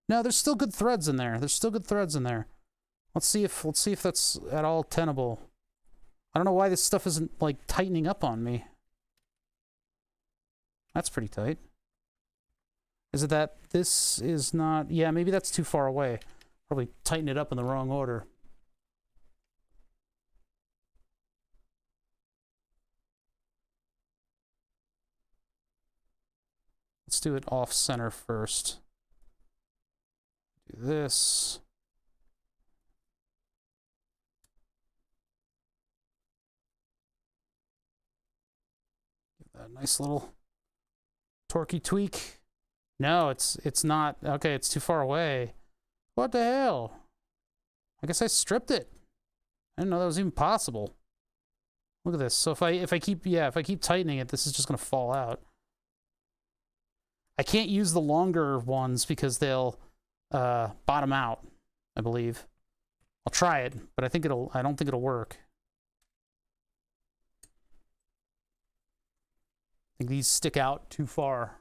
No, there's still good threads in there. There's still good threads in there. Let's see if that's at all tenable. I don't know why this stuff isn't like tightening up on me. That's pretty tight. Is it that this is not? Yeah, maybe that's too far away. Probably tighten it up in the wrong order. Let's do it off center first. Do this. Give that a nice little torquey tweak. No, it's not. Okay, it's too far away. What the hell? I guess I stripped it. I didn't know that was even possible. Look at this. So if I keep tightening it, this is just gonna fall out. I can't use the longer ones because they'll bottom out, I believe. I'll try it, but I don't think it'll work. I think these stick out too far.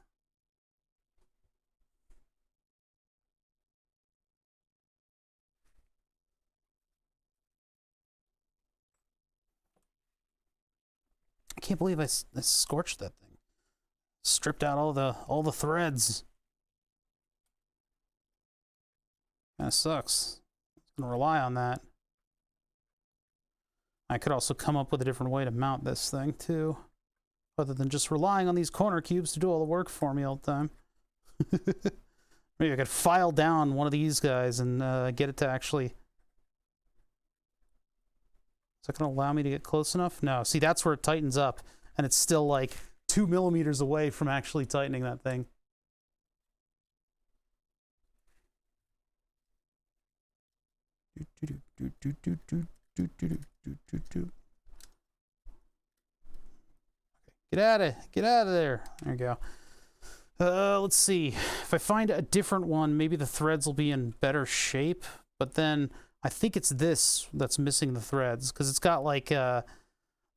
I can't believe I scorched that thing. Stripped out all the threads. That sucks. I'm gonna rely on that. I could also come up with a different way to mount this thing too, other than just relying on these corner cubes to do all the work for me all the time. Maybe I could file down one of these guys and get it to actually. Is that gonna allow me to get close enough? No. See, that's where it tightens up, and it's still like 2 millimeters away from actually tightening that thing. Get out of there. There you go. Let's see. If I find a different one, maybe the threads will be in better shape, but then I think it's this that's missing the threads, because it's got like the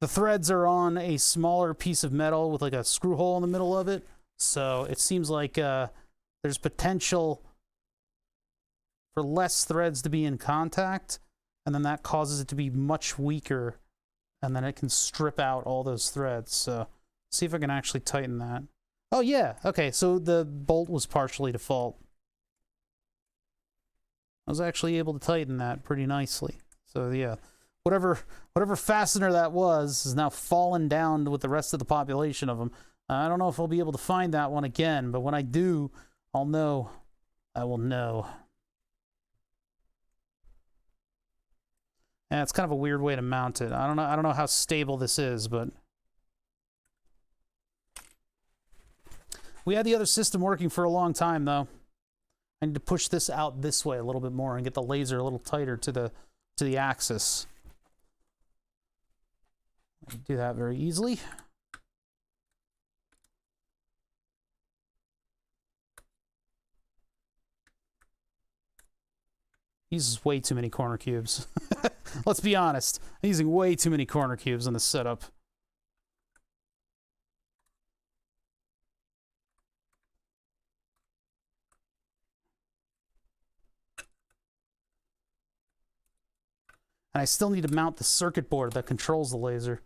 threads are on a smaller piece of metal with like a screw hole in the middle of it. So it seems like there's potential for less threads to be in contact, and then that causes it to be much weaker, and then it can strip out all those threads. So see if I can actually tighten that. Oh yeah, okay, so the bolt was partially default. I was actually able to tighten that pretty nicely. So yeah, whatever fastener that was is now fallen down with the rest of the population of them. I don't know if I'll be able to find that one again, but when I do, I'll know. I will know. Yeah, it's kind of a weird way to mount it. I don't know how stable this is, but we had the other system working for a long time though. I need to push this out this way a little bit more and get the laser a little tighter to the axis. I can do that very easily. Uses way too many corner cubes. Let's be honest. I'm using way too many corner cubes in this setup. And I still need to mount the circuit board that controls the laser.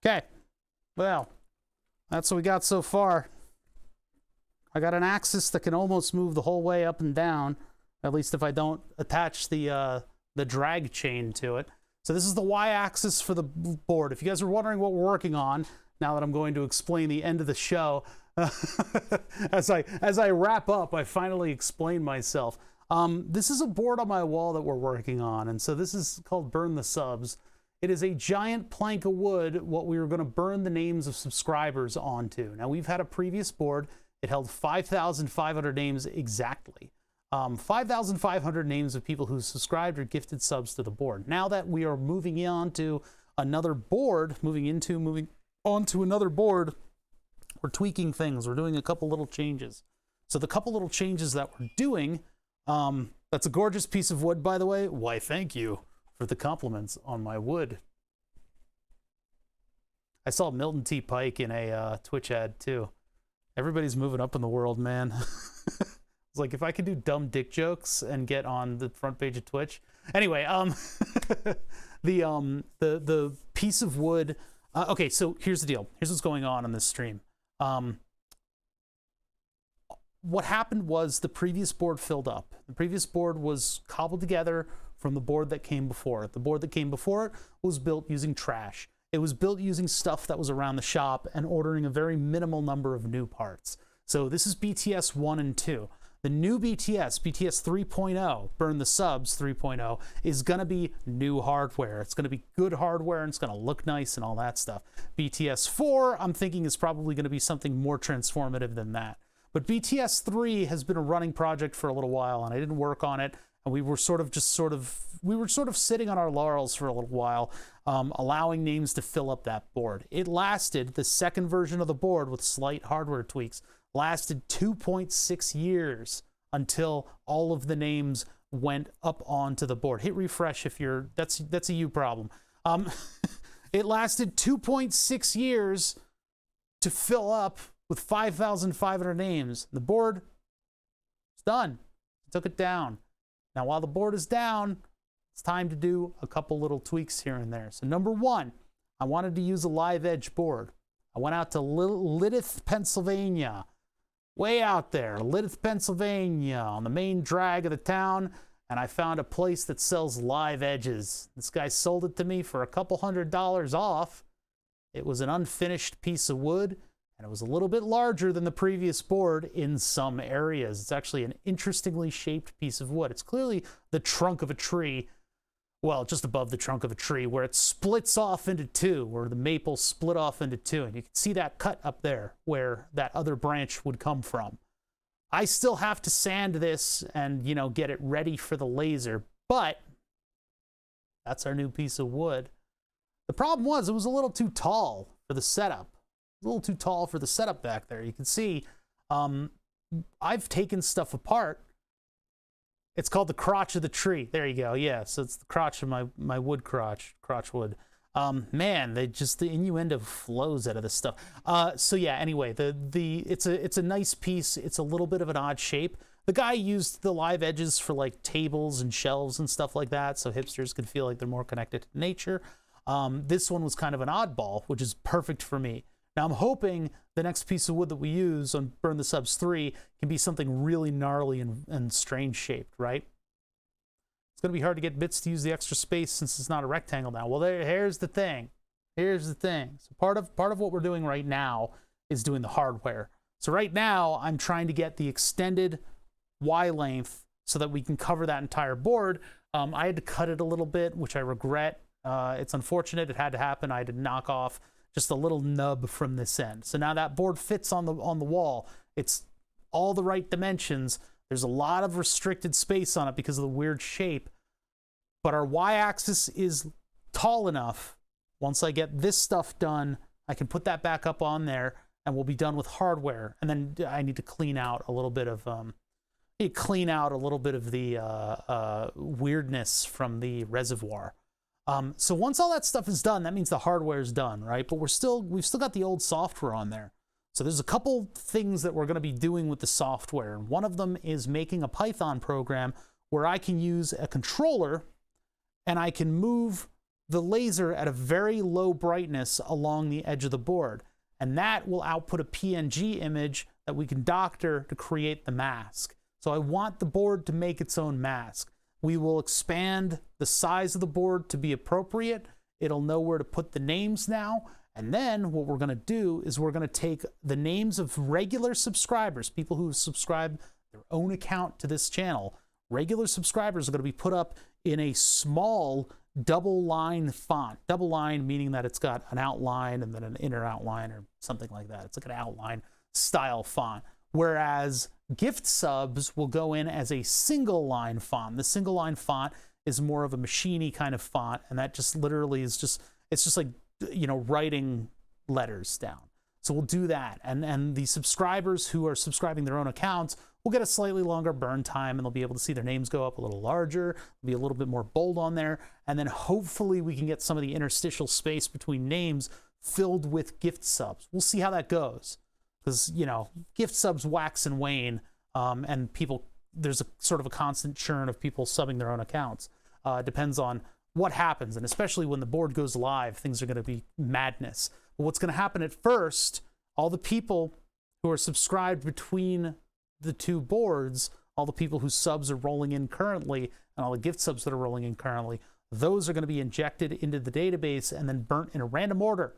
Okay. Well, that's what we got so far. I got an axis that can almost move the whole way up and down, at least if I don't attach the drag chain to it. So this is the y-axis for the board. If you guys are wondering what we're working on, now that I'm going to explain the end of the show, as I wrap up, I finally explain myself. This is a board on my wall that we're working on, and so this is called Burn the Subs. It is a giant plank of wood, what we were going to burn the names of subscribers onto. Now, we've had a previous board. It held 5,500 names exactly. 5,500 names of people who subscribed or gifted subs to the board. Now that we are moving on to another board, moving onto another board, we're tweaking things. We're doing a couple little changes. So the couple little changes that we're doing, that's a gorgeous piece of wood, by the way. Why, thank you for the compliments on my wood. I saw Milton T. Pike in a Twitch ad, too. Everybody's moving up in the world, man. It's like, if I could do dumb dick jokes and get on the front page of Twitch. Anyway, the piece of wood. Okay, so here's the deal. Here's what's going on this stream. What happened was the previous board filled up. The previous board was cobbled together from the board that came before it. The board that came before it was built using trash. It was built using stuff that was around the shop and ordering a very minimal number of new parts. So this is BTS 1 and 2. The new BTS 3.0, Burn the Subs 3.0, is going to be new hardware. It's going to be good hardware, and it's going to look nice and all that stuff. BTS 4, I'm thinking, is probably going to be something more transformative than that. But BTS 3 has been a running project for a little while, and I didn't work on it, and we were sort of sitting on our laurels for a little while, allowing names to fill up that board. It lasted, the second version of the board with slight hardware tweaks, lasted 2.6 years until all of the names went up onto the board. Hit refresh if you're, that's a you problem. It lasted 2.6 years to fill up with 5,500 names. The board is done. Took it down. Now, while the board is down, it's time to do a couple little tweaks here and there. So number one, I wanted to use a live edge board. I went out to Lyddith, Pennsylvania, way out there, Lyddith, Pennsylvania, on the main drag of the town, and I found a place that sells live edges. This guy sold it to me for a couple $100 off. It was an unfinished piece of wood, and it was a little bit larger than the previous board in some areas. It's actually an interestingly shaped piece of wood. It's clearly the trunk of a tree, well, just above the trunk of a tree, where it splits off into two, where the maple split off into two. And you can see that cut up there where that other branch would come from. I still have to sand this and, you know, get it ready for the laser, but that's our new piece of wood. The problem was it was a little too tall for the setup. A little too tall for the setup back there. You can see I've taken stuff apart. It's called the crotch of the tree. There you go. Yeah, so it's the crotch of my wood crotch wood. Man, the innuendo flows out of this stuff. So yeah, anyway, it's a nice piece. It's a little bit of an odd shape. The guy used the live edges for like tables and shelves and stuff like that, so hipsters can feel like they're more connected to nature. This one was kind of an oddball, which is perfect for me. Now, I'm hoping the next piece of wood that we use on Burn the Subs 3 can be something really gnarly and strange shaped, right? It's going to be hard to get bits to use the extra space since it's not a rectangle now. Well, here's the thing. Here's the thing. So part of what we're doing right now is doing the hardware. So right now, I'm trying to get the extended Y length so that we can cover that entire board. I had to cut it a little bit, which I regret. It's unfortunate. It had to happen. I had to knock off just a little nub from this end. So now that board fits on the wall. It's all the right dimensions. There's a lot of restricted space on it because of the weird shape. But our y-axis is tall enough. Once I get this stuff done, I can put that back up on there and we'll be done with hardware. And then I need to clean out a little bit of the weirdness from the reservoir. So once all that stuff is done, that means the hardware is done, right? But we've still got the old software on there. So there's a couple things that we're going to be doing with the software. And one of them is making a Python program where I can use a controller and I can move the laser at a very low brightness along the edge of the board. And that will output a PNG image that we can doctor to create the mask. So I want the board to make its own mask. We will expand the size of the board to be appropriate. It'll know where to put the names now. And then what we're going to do is we're going to take the names of regular subscribers, people who subscribe their own account to this channel. Regular subscribers are going to be put up in a small double line font. Double line meaning that it's got an outline and then an inner outline or something like that. It's like an outline style font. Whereas gift subs will go in as a single line font. The single line font is more of a machine-y kind of font, and that just literally is it's just like, you know, writing letters down. So we'll do that. And the subscribers who are subscribing their own accounts will get a slightly longer burn time, and they'll be able to see their names go up a little larger, be a little bit more bold on there. And then hopefully we can get some of the interstitial space between names filled with gift subs. We'll see how that goes. Because, you know, gift subs wax and wane, and people, there's a sort of a constant churn of people subbing their own accounts. Depends on what happens, and especially when the board goes live, things are going to be madness. But what's going to happen at first, all the people who are subscribed between the two boards, all the people whose subs are rolling in currently, and all the gift subs that are rolling in currently, those are going to be injected into the database and then burnt in a random order.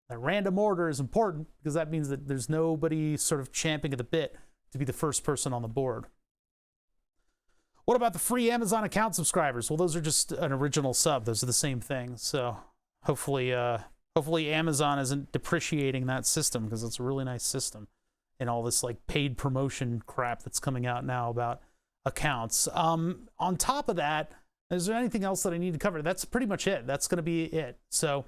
That random order is important because that means that there's nobody sort of champing at the bit to be the first person on the board. What about the free Amazon account subscribers? Well, those are just an original sub. Those are the same thing. So hopefully Amazon isn't depreciating that system, because it's a really nice system, and all this like paid promotion crap that's coming out now about accounts. On top of that, is there anything else that I need to cover? That's pretty much it. That's going to be it. So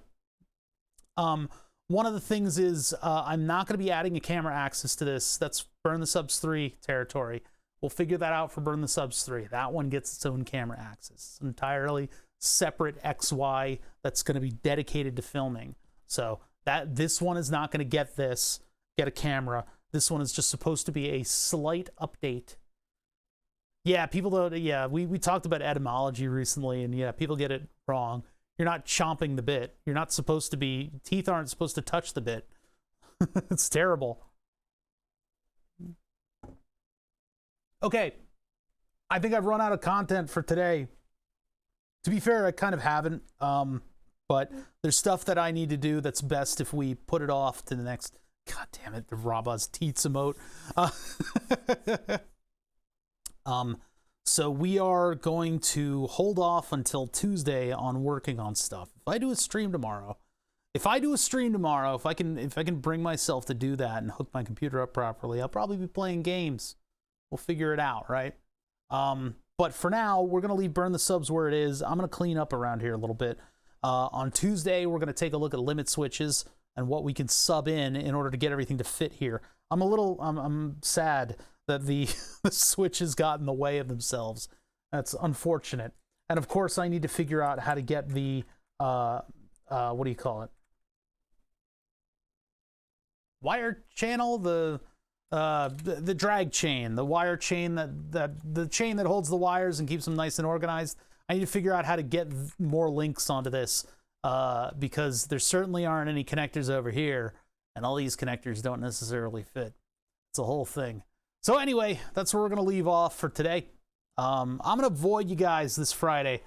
one of the things is I'm not going to be adding a camera access to this. That's Burn the Subs 3 territory. We'll figure that out for Burn the Subs 3. That one gets its own camera access. It's entirely separate XY that's going to be dedicated to filming. So this one is not going to get a camera. This one is just supposed to be a slight update. Yeah, people don't, yeah, we talked about etymology recently, and yeah, people get it wrong. You're not chomping the bit. You're not supposed to be, teeth aren't supposed to touch the bit. It's terrible. Okay, I think I've run out of content for today. To be fair, I kind of haven't, but there's stuff that I need to do that's best if we put it off to the next, god damn it, the Raba's teats emote. So we are going to hold off until Tuesday on working on stuff. If I do a stream tomorrow, if I can bring myself to do that and hook my computer up properly, I'll probably be playing games. We'll figure it out, right? But for now, we're going to leave Burn the Subs where it is. I'm going to clean up around here a little bit. On Tuesday, we're going to take a look at limit switches and what we can sub in order to get everything to fit here. I'm sad that the switches got in the way of themselves. That's unfortunate. And of course, I need to figure out how to get the, what do you call it? Wire channel, the drag chain, the wire chain, the chain that holds the wires and keeps them nice and organized. I need to figure out how to get more links onto this, because there certainly aren't any connectors over here, and all these connectors don't necessarily fit. It's a whole thing. So anyway, that's where we're going to leave off for today. I'm going to avoid you guys this Friday.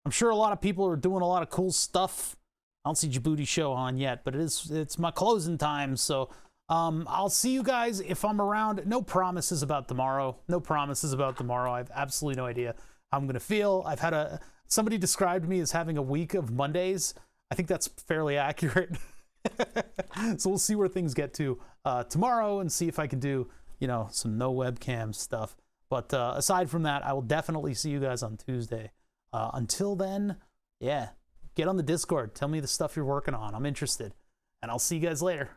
I'm sure a lot of people are doing a lot of cool stuff. I don't see Djibouti show on yet, but it's my closing time, so I'll see you guys if I'm around. No promises about tomorrow. I have absolutely no idea how I'm going to feel. I've had somebody described me as having a week of Mondays. I think that's fairly accurate. So we'll see where things get to tomorrow and see if I can do, some no webcam stuff. But aside from that, I will definitely see you guys on Tuesday. Until then, yeah, get on the Discord. Tell me the stuff you're working on. I'm interested. And I'll see you guys later.